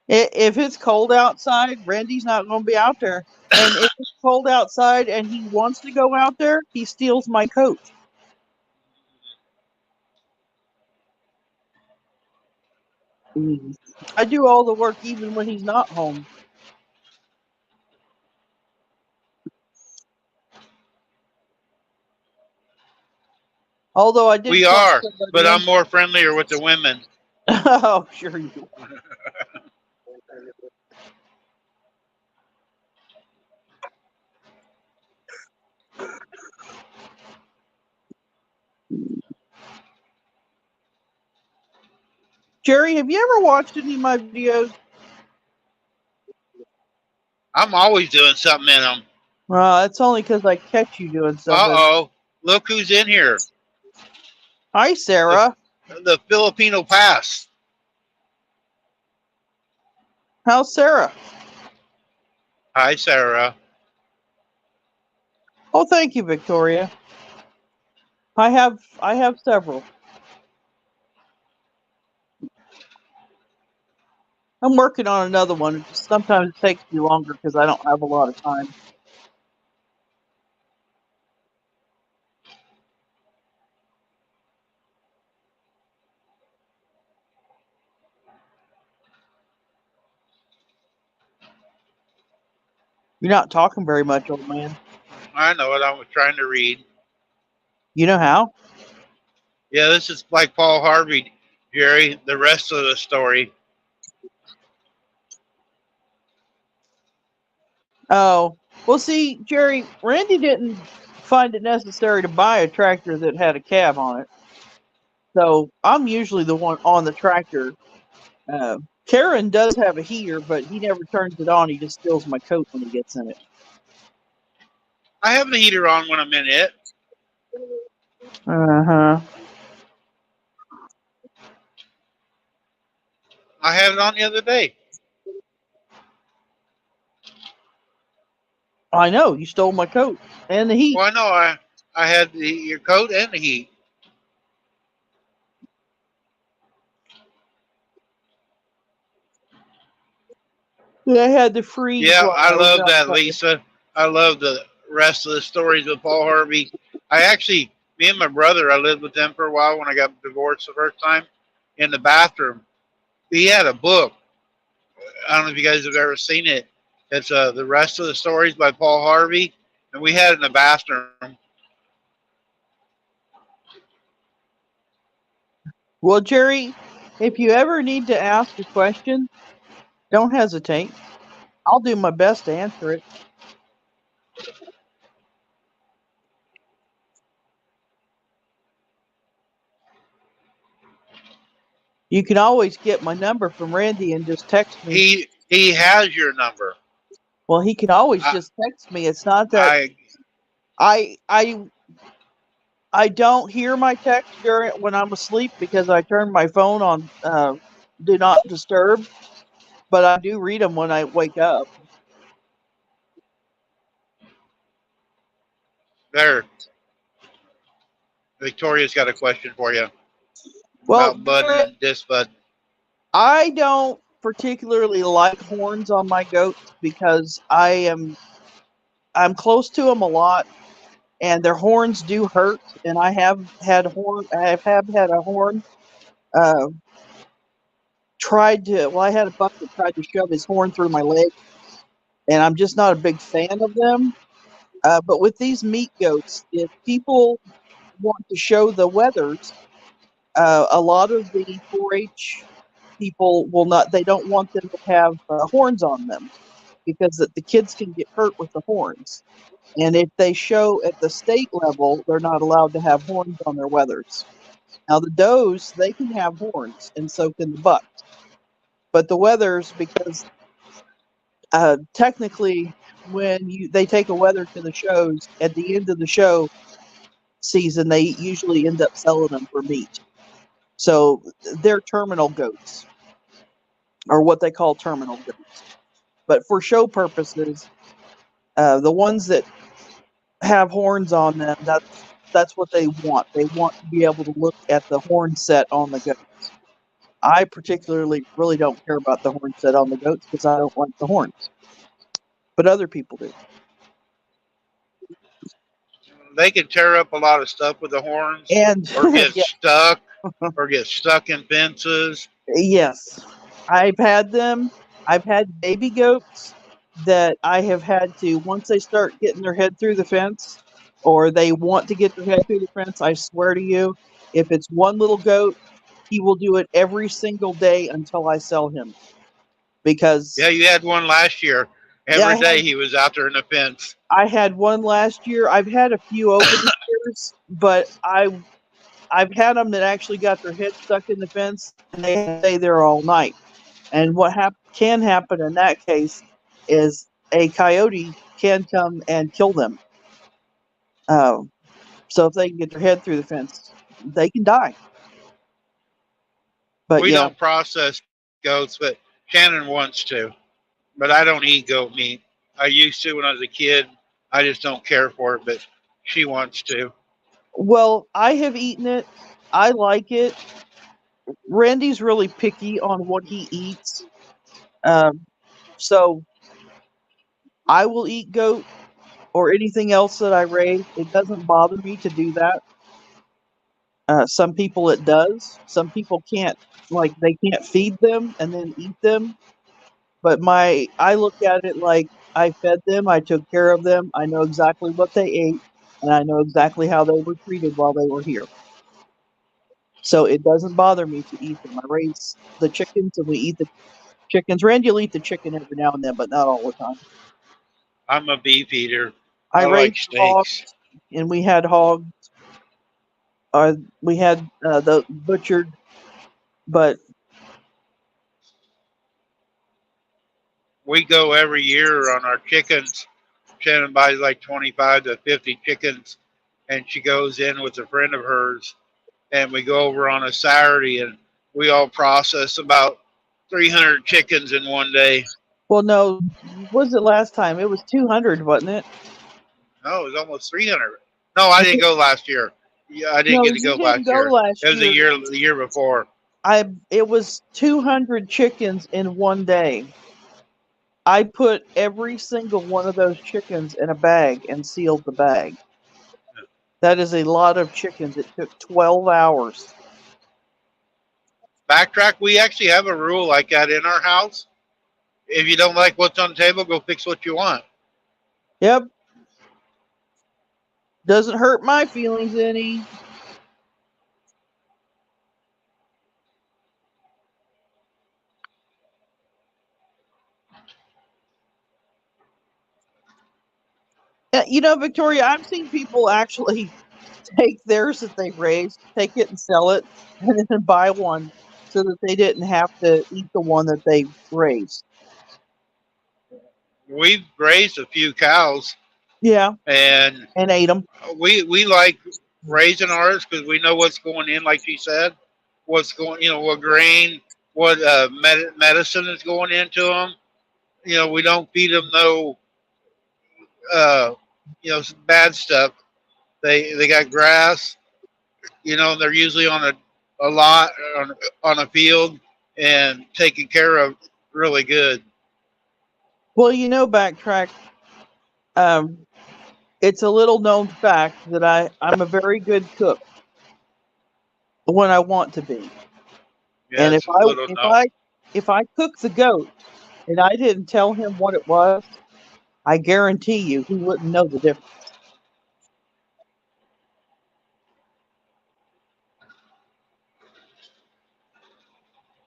B: If it's cold outside, Randy's not going to be out there. And if it's cold outside and he wants to go out there, he steals my coat. I do all the work even when he's not home. Although I did
A: We
B: talk
A: are,
B: somebody
A: but I'm
B: in.
A: more friendlier with the women.
B: Oh, sure you are. Jerry, have you ever watched any of my videos?
A: I'm always doing something in them.
B: That's only because I catch you doing something.
A: Uh-oh. Look who's in here.
B: Hi, Sarah.
A: The Filipino Pass.
B: How's Sarah?
A: Hi, Sarah.
B: Oh, thank you, Victoria. I have several. I'm working on another one. It just sometimes it takes me longer because I don't have a lot of time. You're not talking very much, old man.
A: I know it. I was trying to read.
B: You know how?
A: Yeah, this is like Paul Harvey, Jerry. The rest of the story.
B: Oh, well, see, Jerry, Randy didn't find it necessary to buy a tractor that had a cab on it. So I'm usually the one on the tractor. Karen does have a heater, but he never turns it on. He just steals my coat when he gets in it.
A: I have the heater on when I'm in it.
B: Uh-huh.
A: I had it on the other day.
B: I know, you stole my coat and the heat.
A: Well, I know I had your coat and the heat.
B: I had to freeze
A: Yeah,
B: while
A: I
B: I was
A: love that,
B: outside.
A: Lisa. I love the rest of the stories with Paul Harvey. Me and my brother, I lived with them for a while when I got divorced the first time. In the bathroom, he had a book. I don't know if you guys have ever seen it. It's the rest of the stories by Paul Harvey, and we had it in the bathroom.
B: Well, Jerry, if you ever need to ask a question, don't hesitate. I'll do my best to answer it. You can always get my number from Randy and just text me.
A: He has your number.
B: Well, he can always
A: I
B: just text me. It's not that
A: I
B: I don't hear my text during when I'm asleep because I turn my phone on do not disturb, but I do read them when I wake up.
A: there. Victoria's got a question for you
B: Well,
A: about Bud and this Bud.
B: I don't particularly like horns on my goats because I'm close to them a lot, and their horns do hurt. And I have had had a horn. Uh, I had a buck that tried to shove his horn through my leg, and I'm just not a big fan of them. But with these meat goats, if people want to show the wethers, a lot of the 4-H people will not. They don't want them to have horns on them because the kids can get hurt with the horns. And if they show at the state level, they're not allowed to have horns on their wethers. Now the does, they can have horns, and so can the bucks. But the wethers, because technically, when they take a wether to the shows, at the end of the show season, they usually end up selling them for meat. So they're terminal goats, or what they call terminal goats. But for show purposes, the ones that have horns on them, that's what they want. They want to be able to look at the horn set on the goats. I particularly really don't care about the horn set on the goats because I don't like the horns, but other people do.
A: They can tear up a lot of stuff with the horns
B: And
A: or get
B: yeah,
A: stuck. or get stuck in fences.
B: Yes, I've had them. I've had baby goats that I have had to, once they start getting their head through the fence or they want to get their head through the fence, I swear to you, if it's one little goat, he will do it every single day until I sell him.
A: Yeah,
B: Because
A: you had one last year.
B: yeah,
A: Every day he was out there in the fence.
B: I had one last year. I've had a few over the years, but I've had them that actually got their head stuck in the fence and they stay there all night. And what can happen in that case is a coyote can come and kill them. Um, so if they can get their head through the fence, they can die. But
A: We
B: yeah,
A: don't process goats, but Shannon wants to. But I don't eat goat meat. I used to when I was a kid. I just don't care for it, but she wants to.
B: well, I have eaten it. I like it. Randy's really picky on what he eats. Um, so I will eat goat or anything else that I raise. It doesn't bother me to do that. Some people it does. Some people can't, like, they can't feed them and then eat them. But I look at it like I fed them, I took care of them, I know exactly what they ate, and I know exactly how they were treated while they were here. So it doesn't bother me to eat them. I raise the chickens and we eat the chickens. Randy will eat the chicken every now and then, but not all the time.
A: I'm a beef eater.
B: I
A: I like
B: raised hogs
A: steaks.
B: and we had hogs. We had the butchered, but
A: We go every year on our chickens. Shannon buys like 25 to 50 chickens, and she goes in with a friend of hers, and we go over on a Saturday, and we all process about 300 chickens in one day.
B: well, no, was it last time? It was 200, wasn't it?
A: No, it was almost 300. No, I didn't go last year. Yeah, I didn't
B: No,
A: get to
B: you
A: go
B: didn't
A: last
B: go
A: year.
B: last
A: It was
B: year.
A: the year before.
B: It was 200 chickens in one day. I put every single one of those chickens in a bag and sealed the bag. That is a lot of chickens. It took 12 hours.
A: Backtrack. We actually have a rule like that in our house. If you don't like what's on the table, go fix what you want.
B: Yep. Doesn't hurt my feelings any. You know, Victoria, I've seen people actually take theirs that they raised, take it and sell it, and then buy one so that they didn't have to eat the one that they raised.
A: We've raised a few cows,
B: Yeah,
A: and
B: and ate them.
A: we like raising ours because we know what's going in, like you said, what's going, what grain, what medicine is going into them. We don't feed them no, uh, bad stuff. They got grass. They're usually on a lot on a field and taken care of really good.
B: Well, you know, backtrack. Um, it's a little known fact that I'm a very good cook when I want to be.
A: Yeah,
B: And
A: it's a little known.
B: if I cook the goat and I didn't tell him what it was, I guarantee you he wouldn't know the difference.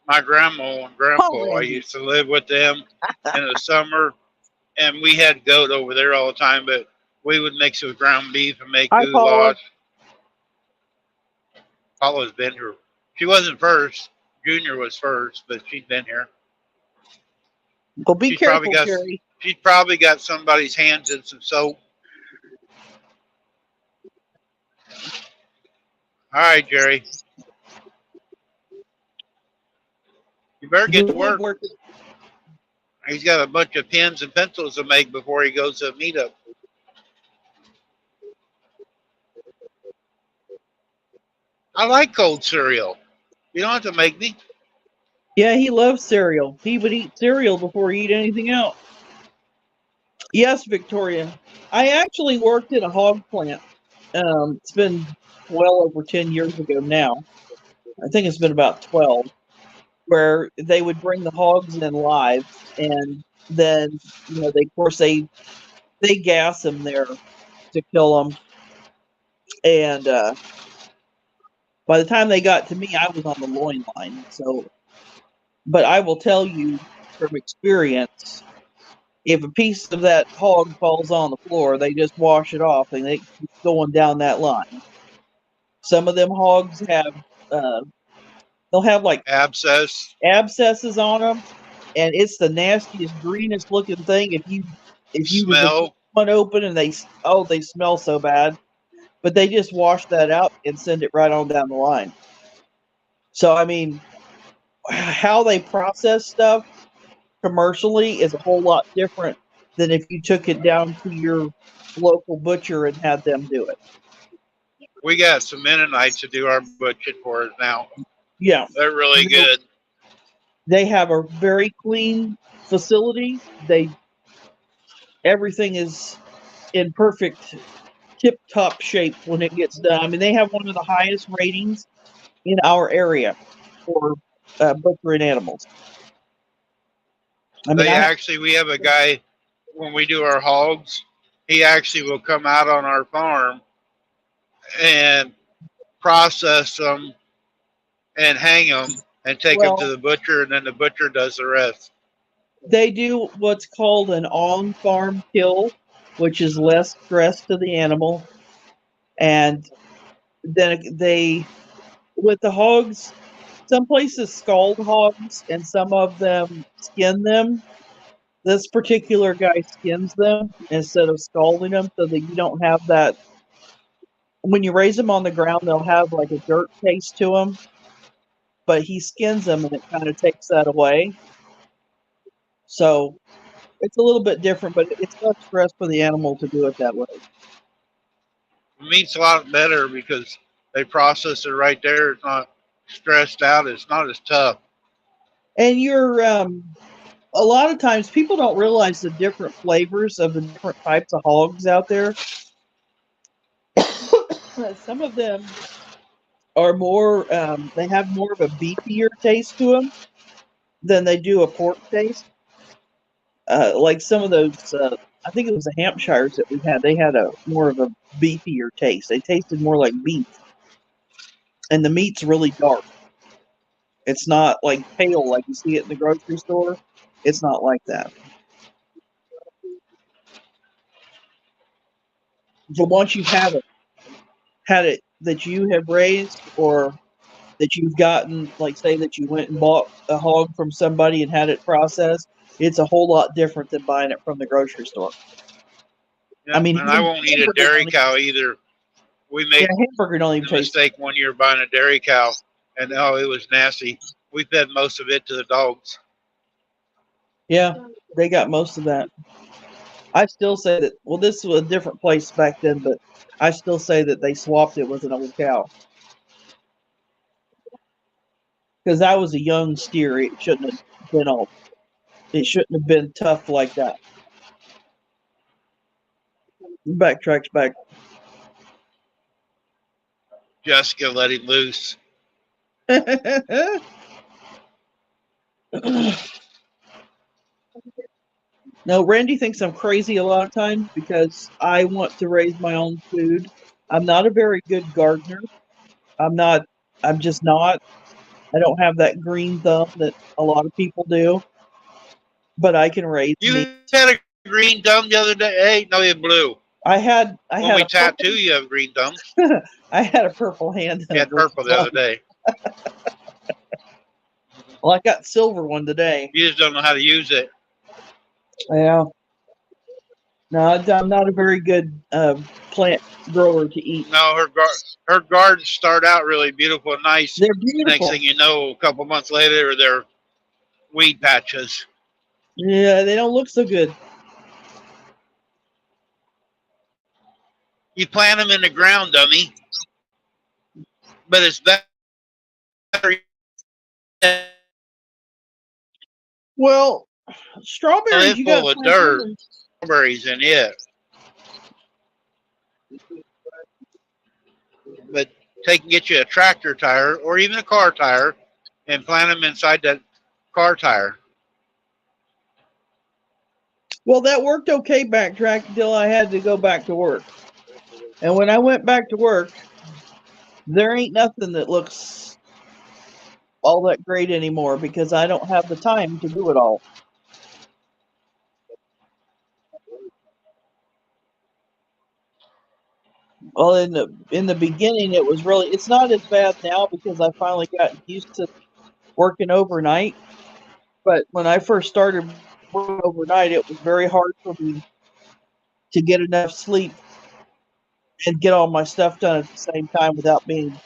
A: My grandma and
B: Oh,
A: grandpa, I
B: Randy.
A: used to live with them in the summer, and we had goat over there all the time, but we would mix it with ground beef and make
B: Hi, Paula.
A: goulash. Paula's been here. She wasn't first. Junior was first, but she's been here.
B: Well, be
A: She's probably
B: careful,
A: got
B: Jerry.
A: she's probably got somebody's hands in some soap. All right, Jerry. You better get to
B: Good
A: work.
B: work.
A: He's got a bunch of pens and pencils to make before he goes to a meetup. I like cold cereal. You don't have to make me.
B: Yeah, he loves cereal. He would eat cereal before he eat anything else. Yes, Victoria. I actually worked in a hog plant. It's been well over 10 years ago now. I think it's been about 12, where they would bring the hogs in live, and then they of course they gas them there to kill them, and by the time they got to me, I was on the loin line. So, but I will tell you from experience, if a piece of that hog falls on the floor, they just wash it off and they keep going down that line. Some of them hogs have, they'll have like
A: Abscess.
B: abscesses on them, and it's the nastiest, greenest looking thing. If you was to
A: Smell.
B: one open and they smell so bad, but they just wash that out and send it right on down the line. So I mean, how they process stuff commercially is a whole lot different than if you took it down to your local butcher and had them do it.
A: We got some Mennonites to do our butchering for us now.
B: Yeah,
A: They're really good.
B: they have a very clean facility. Everything is in perfect tip-top shape when it gets done. I mean, they have one of the highest ratings in our area for butchering animals. I mean,
A: We have a guy when we do our hogs. He actually will come out on our farm and process them and hang them and take them to the butcher, and then the butcher does the rest.
B: They do what's called an on-farm kill, which is less stress to the animal. And then with the hogs, some places scald hogs and some of them skin them. This particular guy skins them instead of scalding them so that you don't have that. When you raise them on the ground, they'll have like a dirt taste to them. But he skins them and it kind of takes that away. So it's a little bit different, but it's less stress for the animal to do it that way.
A: Meat's a lot better because they process it right there. It's not stressed out. It's not as tough.
B: And you're a lot of times people don't realize the different flavors of the different types of hogs out there. Some of them are more, they have more of a beefier taste to them than they do a pork taste. Like some of those, I think it was the Hampshires that we had, they had a more of a beefier taste. They tasted more like beef. And the meat's really dark. It's not like pale like you see it in the grocery store. It's not like that. But once you've had it that you have raised, or that you've gotten, like say that you went and bought a hog from somebody and had it processed, it's a whole lot different than buying it from the grocery store.
A: Yep, I mean, and I won't eat a dairy cow either. We made
B: hamburger don't even
A: a mistake one year buying a dairy cow, and it was nasty. We fed most of it to the dogs.
B: Yeah, they got most of that. I still say that, well, this was a different place back then, but I still say that they swapped it with an old cow. Because that was a young steer. It shouldn't have been it shouldn't have been tough like that. Backtracks back.
A: Jessica let him loose.
B: No, Randy thinks I'm crazy a lot of times because I want to raise my own food. I'm not a very good gardener. I'm just not. I don't have that green thumb that a lot of people do. But I can raise meat.
A: You had a green thumb the other day? Hey, no, you had blue.
B: I had
A: when we tattoo, you have green thumbs.
B: I had a purple hand.
A: You had purple the other day.
B: Well, I got silver one today.
A: You just don't know how to use it.
B: Yeah. No, I'm not a very good plant grower to eat.
A: No, her gardens start out really beautiful and nice.
B: They're beautiful.
A: Next thing you know, a couple months later, they're weed patches.
B: Yeah, they don't look so good.
A: You plant them in the ground, dummy. But it's better.
B: Well, strawberries, you got
A: full of dirt. Strawberries in it. But take and get you a tractor tire or even a car tire and plant them inside that car tire.
B: Well, that worked okay, Backtrack, until I had to go back to work. And when I went back to work, there ain't nothing that looks all that great anymore because I don't have the time to do it all. Well, in the beginning, it's not as bad now because I finally got used to working overnight. But when I first started working overnight, it was very hard for me to get enough sleep and get all my stuff done at the same time without being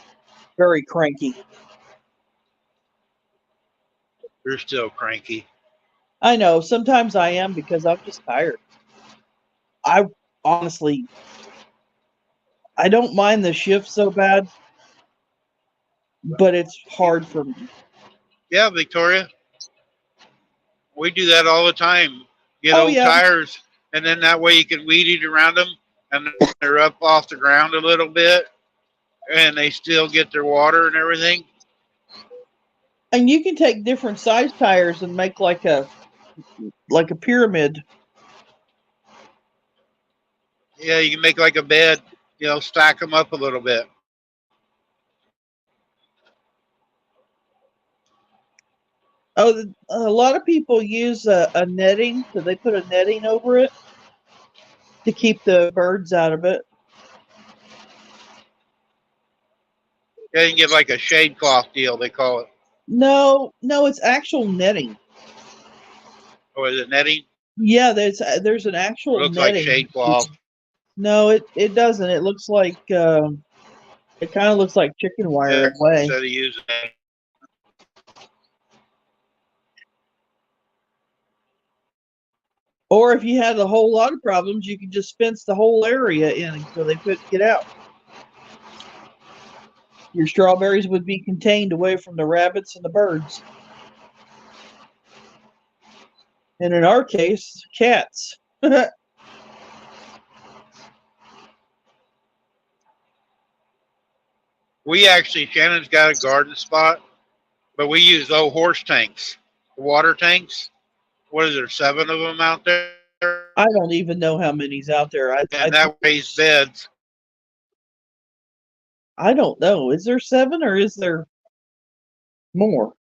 B: very cranky.
A: You're still cranky.
B: I know sometimes I am because I'm just tired. I honestly, I don't mind the shift so bad, but it's hard for me.
A: Yeah, Victoria. We do that all the time. Get
B: Oh
A: old
B: yeah,
A: tires, and then that way you can weed eat around them, and they're up off the ground a little bit, and they still get their water and everything.
B: and you can take different size tires and make like a pyramid.
A: Yeah, you can make like a bed, stack them up a little bit.
B: Oh, a lot of people use a netting, so they put a netting over it to keep the birds out of it.
A: Yeah, you can get like a shade cloth deal, they call it.
B: No, it's actual netting.
A: Or is it netting?
B: Yeah, there's an
A: It
B: actual
A: looks like
B: netting.
A: shade cloth.
B: No, it doesn't. It looks like it kind of looks like chicken wire
A: Yeah,
B: in a way.
A: instead of using it.
B: Or if you had a whole lot of problems, you could just fence the whole area in so they couldn't get out. Your strawberries would be contained away from the rabbits and the birds. And in our case, cats.
A: We actually, Shannon's got a garden spot, but we use old horse tanks, water tanks. What is there, 7 of them out there?
B: I don't even know how many's out there.
A: And that raised beds.
B: I don't know. Is there 7 or is there more?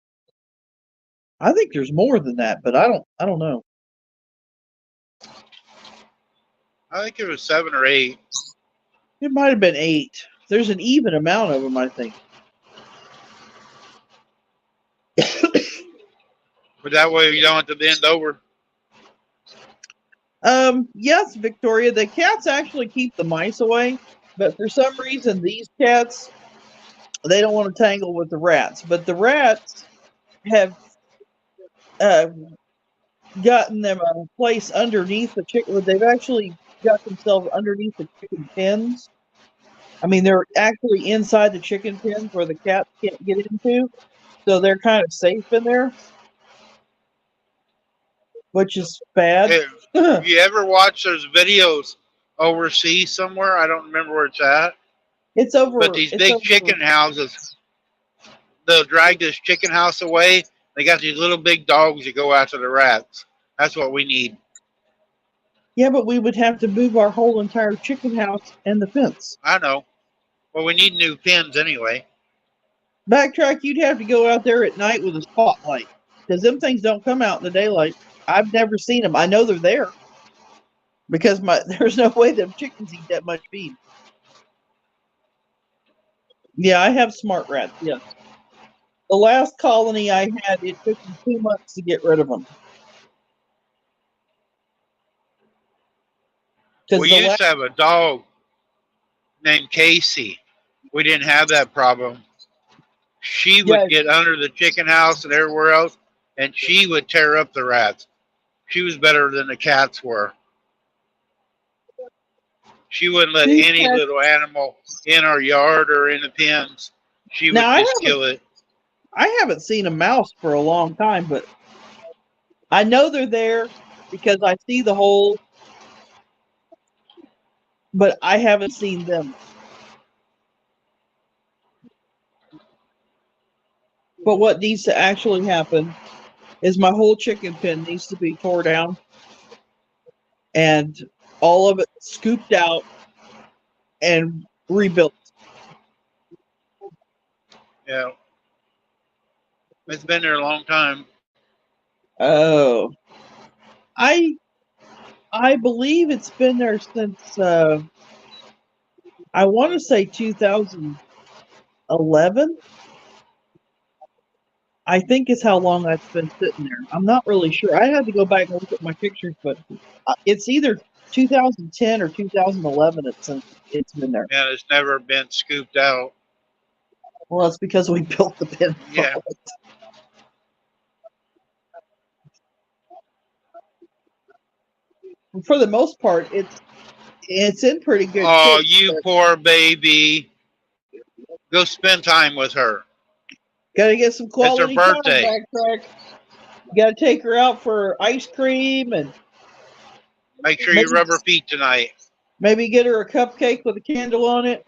B: I think there's more than that, but I don't know.
A: I think it was 7 or 8.
B: It might have been 8. There's an even amount of them, I think.
A: But that way you don't have to bend over.
B: Yes, Victoria, the cats actually keep the mice away, but for some reason these cats, they don't want to tangle with the rats. But the rats have gotten them a place underneath the chicken. They've actually got themselves underneath the chicken pens. I mean, they're actually inside the chicken pens where the cats can't get into, so they're kind of safe in there, which is bad.
A: Hey, have you ever watched those videos overseas somewhere? I don't remember where it's at.
B: It's over.
A: But these big chicken houses, they'll drag this chicken house away. They got these little big dogs that go after the rats. That's what we need.
B: Yeah, but we would have to move our whole entire chicken house and the fence.
A: I know. Well, we need new pens anyway.
B: Backtrack, you'd have to go out there at night with a spotlight because them things don't come out in the daylight. I've never seen them. I know they're there because there's no way them chickens eat that much feed. Yeah, I have smart rats. Yes. The last colony I had, it took me 2 months to get rid of them.
A: We used to have a dog named Casey. We didn't have that problem. She would get under the chicken house and everywhere else, and she would tear up the rats. She was better than the cats were. She wouldn't let any little animal in our yard or in the pens. She would just kill it.
B: I haven't seen a mouse for a long time, but I know they're there because I see the hole, but I haven't seen them. But what needs to actually happen is my whole chicken pen needs to be tore down and all of it scooped out and rebuilt.
A: Yeah, it's been there a long time.
B: Oh, I believe it's been there since I want to say 2011. I think is how long that's been sitting there. I'm not really sure. I had to go back and look at my pictures, but it's either 2010 or 2011. It's been there.
A: Yeah, it's never been scooped out.
B: Well, it's because we built the pen.
A: Yeah.
B: For the most part, it's in pretty good
A: Oh,
B: shape.
A: you poor baby. Go spend time with her.
B: Got to get some quality
A: It's her
B: time,
A: birthday.
B: Backtrack. You got to take her out for ice cream and
A: Make sure you rub her feet tonight.
B: maybe get her a cupcake with a candle on it.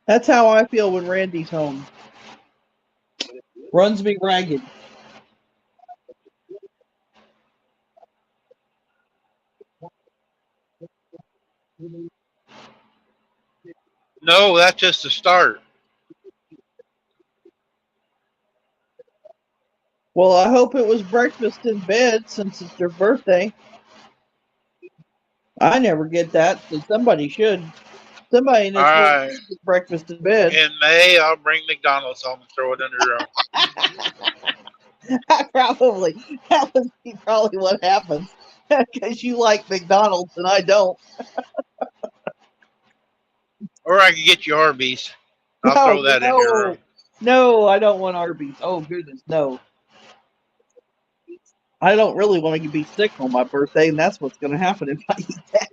B: That's how I feel when Randy's home. Runs me ragged.
A: No, that's just the start.
B: Well, I hope it was breakfast in bed since it's your birthday. I never get that, so somebody should. Somebody in this
A: All
B: world
A: right.
B: should get breakfast in bed.
A: In May, I'll bring McDonald's home and throw it under her.
B: That would be probably what happens because you like McDonald's and I don't.
A: Or I could get you Arby's. I'll throw that in your room.
B: No, I don't want Arby's. Oh goodness, no. I don't really want to be sick on my birthday, and that's what's going to happen if I eat that.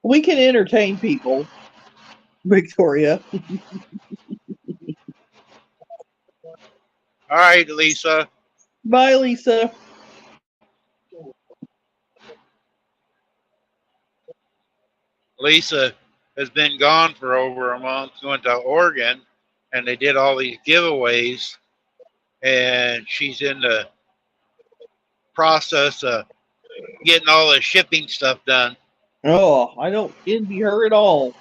B: We can entertain people, Victoria.
A: All right, Lisa.
B: Bye, Lisa.
A: Lisa has been gone for over a month, went to Oregon, and they did all these giveaways, and she's in the process of getting all the shipping stuff done.
B: Oh, I don't envy her at all.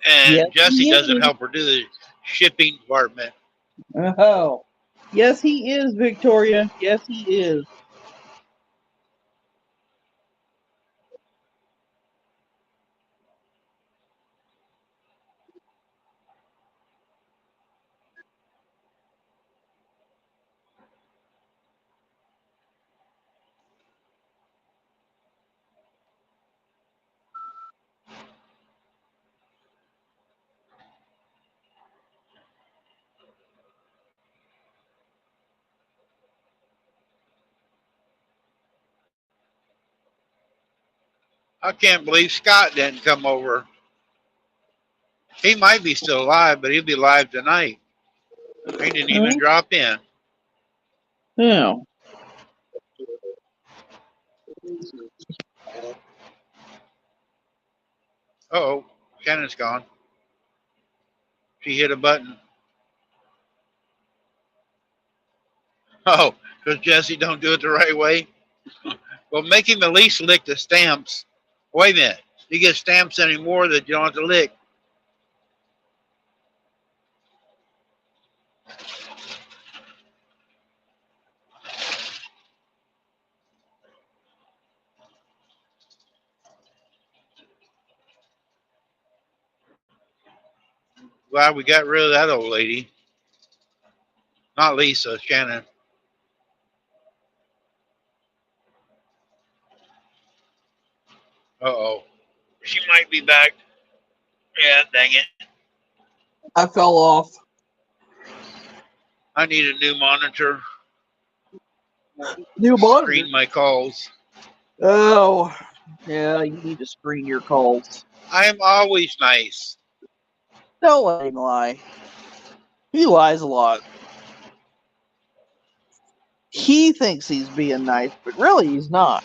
A: And
B: Yes,
A: Jesse
B: he
A: doesn't
B: is.
A: help her do the shipping department.
B: Oh, yes, he is, Victoria. Yes, he is.
A: I can't believe Scott didn't come over. He might be still alive, but he'll be live tonight. He didn't even drop in.
B: Yeah.
A: Uh-oh, Shannon's gone. She hit a button. Oh, because Jesse don't do it the right way? Well, make him at least lick the stamps. Wait a minute. You get stamps anymore that you don't have to lick. Glad we got rid of that old lady. Not Lisa, Shannon. Uh-oh. She might be back. Yeah, dang it.
B: I fell off.
A: I need a new monitor.
B: New monitor.
A: Screen my calls.
B: Oh, yeah, you need to screen your calls.
A: I am always nice.
B: Don't let him lie. He lies a lot. He thinks he's being nice, but really he's not.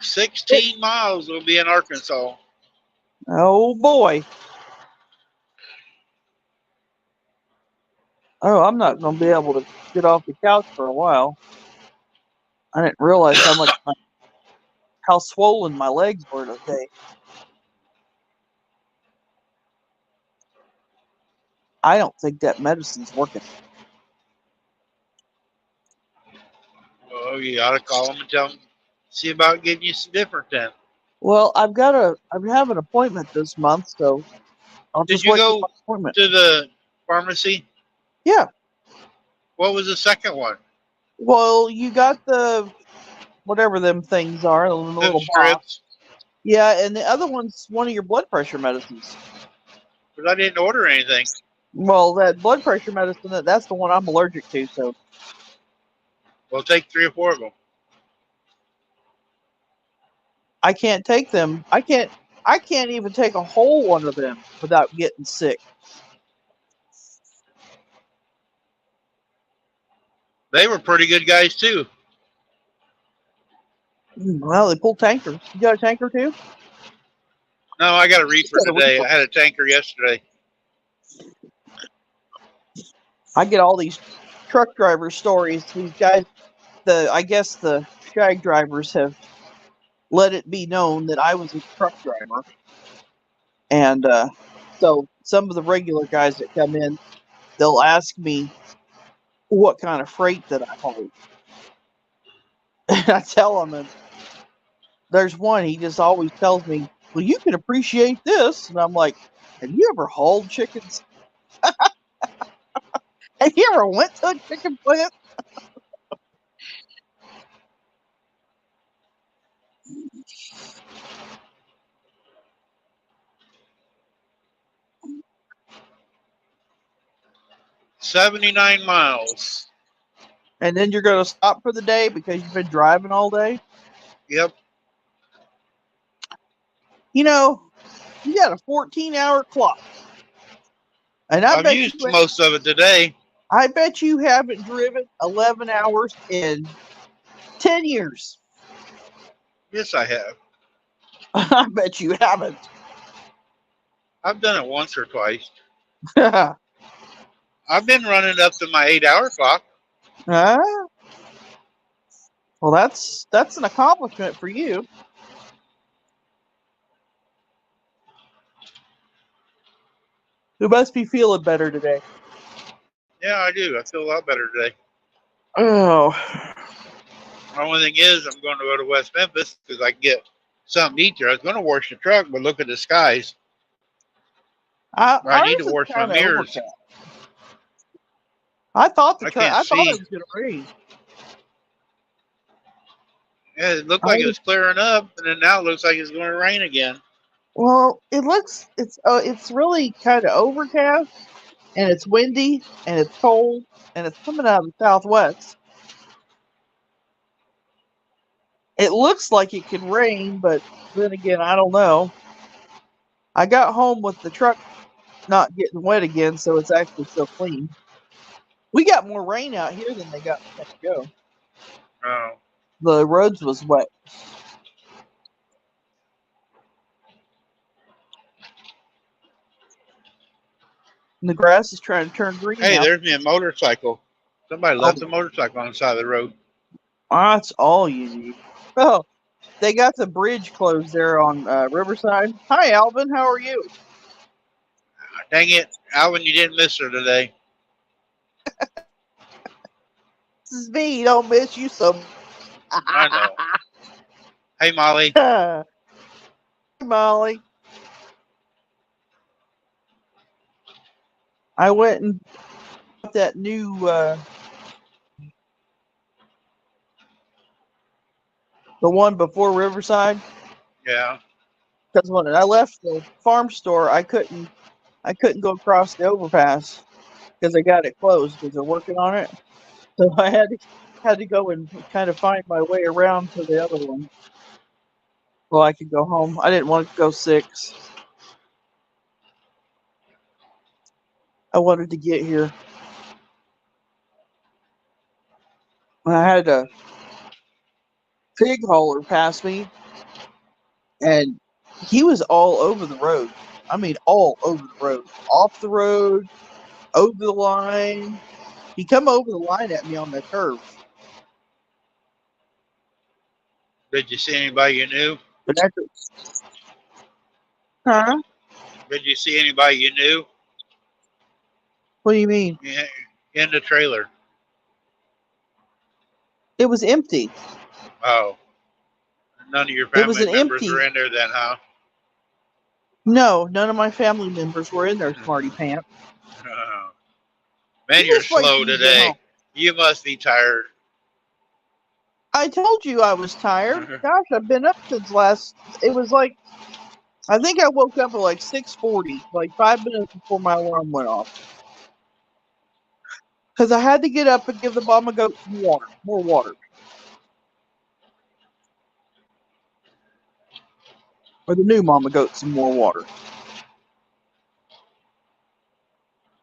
A: $16 will be in Arkansas.
B: Oh boy. Oh, I'm not going to be able to get off the couch for a while. I didn't realize how swollen my legs were today. I don't think that medicine's working.
A: Oh, you ought to call them and tell them, see about getting you some different then.
B: Well, I have an appointment this month, so I'll
A: Did
B: just
A: you
B: wait for
A: go
B: my appointment.
A: to the pharmacy?
B: Yeah.
A: What was the second one?
B: Well, you got the whatever them things are, the
A: Them
B: little box.
A: strips?
B: Yeah, and the other one's one of your blood pressure medicines.
A: Because I didn't order anything.
B: Well, that blood pressure medicine, that's the one I'm allergic to, so
A: Well, take 3 or 4 of them.
B: I can't take them. I can't even take a whole one of them without getting sick.
A: They were pretty good guys too.
B: Well, they pull tankers. You got a tanker too?
A: No, I got a reefer
B: Got a
A: today.
B: reefer.
A: I had a tanker yesterday.
B: I get all these truck driver stories. These guys, I guess the shag drivers have let it be known that I was a truck driver. And so some of the regular guys that come in, they'll ask me what kind of freight that I haul. And I tell them, and there's one, he just always tells me, well, you can appreciate this. And I'm like, have you ever hauled chickens? Have you ever went to a chicken plant?
A: $79 miles.
B: And then you're going to stop for the day because you've been driving all day?
A: Yep.
B: You know, you got a 14-hour clock. And
A: I've used most of it today.
B: I bet you haven't driven 11 hours in 10 years.
A: Yes, I have.
B: I bet you haven't.
A: I've done it once or twice.
B: Huh?
A: I've been running up to my 8-hour clock.
B: Well, that's an accomplishment for you. You must be feeling better today.
A: Yeah, I do. I feel a lot better today.
B: Oh.
A: The only thing is, I'm going to go to West Memphis because I can get something to eat there. I was going to wash the truck, but look at the skies. I need to wash my mirrors.
B: Overcast. I thought
A: I can't
B: thought
A: see.
B: it was going to rain.
A: Yeah, it looked like it was clearing up, and then now it looks like it's going to rain again.
B: Well, it's really kind of overcast, and it's windy, and it's cold, and it's coming out of the southwest. It looks like it could rain, but then again, I don't know. I got home with the truck not getting wet again, so it's actually still clean. We got more rain out here than they got in Mexico.
A: Oh.
B: The roads was wet. And the grass is trying to turn green
A: Hey,
B: now.
A: there's me a motorcycle. Somebody left a motorcycle on the side of the road.
B: That's all you need. Oh, they got the bridge closed there on Riverside. Hi, Alvin. How are you?
A: Dang it, Alvin, you didn't miss her today.
B: This is me. Don't miss you so.
A: I know. Hey, Molly.
B: Hey, Molly. I went and got that new The one before Riverside.
A: Yeah.
B: Because when I left the farm store, I couldn't go across the overpass because they got it closed because they're working on it. So I had to go and kind of find my way around to the other one so I could go home. I didn't want to go 6. I wanted to get here. I had a pig hauler pass me, and he was all over the road. I mean, all over the road, off the road, over the line. He come over the line at me on the curve.
A: Did you see anybody you knew?
B: But that's huh?
A: Did you see anybody you knew?
B: What do you mean?
A: Yeah, in the trailer.
B: It was empty.
A: Oh, none of your
B: It was
A: family
B: an
A: members
B: empty.
A: were in there then, huh?
B: No, none of my family members were in there, smarty pants.
A: Man,
B: You
A: you're
B: just wait
A: slow
B: till you get home.
A: today. You must be tired.
B: I told you I was tired. Gosh, I've been up since last. It was like I think I woke up at like 6:40, like 5 minutes before my alarm went off, because I had to get up and give the mama goat some water, more water, or the new mama goat some more water.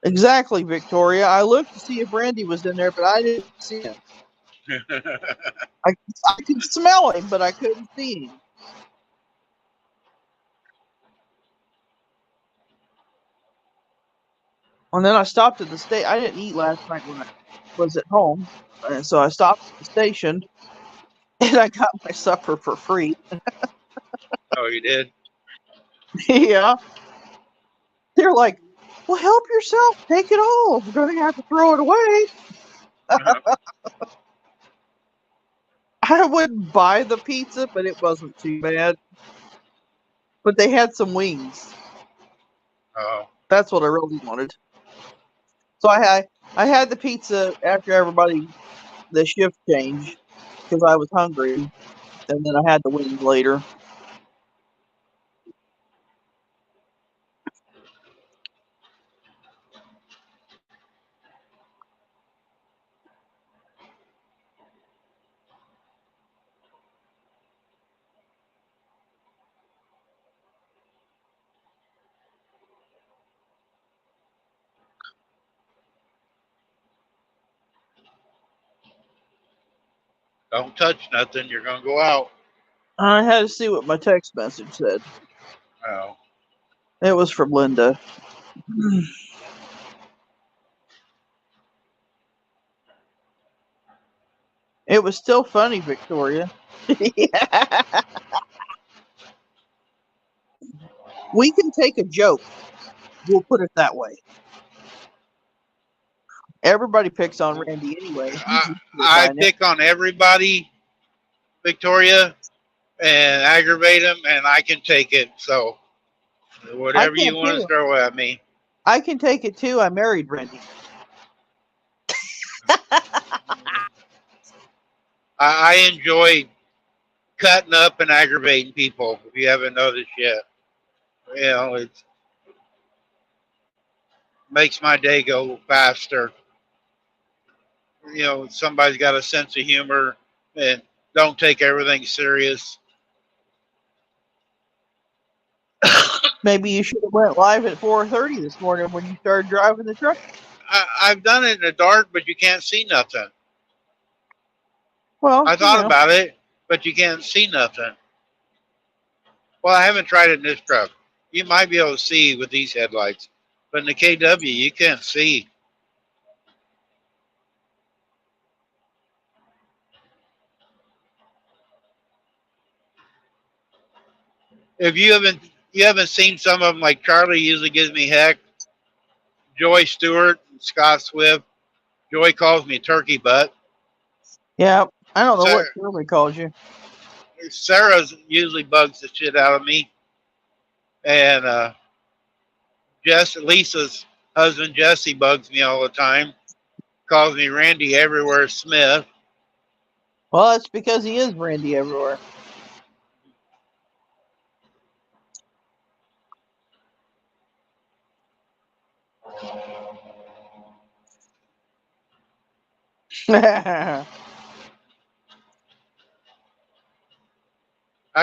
B: Exactly, Victoria. I looked to see if Randy was in there, but I didn't see him. I could smell him, but I couldn't see him. And then I stopped at the station. I didn't eat last night when I was at home, and so I stopped at the station, and I got my supper for free.
A: Oh, you did?
B: Yeah, they're like, "Well, help yourself. Take it all. We're going to have to throw it away." I wouldn't buy the pizza, but it wasn't too bad. But they had some wings.
A: Oh.
B: That's what I really wanted. So I had the pizza after everybody the shift changed because I was hungry, and then I had the wings later.
A: Don't touch nothing. You're going to go out.
B: I had to see what my text message said.
A: Oh.
B: It was from Linda. It was still funny, Victoria. Yeah. We can take a joke. We'll put it that way. Everybody picks on Randy anyway.
A: I pick on everybody, Victoria, and aggravate them, and I can take it. So whatever you want to throw at me.
B: I can take it too. I married Randy.
A: I enjoy cutting up and aggravating people. If you haven't noticed yet, you know it makes my day go faster. You know, somebody's got a sense of humor and don't take everything serious.
B: Maybe you should have went live at 4:30 this morning when you started driving the truck.
A: I've done it in the dark, but you can't see nothing.
B: Well,
A: I thought about it, but you can't see nothing. Well, I haven't tried it in this truck. You might be able to see with these headlights, but in the KW, you can't see. If you haven't seen some of them, like Charlie usually gives me heck. Joy Stewart, Scott Swift. Joy calls me turkey butt.
B: Yeah, I don't know what Shirley calls you.
A: Sarah usually bugs the shit out of me, and Lisa's husband Jesse bugs me all the time. Calls me Randy Everywhere Smith.
B: Well, that's because he is Randy everywhere.
A: I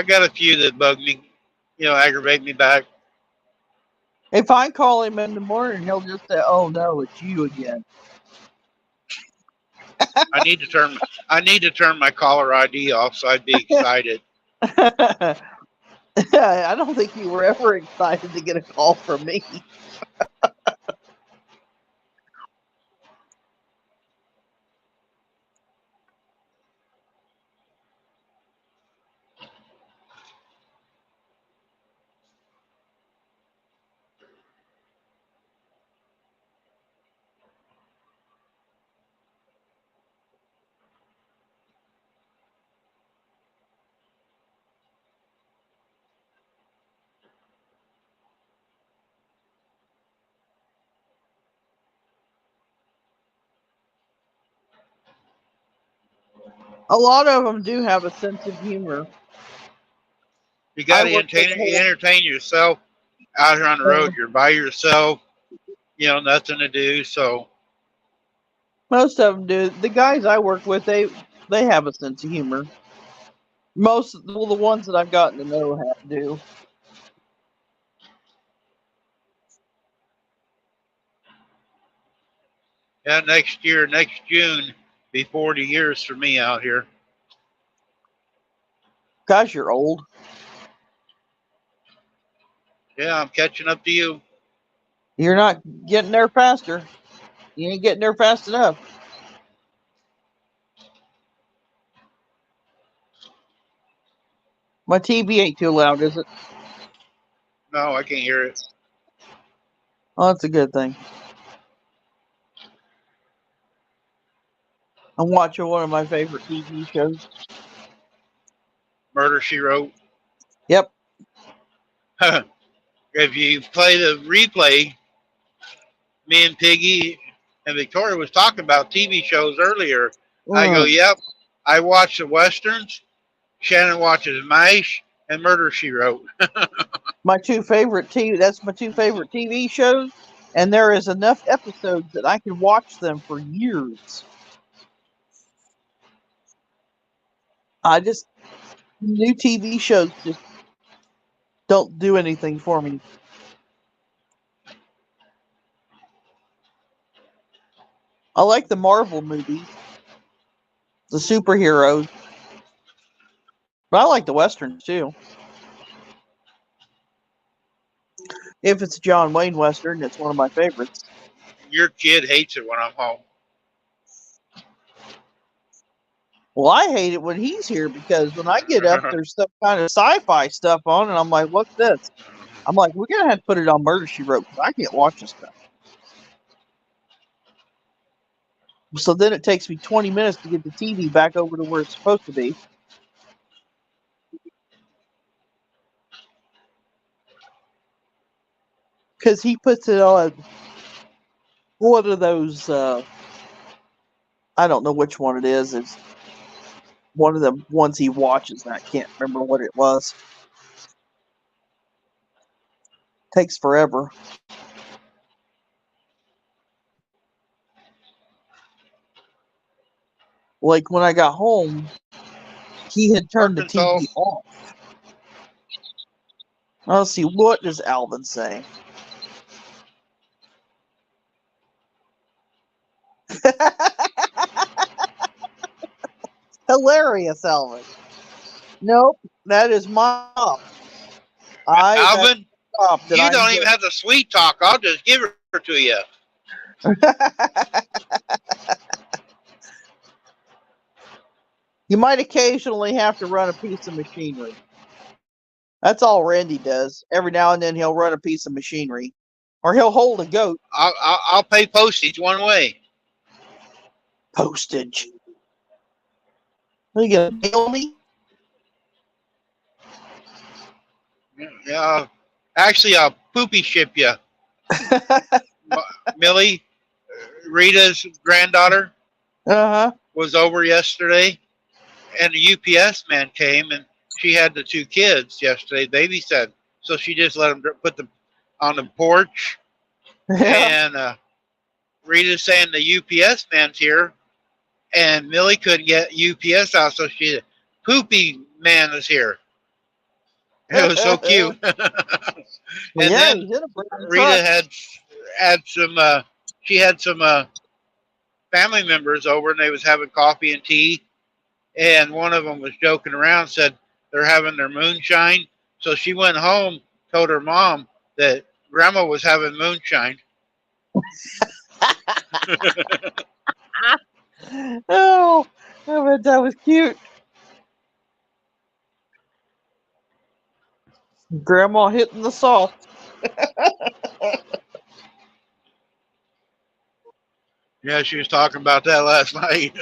A: got a few that bug me, aggravate me back.
B: If I call him in the morning, he'll just say, "Oh no, it's you again."
A: I need to turn my caller ID off so I'd be excited.
B: I don't think you were ever excited to get a call from me. A lot of them do have a sense of humor.
A: You got
B: I
A: to
B: work with
A: entertain yourself out here on the road. You're by yourself, nothing to do. So
B: most of them do. The guys I work with, they have a sense of humor. Most of the ones that I've gotten to know do.
A: yeah, next June, be 40 years for me out here.
B: Gosh, you're old.
A: Yeah, I'm catching up to you.
B: You're not getting there faster. You ain't getting there fast enough. My TV ain't too loud, is it?
A: No, I can't hear it.
B: Oh, that's a good thing. I'm watching one of my favorite TV shows.
A: Murder, She Wrote.
B: Yep.
A: If you play the replay, me and Piggy and Victoria was talking about TV shows earlier. I go, yep, I watch the Westerns. Shannon watches MASH and Murder, She Wrote.
B: My two favorite that's my two favorite TV shows, and there is enough episodes that I can watch them for years. New TV shows just don't do anything for me. I like the Marvel movies, the superheroes, but I like the Westerns too. If it's a John Wayne Western, it's one of my favorites.
A: Your kid hates it when I'm home.
B: Well, I hate it when he's here because when I get up, there's some kind of sci-fi stuff on, and I'm like, "What's this?" I'm like, "We're gonna have to put it on Murder, She Wrote because I can't watch this stuff." So then it takes me 20 minutes to get the TV back over to where it's supposed to be. Because he puts it on one of those, I don't know which one it is. It's one of the ones he watches, and I can't remember what it was. Takes forever. Like when I got home, he had turned the TV off. Let's see, what does Alvin say? Hilarious, Alvin. Nope, that is my mom.
A: Alvin, you don't even have the sweet talk. I'll just give her to you.
B: You might occasionally have to run a piece of machinery. That's all Randy does. Every now and then he'll run a piece of machinery. Or he'll hold a goat.
A: I'll pay postage one way.
B: Postage. Are you going to mail me?
A: Yeah. Actually, I'll poopy ship you. Millie, Rita's granddaughter, was over yesterday. and the UPS man came, and she had the two kids yesterday babysat. So she just let them put them on the porch,
B: Yeah.
A: and Rita's saying the UPS man's here, and Millie couldn't get UPS out, so she said, "Poopy man is here." It was so cute.
B: Well,
A: And
B: yeah,
A: then
B: he's in a brown
A: Rita
B: truck.
A: had some. She had some family members over, and they was having coffee and tea. And one of them was joking around, said they're having their moonshine. So she went home, told her mom that grandma was having moonshine.
B: Oh, I bet that was cute. Grandma hitting the salt.
A: Yeah, she was talking about that last night.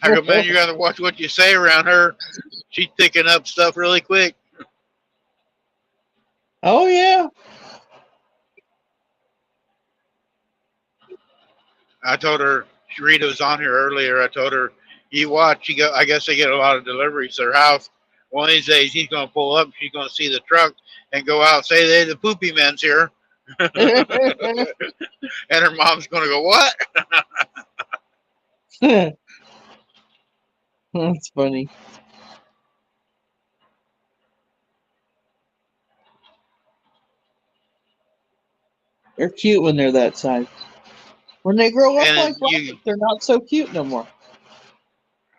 A: I go, man, you got to watch what you say around her. She's picking up stuff really quick.
B: Oh yeah.
A: I told her, Rita was on here earlier. I told her, you watch. She go. I guess they get a lot of deliveries to their house. One of these days, he's going to pull up. She's going to see the truck and go out and say, "Hey, the poopy man's here." And her mom's going to go, "What?"
B: That's funny. They're cute when they're that size. When they grow up like
A: And
B: Robert, they're not so cute no more.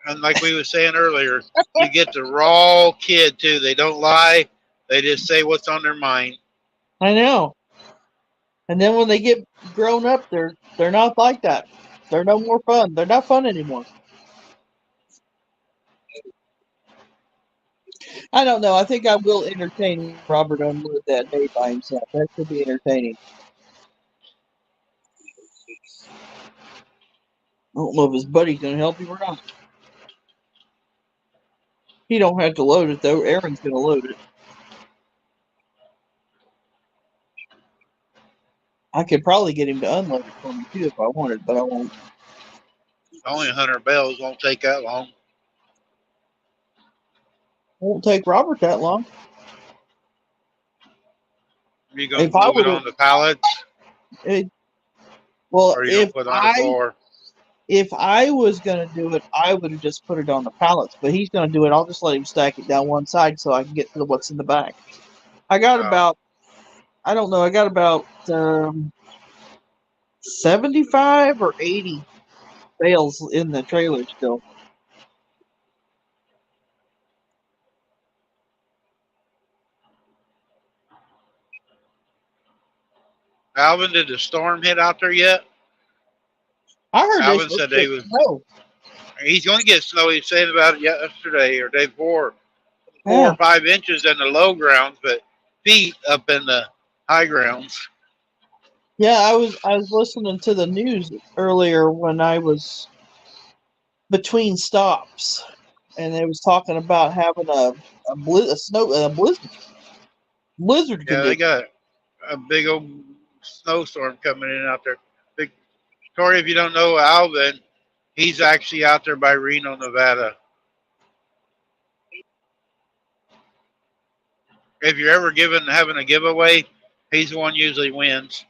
A: and like we were saying earlier, you get the raw kid too. They don't lie. They just say what's on their mind.
B: I know. And then when they get grown up, they're not like that. They're no more fun. They're not fun anymore. I don't know. I think I will entertain Robert Unwood that day by himself. That should be entertaining. I don't know if his buddy's gonna help him or not. He don't have to load it though. Aaron's gonna load it. I could probably get him to unload it for me too if I wanted, but I won't.
A: Only 100 bells won't take that long.
B: It won't take Robert that long.
A: You gonna
B: If I
A: move it
B: would
A: on
B: have,
A: the pallets,
B: well,
A: or you gonna put it on the floor?
B: if I was gonna do it, I would have just put it on the pallets. But he's gonna do it. I'll just let him stack it down one side so I can get to what's in the back. I got
A: Oh,
B: about, I don't know, I got about 75 or 80 bales in the trailer still.
A: Alvin, did the storm hit out there yet?
B: I heard they
A: Alvin
B: supposed
A: said
B: to
A: they
B: get
A: was.
B: snow.
A: He's going to get snow. He was saying about it yesterday or day before, four
B: Yeah,
A: or 5 inches in the low grounds, but feet up in the high grounds.
B: yeah. I was listening to the news earlier when I was between stops, and they was talking about having a blizzard
A: Yeah, they
B: condition.
A: got a big old snowstorm coming in out there. Big Tori, if you don't know Alvin, he's actually out there by Reno, Nevada. If you're ever having a giveaway, he's the one usually wins.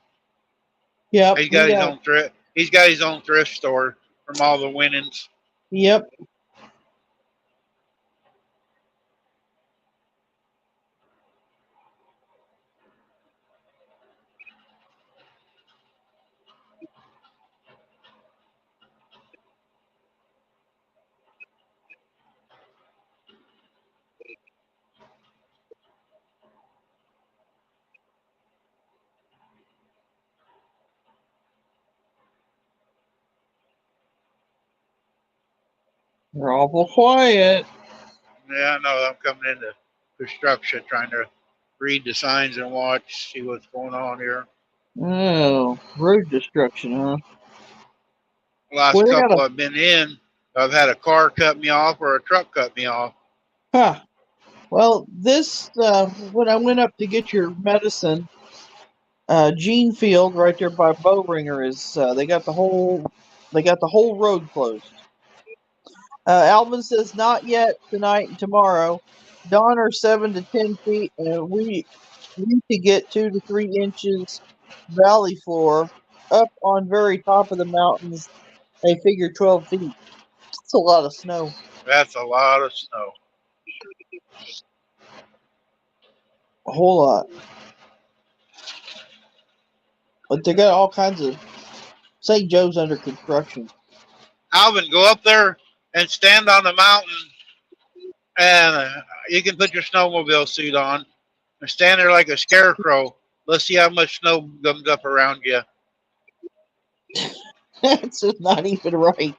B: Yep,
A: He's
B: he
A: got his
B: got.
A: own thrift. He's got his own thrift store from all the winnings.
B: Yep. They're awful quiet.
A: Yeah, I know. I'm coming into construction, trying to read the signs and watch, see what's going on here.
B: Oh, road destruction, huh? Well,
A: Last
B: they got
A: couple
B: a.
A: I've been in, I've had a car cut me off or a truck cut me off.
B: Huh. Well, this when I went up to get your medicine, Gene Field right there by Bowringer is they got the whole road closed. Alvin says not yet, tonight and tomorrow. Donner 7 to 10 feet, and we need to get 2 to 3 inches valley floor. Up on very top of the mountains, they figure 12 feet. That's a lot of snow.
A: That's a lot of snow.
B: A whole lot. But they got all kinds of. St. Joe's under construction.
A: Alvin, go up there and stand on the mountain, and you can put your snowmobile suit on and stand there like a scarecrow. Let's see how much snow comes up around you.
B: That's just not even right.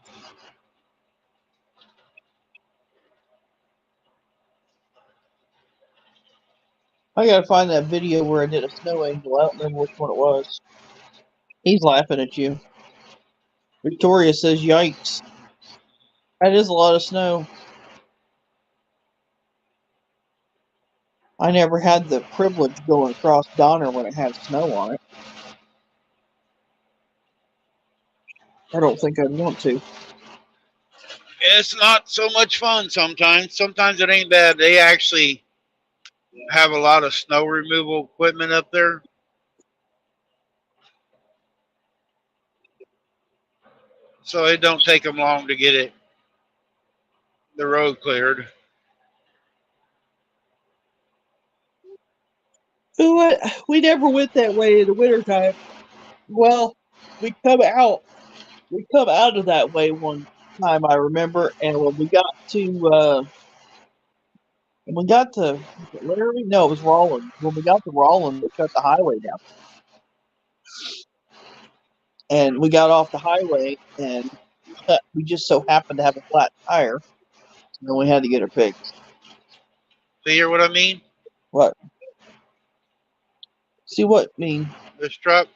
B: I gotta find that video where I did a snow angel. I don't remember which one it was. He's laughing at you. Victoria says, yikes. That is a lot of snow. I never had the privilege going across Donner when it had snow on it. I don't think I'd want to.
A: It's not so much fun sometimes. Sometimes it ain't bad. They actually have a lot of snow removal equipment up there. So it don't take them long to get the road cleared.
B: We never went that way in the wintertime. Well, we come out of that way one time, I remember, and when we got to Larry, no, it was Rollins. When we got to Rollins, they shut the highway down, and we got off the highway, and we just so happened to have a flat tire, and we had to get it fixed.
A: So you hear what I mean?
B: What? See what I mean?
A: This truck.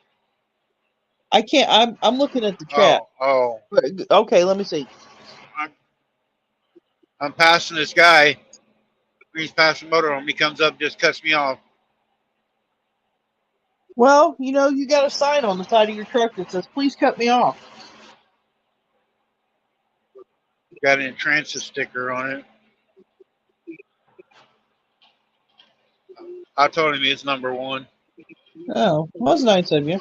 B: I can't. I'm looking at the chat.
A: Oh.
B: Okay, let me see.
A: I'm passing this guy. He's passing motorhome. He comes up, just cuts me off.
B: Well, you got a sign on the side of your truck that says, "Please cut me off."
A: Got an transit sticker on it. I told him it's number 1.
B: Oh, well, that's nice of you.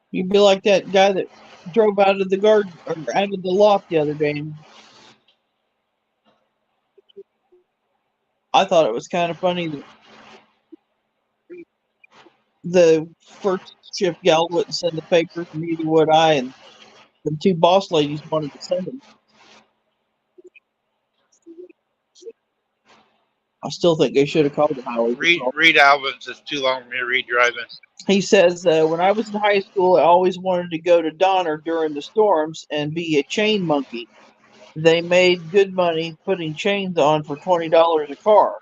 B: You'd be like that guy that drove out of the garden or out of the loft the other day. I thought it was kind of funny that the first shift gal wouldn't send the papers, neither would I, and the 2 boss ladies wanted to send them. I still think they should have called the highway.
A: Read Alvin's. It's too long for me to read driving.
B: He says, when I was in high school, I always wanted to go to Donner during the storms and be a chain monkey. They made good money putting chains on for $20 a car.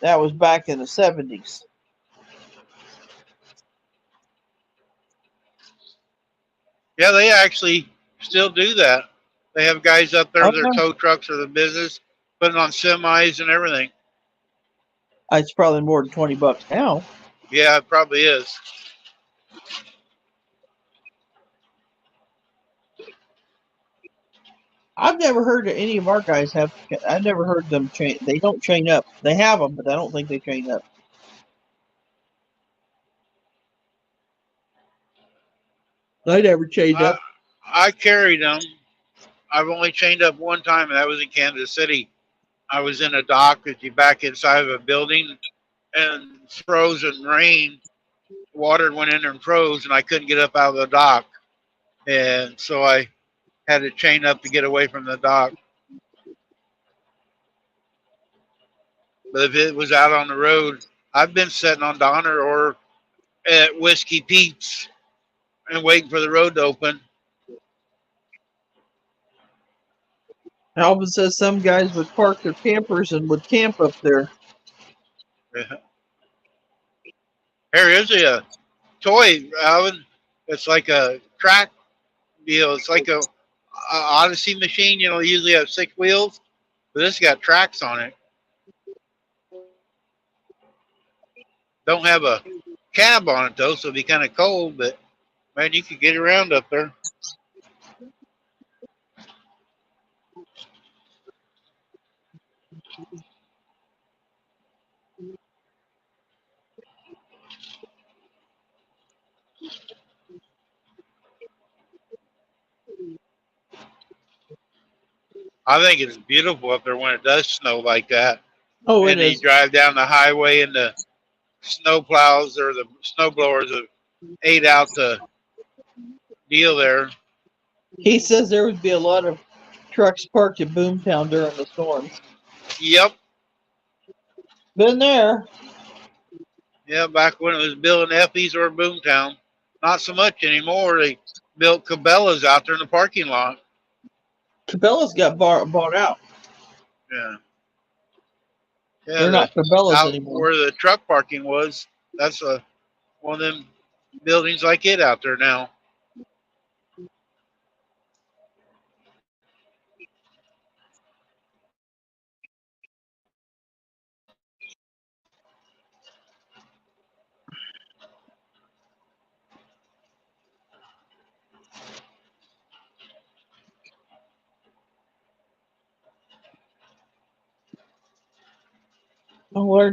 B: That was back in the 70s.
A: Yeah, they actually still do that. They have guys up there with their tow trucks or the business, putting on semis and everything.
B: It's probably more than $20 now.
A: Yeah, it probably is.
B: I've never heard that any of our guys have. I've never heard them chain. They don't chain up. They have them, but I don't think they chain up. I never chained up.
A: I carried them. I've only chained up one time, and that was in Kansas City. I was in a dock as you back inside of a building, and frozen rain, water went in there and froze, and I couldn't get up out of the dock. And so I had to chain up to get away from the dock. But if it was out on the road, I've been sitting on Donner or at Whiskey Pete's and waiting for the road to open.
B: Alvin says some guys would park their campers and would camp up there.
A: Yeah. Here is a toy, Alvin. It's like a track deal. It's like a Odyssey machine. Usually have 6 wheels, but this got tracks on it. Don't have a cab on it though, so it'll be kind of cold. But man, you could get around up there. I think it's beautiful up there when it does snow like that.
B: Oh, it
A: And you
B: is.
A: drive down the highway and the snow plows or the snow blowers have ate out the deal there.
B: He says there would be a lot of trucks parked at Boomtown during the storms.
A: Yep.
B: Been there.
A: Yeah, back when it was building Effie's or Boomtown. Not so much anymore. They built Cabela's out there in the parking lot.
B: Cabela's got bought out.
A: Yeah. Yeah,
B: They're not Cabela's
A: out
B: anymore.
A: where the truck parking was, that's one of them buildings like it out there now.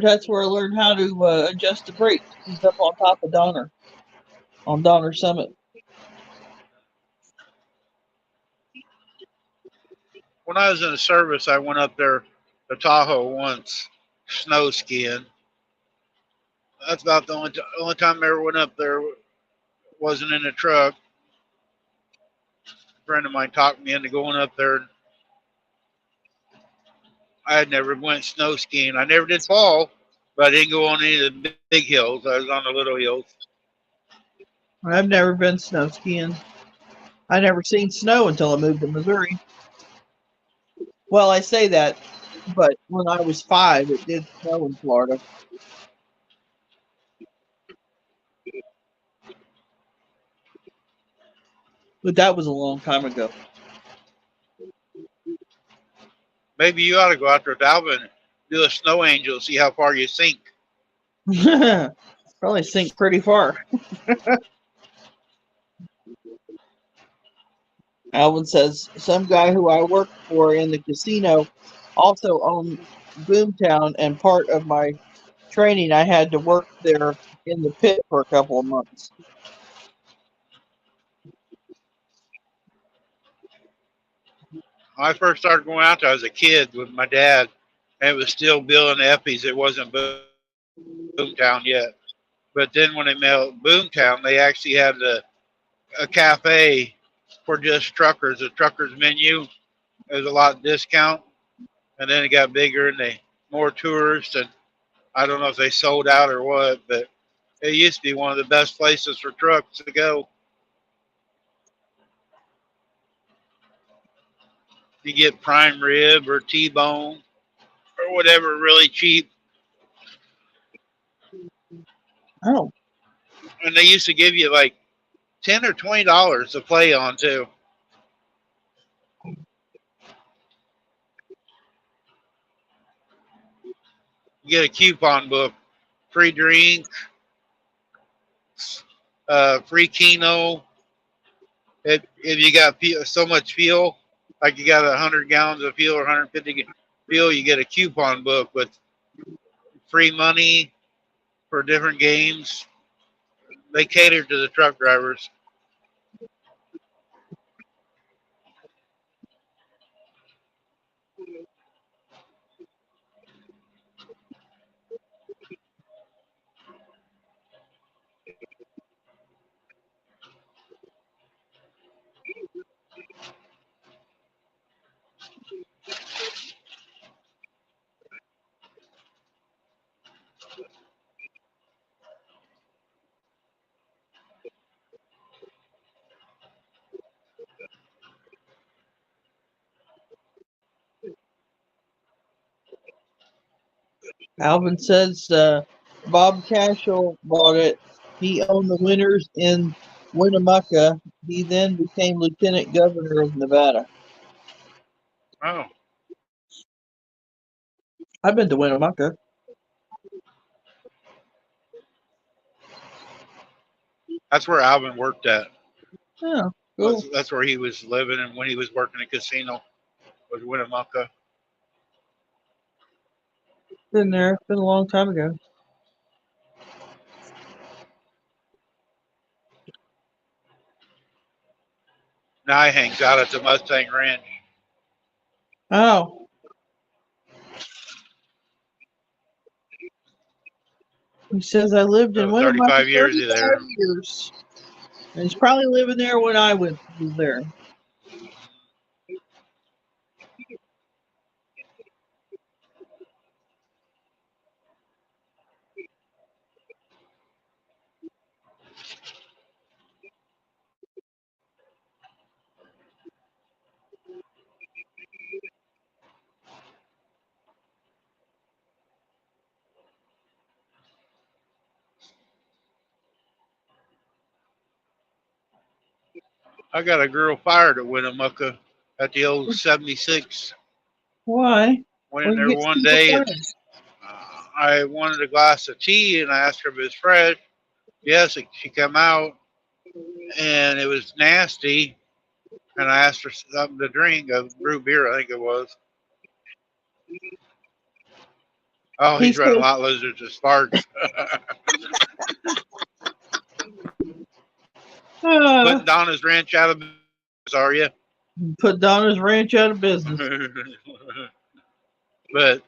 B: That's where I learned how to adjust the brakes. He's up on top of Donner, on Donner Summit.
A: When I was in the service, I went up there to Tahoe once, snow skiing. That's about the only time I ever went up there. Wasn't in a truck. A friend of mine talked me into going up there. I had never went snow skiing. I never did fall, but I didn't go on any of the big hills. I was on the little hills.
B: I've never been snow skiing. I never seen snow until I moved to Missouri. Well, I say that, but when I was 5, it did snow in Florida. But that was a long time ago.
A: Maybe you ought to go out there with Alvin and do a snow angel, see how far you sink.
B: Probably sink pretty far. Alvin says some guy who I worked for in the casino also owned Boomtown, and part of my training I had to work there in the pit for a couple of months.
A: When I first started going out there, I was a kid with my dad, and it was still building Effie's. It wasn't Boomtown yet. But then when they made Boomtown, they actually had a cafe for just truckers, a truckers menu. There was a lot of discount, and then it got bigger and they more tourists, and I don't know if they sold out or what, but it used to be one of the best places for trucks to go. You get prime rib or T-bone or whatever really cheap.
B: Oh,
A: And they used to give you like $10 or $20 to play on too. You get a coupon book, free drink, free Keno. If you got so much fuel, like you got 100 gallons of fuel or 150 fuel, you get a coupon book with free money for different games. They cater to the truck drivers.
B: Alvin says Bob Cashel bought it. He owned the winners in Winnemucca. He then became lieutenant governor of Nevada.
A: Oh,
B: I've been to Winnemucca.
A: that's where Alvin worked at.
B: Yeah, cool.
A: That's where he was living, and when he was working a casino was Winnemucca.
B: Been there. Been a long time ago.
A: Now he hangs out at the Mustang Ranch.
B: Oh. He says I lived in
A: So
B: one of my
A: 35 years
B: 35
A: there.
B: years. And he's probably living there when I was there.
A: I got a girl fired at Winnemucca at the old 76.
B: Why?
A: Went
B: Well,
A: in
B: you
A: there
B: get
A: one
B: people
A: day and
B: fired.
A: I wanted a glass of tea and I asked her if it was fresh. Yes, she come out and it was nasty. And I asked her something to drink, a root beer, I think it was. Oh,
B: He
A: he's running
B: said,
A: lot lizards and sparks. Putting Donna's Ranch out of business, are you?
B: put Donna's Ranch out of business.
A: But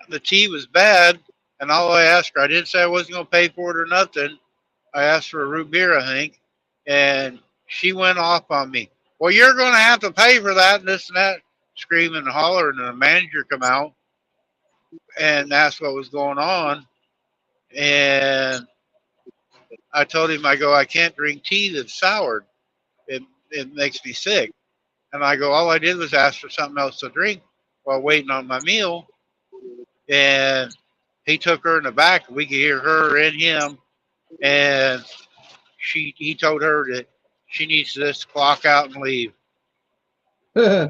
A: the tea was bad, and all I asked her, I didn't say I wasn't going to pay for it or nothing. I asked for a root beer, I think, and she went off on me. Well, you're going to have to pay for that and this and that, screaming and hollering. And the manager come out and asked what was going on. And I told him, I go, I can't drink tea that's soured. It makes me sick. And I go, all I did was ask for something else to drink while waiting on my meal. And he took her in the back. We could hear her and him. And he told her that she needs to just clock out and leave.
B: I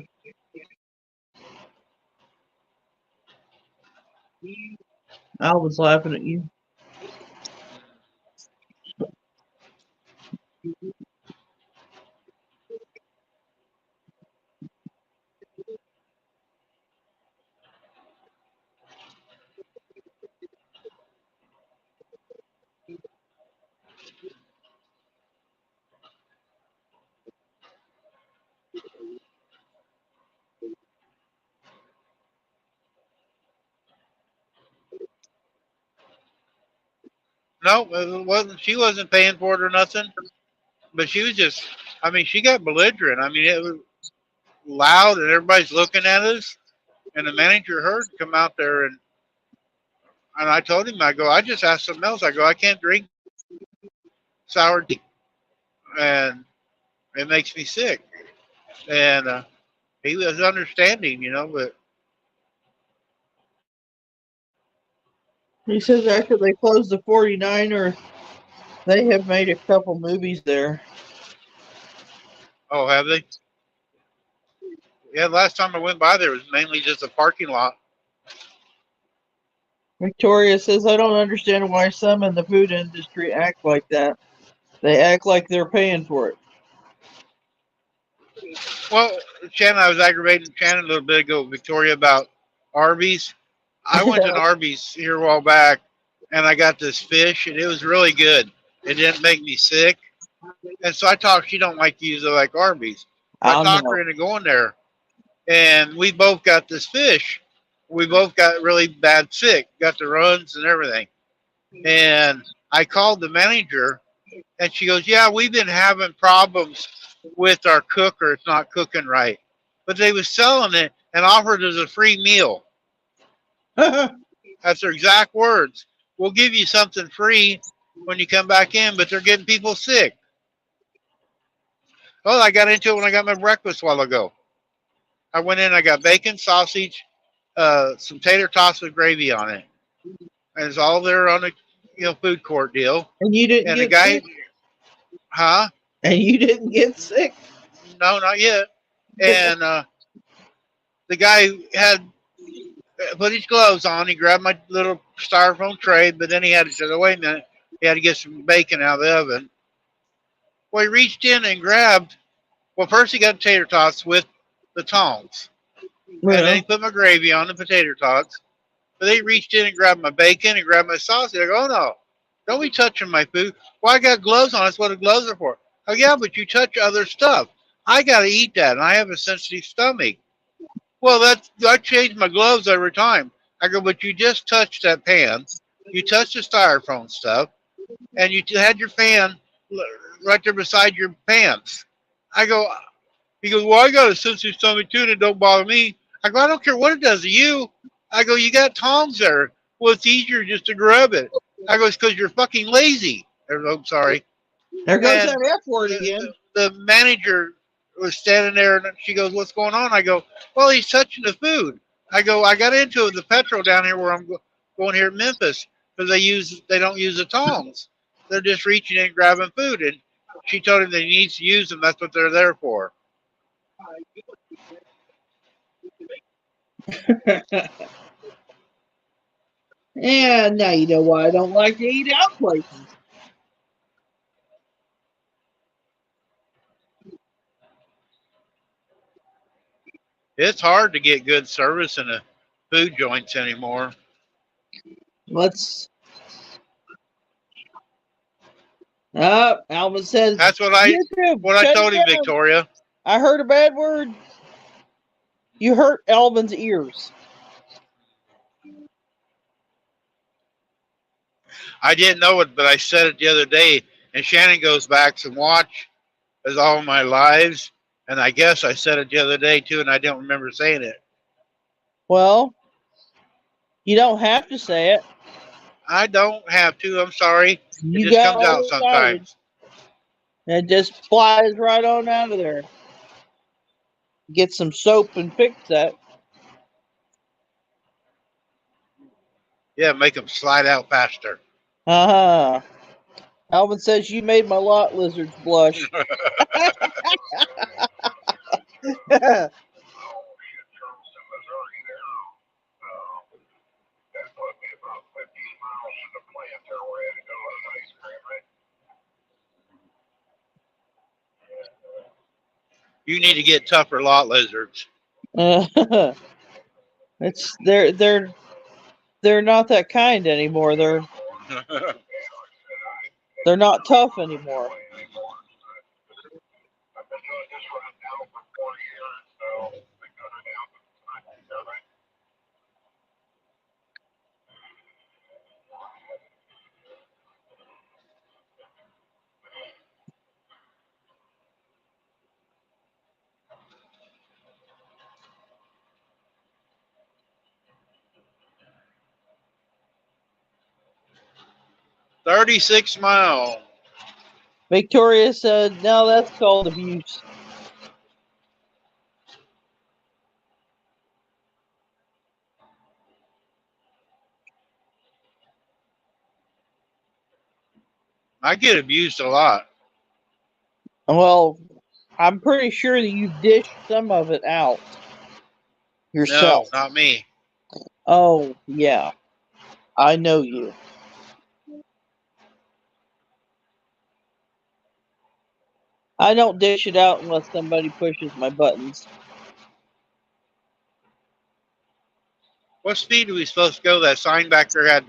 B: was laughing at you.
A: No, it wasn't. She wasn't paying for it or nothing. But she was just. I mean, she got belligerent. I mean, it was loud, and everybody's looking at us. And the manager heard come out there, and I told him, I go, I just asked something else. I go, I can't drink sour tea, and it makes me sick. And he was understanding, but
B: He says after they closed the 49er, they have made a couple movies there.
A: oh, have they? Yeah, last time I went by there was mainly just a parking lot.
B: Victoria says, I don't understand why some in the food industry act like that. They act like they're paying for it.
A: Well, Shannon, I was aggravating Shannon a little bit ago, Victoria, about Arby's. I went to an Arby's here a while back, and I got this fish, and it was really good. It didn't make me sick. And so I talked, she don't like to use it like Arby's. I talked her into going there, and we both got this fish. We both got really bad sick, got the runs and everything. And I called the manager, and she goes, yeah, we've been having problems with our cooker. It's not cooking right. But they was selling it and offered us a free meal. That's their exact words. We'll give you something free when you come back in, but they're getting people sick. Well, I got into it when I got my breakfast a while ago. I went in, I got bacon, sausage, some tater tots with gravy on it. And it's all there on the food court deal.
B: And you didn't
A: and
B: get
A: the guy,
B: sick?
A: huh?
B: And you didn't get sick?
A: No, not yet. And the guy had put his gloves on. He grabbed my little styrofoam tray, but then he had to say, oh, wait a minute. He had to get some bacon out of the oven. Well, he reached in and grabbed, well, first he got tater tots with the tongs.
B: Well,
A: and then he put my gravy on the potato tots. But they reached in and grabbed my bacon and grabbed my sausage. I go, oh no, don't be touching my food. Well, I got gloves on. That's what the gloves are for. Oh yeah, but you touch other stuff. I gotta eat that, and I have a sensitive stomach. Well, I change my gloves every time. I go, but you just touched that pan. You touched the styrofoam stuff, and you had your fan right there beside your pants. I go, he goes, well, I got a sensitive stomach too, and it don't bother me. I go, I don't care what it does to you. I go, you got tongs there. Well, it's easier just to grab it. I go, it's because you're fucking lazy. I'm sorry.
B: There goes
A: And
B: that F word
A: the,
B: again.
A: the manager was standing there, and she goes, what's going on? I go, well, he's touching the food. I go, I got into it with the petrol down here where I'm going here in Memphis because they don't use the tongs. They're just reaching in and grabbing food. And she told him that he needs to use them. That's what they're there for.
B: And now you know why I don't like to eat out places.
A: It's hard to get good service in the food joints anymore.
B: Alvin says
A: That's what I told him, Victoria.
B: I heard a bad word. You hurt Alvin's ears.
A: I didn't know it, but I said it the other day. And Shannon goes back and watch as all my lives. And I guess I said it the other day too, and I don't remember saying it.
B: Well, you don't have to say it.
A: I don't have to. I'm sorry.
B: You
A: it just comes out sometimes.
B: It just flies right on out of there. Get some soap and fix that.
A: Yeah, make them slide out faster.
B: Alvin says you made my lot lizards blush.
A: You need to get tougher lot lizards.
B: It's they're not that kind anymore. They're not tough anymore.
A: $36 miles.
B: Victoria said, "No, that's called abuse."
A: I get abused a lot.
B: Well, I'm pretty sure that you've dished some of it out yourself.
A: No, not me.
B: Oh, yeah. I know you. I don't dish it out unless somebody pushes my buttons.
A: What speed are we supposed to go? That sign back there had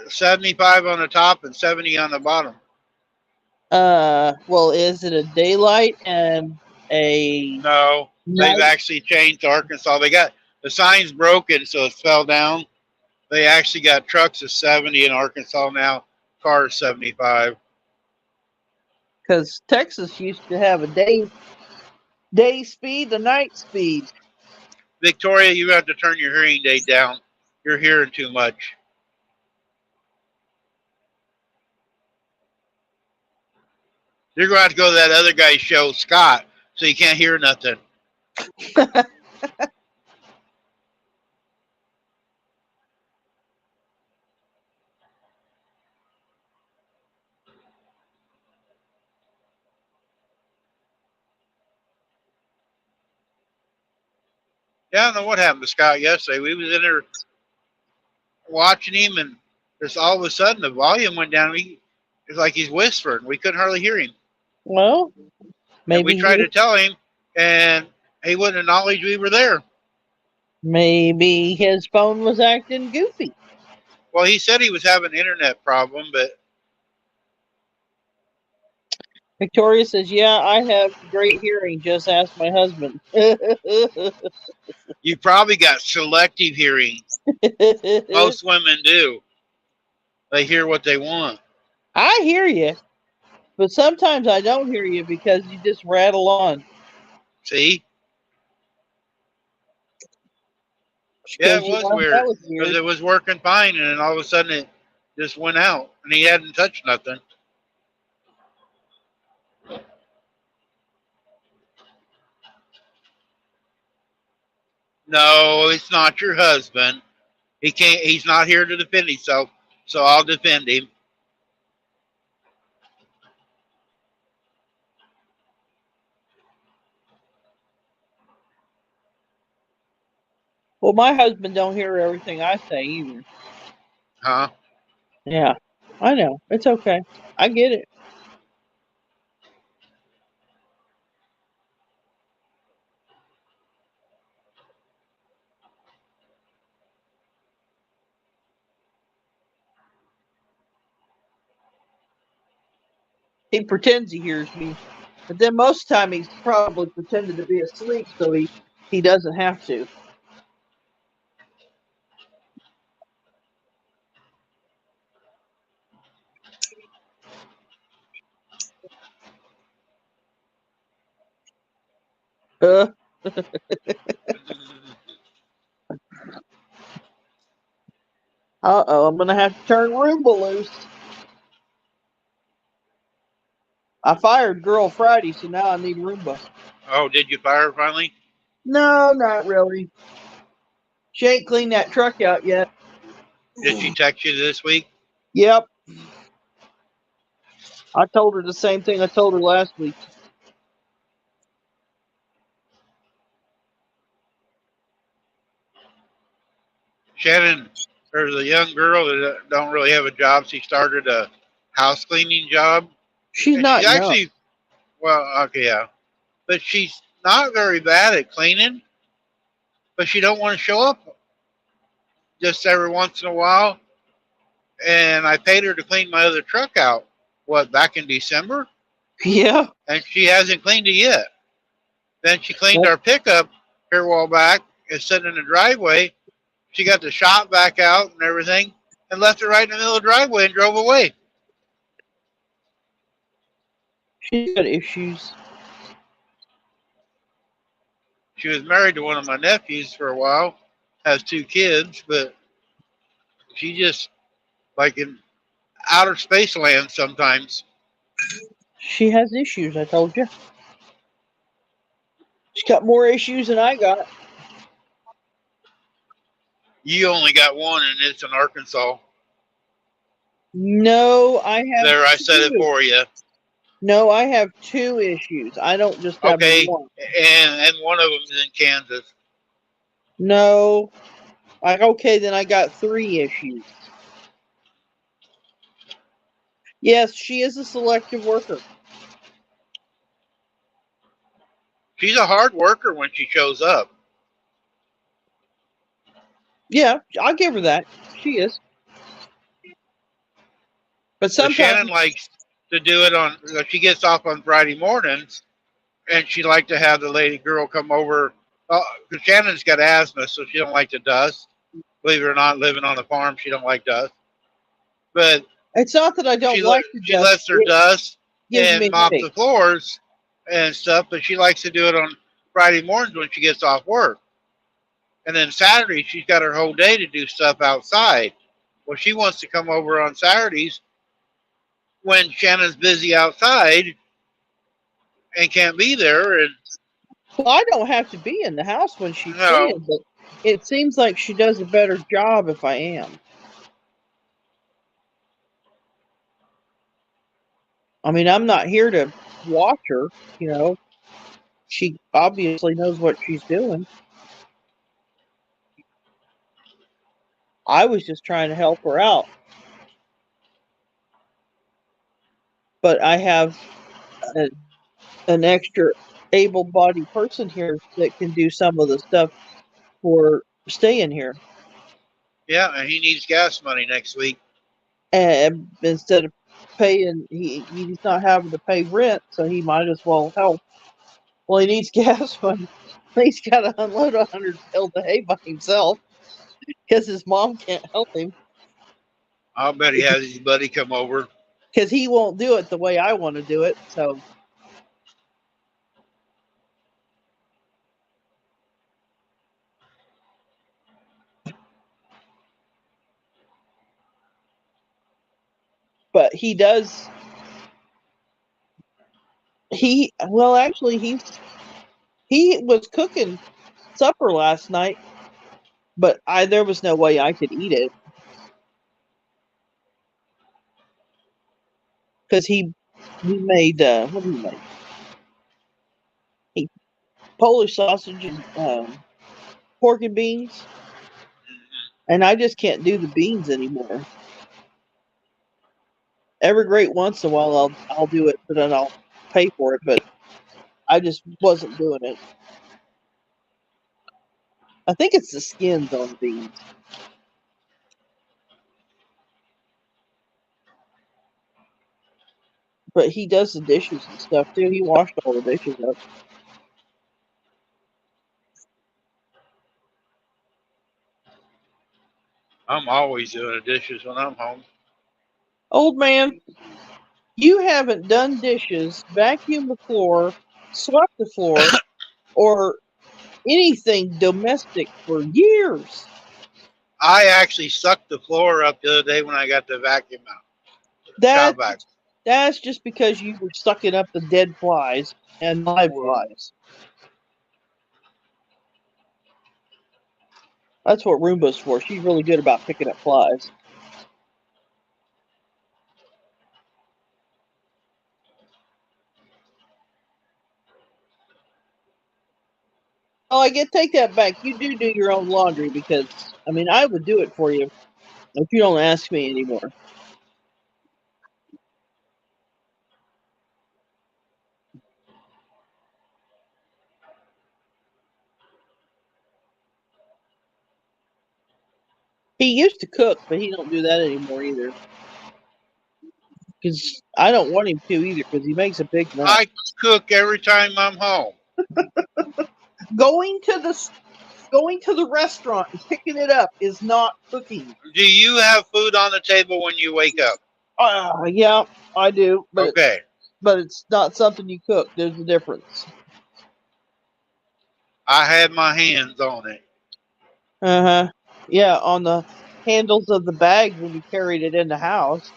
A: 75 on the top and 70 on the bottom.
B: Well, is it a daylight and a...
A: No, they've actually changed Arkansas. They got the sign's broken, so it fell down. They actually got trucks of 70 in Arkansas now, cars 75.
B: Because Texas used to have a day speed, the night speed.
A: Victoria, you have to turn your hearing aid down. You're hearing too much. You're going to have to go to that other guy's show, Scott, so you can't hear nothing. Yeah, I don't know what happened to Scott yesterday. We was in there watching him, and just all of a sudden the volume went down. It's like he's whispering. We couldn't hardly hear him.
B: Well, maybe
A: and we tried to tell him, and he wouldn't acknowledge we were there.
B: Maybe his phone was acting goofy.
A: Well, he said he was having an internet problem, but
B: Victoria says, "Yeah, I have great hearing. Just ask my husband."
A: you probably got selective hearing. Most women do. They hear what they want.
B: I hear you, but sometimes I don't hear you because you just rattle on.
A: See? Yeah, it
B: You
A: was
B: know, that
A: weird
B: was
A: because
B: weird.
A: it was working fine, and then all of a sudden it just went out, and he hadn't touched nothing. No, it's not your husband. He can't. He's not here to defend himself, so I'll defend him.
B: Well, my husband don't hear everything I say either.
A: Huh?
B: Yeah, I know. It's okay. I get it. He pretends he hears me, but then most of the time he's probably pretended to be asleep, so he doesn't have to. Uh oh, I'm gonna have to turn Roomba loose. I fired Girl Friday, so now I need Roomba.
A: Oh, did you fire her finally?
B: No, not really. She ain't cleaned that truck out yet.
A: Did she text you this week?
B: Yep. I told her the same thing I told her last week.
A: Shannon, there's a young girl that don't really have a job. She started a house cleaning job,
B: She's
A: and she's
B: not young.
A: actually well, okay, yeah, but she's not very bad at cleaning. But she don't want to show up just every once in a while. And I paid her to clean my other truck out. What, back in December?
B: Yeah.
A: And she hasn't cleaned it yet. Then she cleaned
B: Well,
A: our pickup here a while back. It's sitting in the driveway. She got the shop back out and everything, and left it right in the middle of the driveway and drove away.
B: she's got issues.
A: She was married to one of my nephews for a while, has 2 kids, but she just like in outer space land sometimes.
B: She has issues, I told you. She's got more issues than I got.
A: You only got one, and it's in Arkansas.
B: No, I have
A: There, I said it
B: two.
A: for you.
B: No, I have 2 issues. I don't just have
A: Okay,
B: one.
A: and one of them is in Kansas.
B: No. Okay, then I got 3 issues. Yes, she is a selective worker.
A: She's a hard worker when she shows up.
B: Yeah, I'll give her that. She is. But
A: So
B: sometimes
A: Shannon likes to do it on. She gets off on Friday mornings, and she like to have the lady girl come over. Because Shannon's got asthma, so she don't like the dust. Believe it or not, living on a farm, she don't like dust. But
B: it's not that I don't like the
A: she
B: dust.
A: lets her dust
B: Gives
A: and
B: me
A: mop the
B: headaches.
A: floors and stuff. But she likes to do it on Friday mornings when she gets off work. And then Saturday, she's got her whole day to do stuff outside. Well, she wants to come over on Saturdays when Shannon's busy outside and can't be there. And
B: Well, I don't have to be in the house when she's
A: no,
B: cleaning, but it seems like she does a better job if I am. I mean, I'm not here to watch her, you know. She obviously knows what she's doing. I was just trying to help her out. But I have an extra able-bodied person here that can do some of the stuff for staying here.
A: Yeah, and he needs gas money next week.
B: And instead of paying, he's not having to pay rent, so he might as well help. Well, he needs gas money. He's got to unload 100 bales of hay by himself because his mom can't help him
A: I'll bet he has his buddy come over.
B: because he won't do it the way I want to do it. So, but he does. Actually, he was cooking supper last night, but there was no way I could eat it because he made what did he make? He Polish sausage and pork and beans, and I just can't do the beans anymore. Every great once in a while, I'll do it, but then I'll pay for it. But I just wasn't doing it. I think it's the skins on the beans. But he does the dishes and stuff too. He washed all the dishes up.
A: I'm always doing the dishes when I'm home.
B: Old man, you haven't done dishes, vacuumed the floor, swept the floor, or anything domestic for years.
A: I actually sucked the floor up the other day when I got the vacuum out.
B: That
A: Back.
B: that's just because you were sucking up the dead flies and live flies. That's what Roomba's for. She's really good about picking up flies. Oh, take that back. You do your own laundry because, I mean, I would do it for you if you don't ask me anymore. He used to cook, but he don't do that anymore either. Because I don't want him to either because he makes a big mess.
A: I cook every time I'm home.
B: Going to the restaurant and picking it up is not cooking.
A: Do you have food on the table when you wake up?
B: Yeah, I do. But
A: Okay.
B: but it's not something you cook. There's a difference.
A: I had my hands on it.
B: Uh-huh. Yeah, on the handles of the bag when you carried it in the house.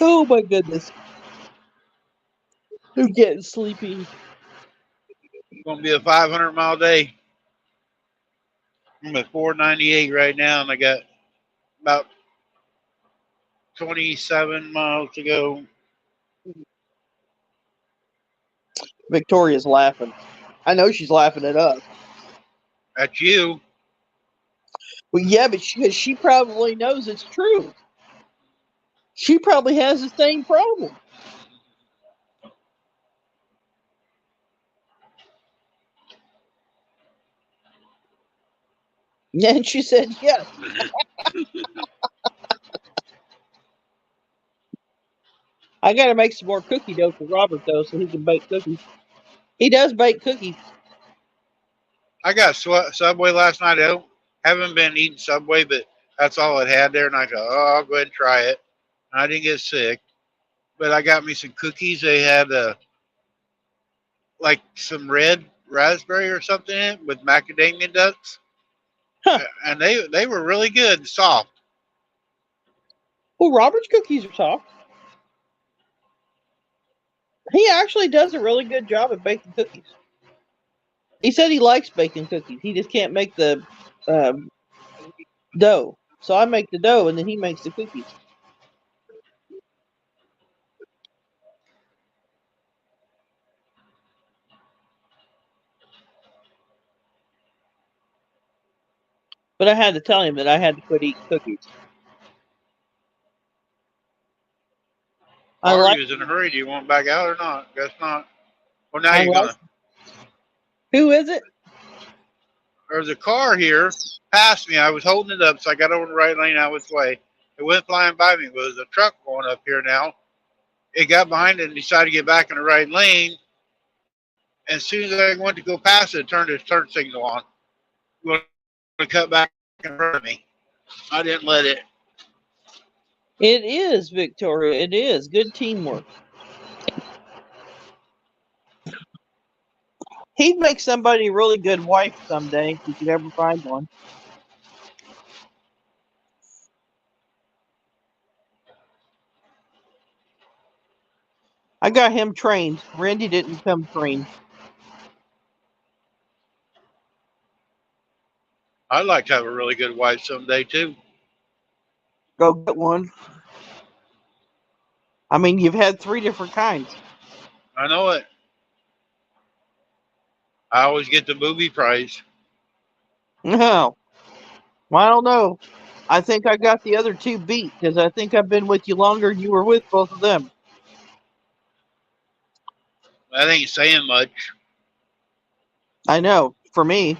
B: Oh my goodness. I'm getting sleepy.
A: It's going to be a 500-mile day. I'm at 498 right now, and I got about 27 miles to go.
B: Victoria's laughing. I know she's laughing at us.
A: At you.
B: Well, yeah, but she probably knows it's true. She probably has the same problem. And she said yes. I got to make some more cookie dough for Robert, though, so he can bake cookies. He does bake cookies.
A: I got Subway last night. I haven't been eating Subway, but that's all it had there. And I thought, oh, I'll go ahead and try it. And I didn't get sick. But I got me some cookies. They had like some red raspberry or something in it with macadamia nuts.
B: Huh.
A: And they were really good and soft.
B: Well, Robert's cookies are soft. He actually does a really good job at baking cookies. He said he likes baking cookies. He just can't make the dough. So I make the dough, and then he makes the cookies. But I had to tell him that I had to quit eating cookies. I
A: Car,
B: like.
A: you was in a hurry. Do you want back out or not? Guess not. Well, now
B: I
A: you're
B: like.
A: gonna.
B: Who is it?
A: There's a car here past me. I was holding it up, so I got over the right lane out of its way. It went flying by me. It was a truck going up here now. It got behind it and decided to get back in the right lane. As soon as I went to go past it, it turned its turn signal on. Going to cut back in front of me. I didn't let it.
B: It is Victoria. It is good teamwork. He'd make somebody a really good wife someday if you could ever find one. I got him trained. Randy didn't come trained.
A: I'd like to have a really good wife someday too.
B: Go get one. I mean, you've had 3 different kinds.
A: I know it. I always get the movie prize.
B: No. Well, I don't know. I think I got the other 2 beat because I think I've been with you longer than you were with both of them.
A: That ain't saying much.
B: I know. For me.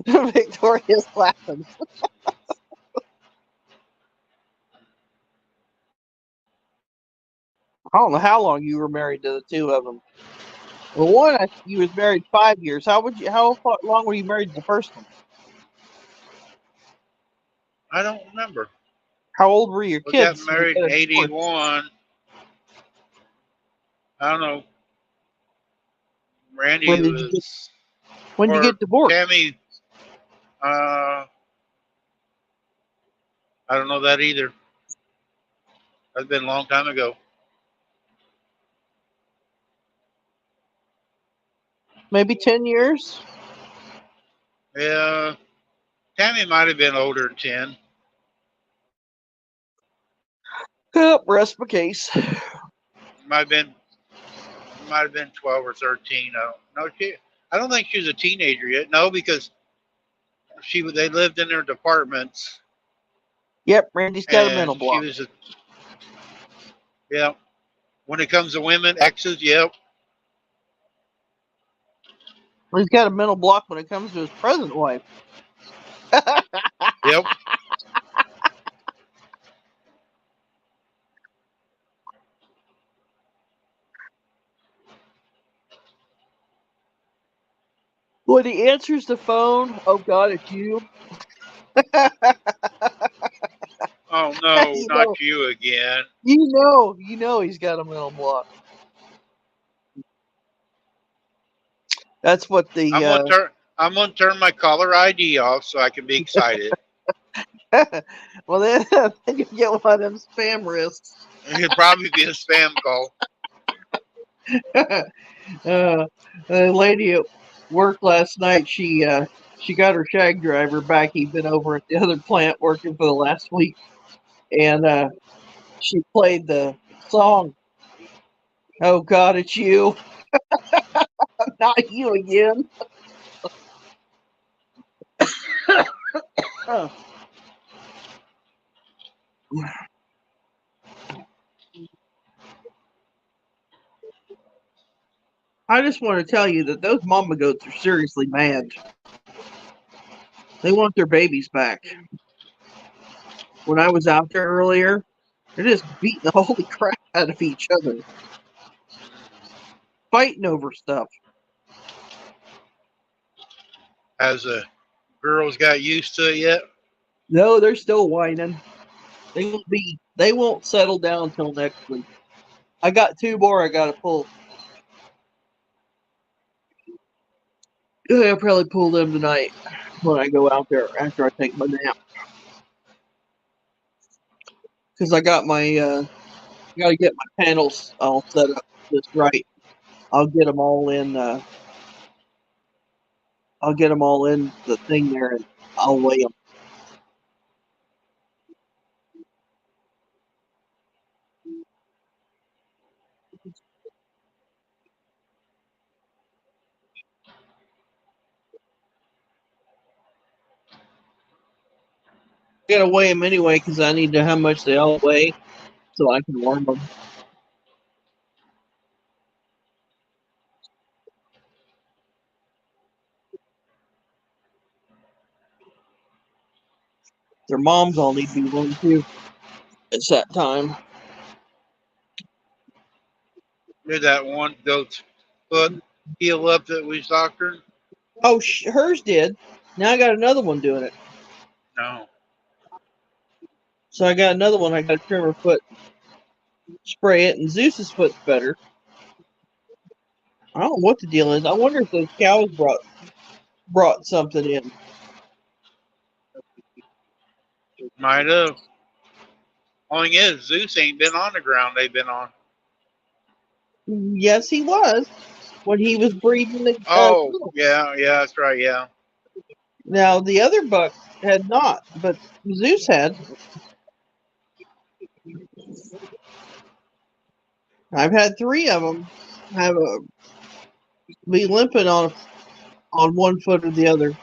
B: Victoria's laughing. I don't know how long you were married to the 2 of them. Well, one, you was married 5 years. How long were you married to the first one?
A: I don't remember.
B: How old were your
A: We got
B: kids when you
A: married
B: got
A: in
B: a divorce?
A: '81. I don't know. Randy
B: When did you get
A: was,
B: when did you
A: or
B: get divorced?
A: Tammy. I don't know that either. That's been a long time ago.
B: Maybe 10 years?
A: Yeah, Tammy might have been older than 10.
B: Yep, rest my case.
A: Might have been, might have been 12 or 13. I don't know. I don't think she was a teenager yet. No, because they lived in their departments,
B: Yep, Randy's got a mental
A: and she
B: block.
A: was a, yeah. When it comes to women, exes, yep,
B: He's got a mental block when it comes to his present wife.
A: yep.
B: When he answers the phone, oh God, it's you.
A: Oh no,
B: you
A: not
B: know,
A: you again.
B: you know he's got a mental block. That's what
A: I'm gonna turn. I'm gonna turn my caller ID off so I can be excited.
B: well then you get one of them spam risks.
A: It'd probably be a spam call.
B: A lady at work last night, she got her shag driver back. He'd been over at the other plant working for the last week, and she played the song. Oh God, it's you, not you again. Oh. I just want to tell you that those mama goats are seriously mad. They want their babies back. When I was out there earlier, they're just beating the holy crap out of each other, fighting over stuff.
A: Has the girls got used to it yet?
B: No, they're still whining. They won't settle down until next week. I got 2 more I gotta pull. I'll probably pull them tonight when I go out there after I take my nap. Because I got my gotta get my panels all set up just right. I'll get them all in I'll get them all in the thing there and I'll weigh them. gotta weigh them anyway because I need to know how much they all weigh so I can warm them. Their moms all need to be warm too. It's that time.
A: Did that one goat's foot heal up that we doctored?
B: Oh, hers did. Now I got another one doing it.
A: No.
B: So I got another one. I got to trim her foot, spray it, and Zeus's foot's better. I don't know what the deal is. I wonder if those cows brought something in.
A: Might have. Only thing is, Zeus ain't been on the ground they've been on.
B: Yes, he was when he was breeding the.
A: Oh, yeah, that's right, yeah.
B: Now the other buck had not, but Zeus had. I've had 3 of them be limping on one foot or the other.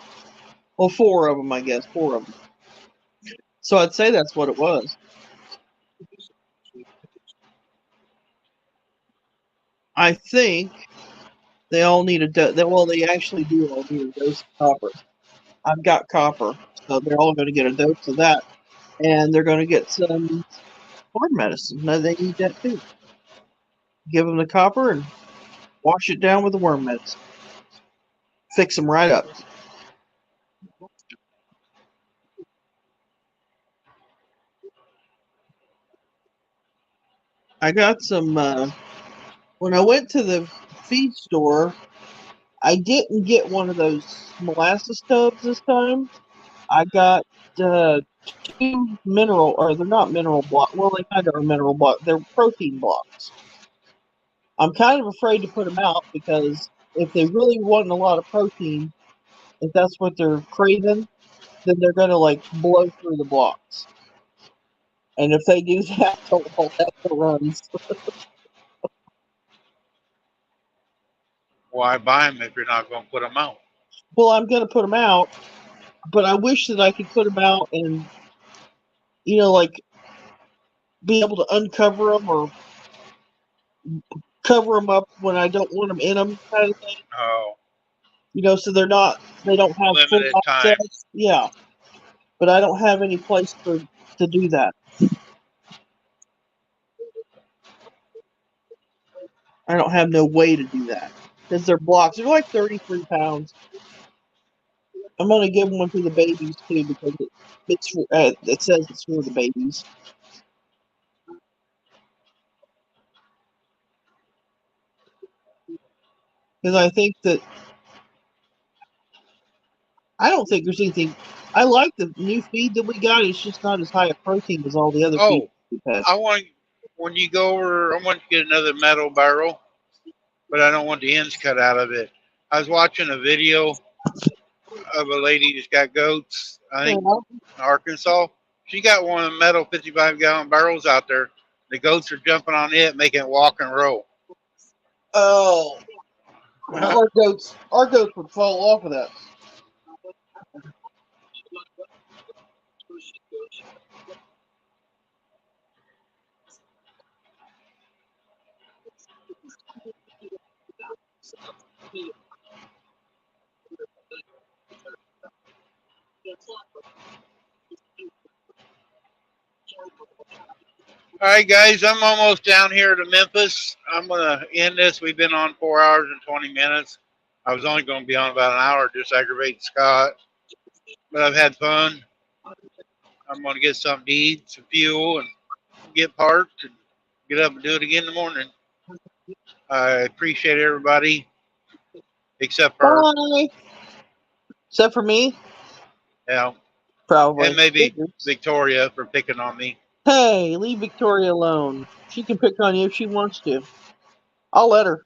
B: Well, 4 of them, I guess, 4 of them. So I'd say that's what it was. I think they all need a dose. Well, they actually do all need a dose of copper. I've got copper, so they're all going to get a dose of that, and they're going to get some worm medicine. No, they need that too. Give them the copper and wash it down with the worm medicine. Fix them right up. I got some. When I went to the feed store, I didn't get one of those molasses tubs this time. I got 2 mineral, or they're not mineral blocks. Well, they kind of are mineral blocks. They're protein blocks. I'm kind of afraid to put them out because if they really want a lot of protein, if that's what they're craving, then they're going to like blow through the blocks. And if they do that, they'll have to run.
A: Why buy them if you're not going to put them out?
B: Well, I'm going to put them out, but I wish that I could put them out and, like be able to uncover them or cover them up when I don't want them in them, kind of thing.
A: Oh.
B: So they don't have
A: limited
B: full
A: time.
B: access. Yeah, but I don't have any place to do that. I don't have no way to do that because they're blocks. They're like 33 pounds. I'm gonna give one to the babies too because it says it's for the babies. Because I think that I don't think there's anything. I like the new feed that we got. It's just not as high a protein as all the other feed we've had.
A: I want when you go over. I want to get another metal barrel, but I don't want the ends cut out of it. I was watching a video of a lady that's got goats. I think in Arkansas. She got one of the metal 55-gallon barrels out there. The goats are jumping on it, making it walk and roll.
B: Oh, our goats would fall off of that.
A: All right, guys, I'm almost down here to Memphis. I'm going to end this. We've been on 4 hours and 20 minutes. I was only going to be on about an hour, just aggravating Scott. But I've had fun. I'm going to get something to eat, some fuel, and get parked and get up and do it again in the morning. I appreciate everybody except for
B: Bye. Except for me?
A: Yeah.
B: Probably.
A: And maybe Victoria for picking on me.
B: Hey, leave Victoria alone. She can pick on you if she wants to. I'll let her.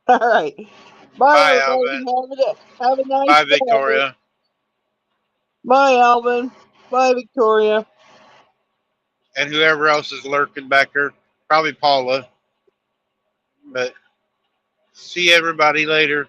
B: All right. Bye,
A: Alvin.
B: Have a nice
A: Bye,
B: day.
A: Victoria.
B: Bye, Alvin. Bye, Victoria.
A: And whoever else is lurking back there. Probably Paula. But see everybody later.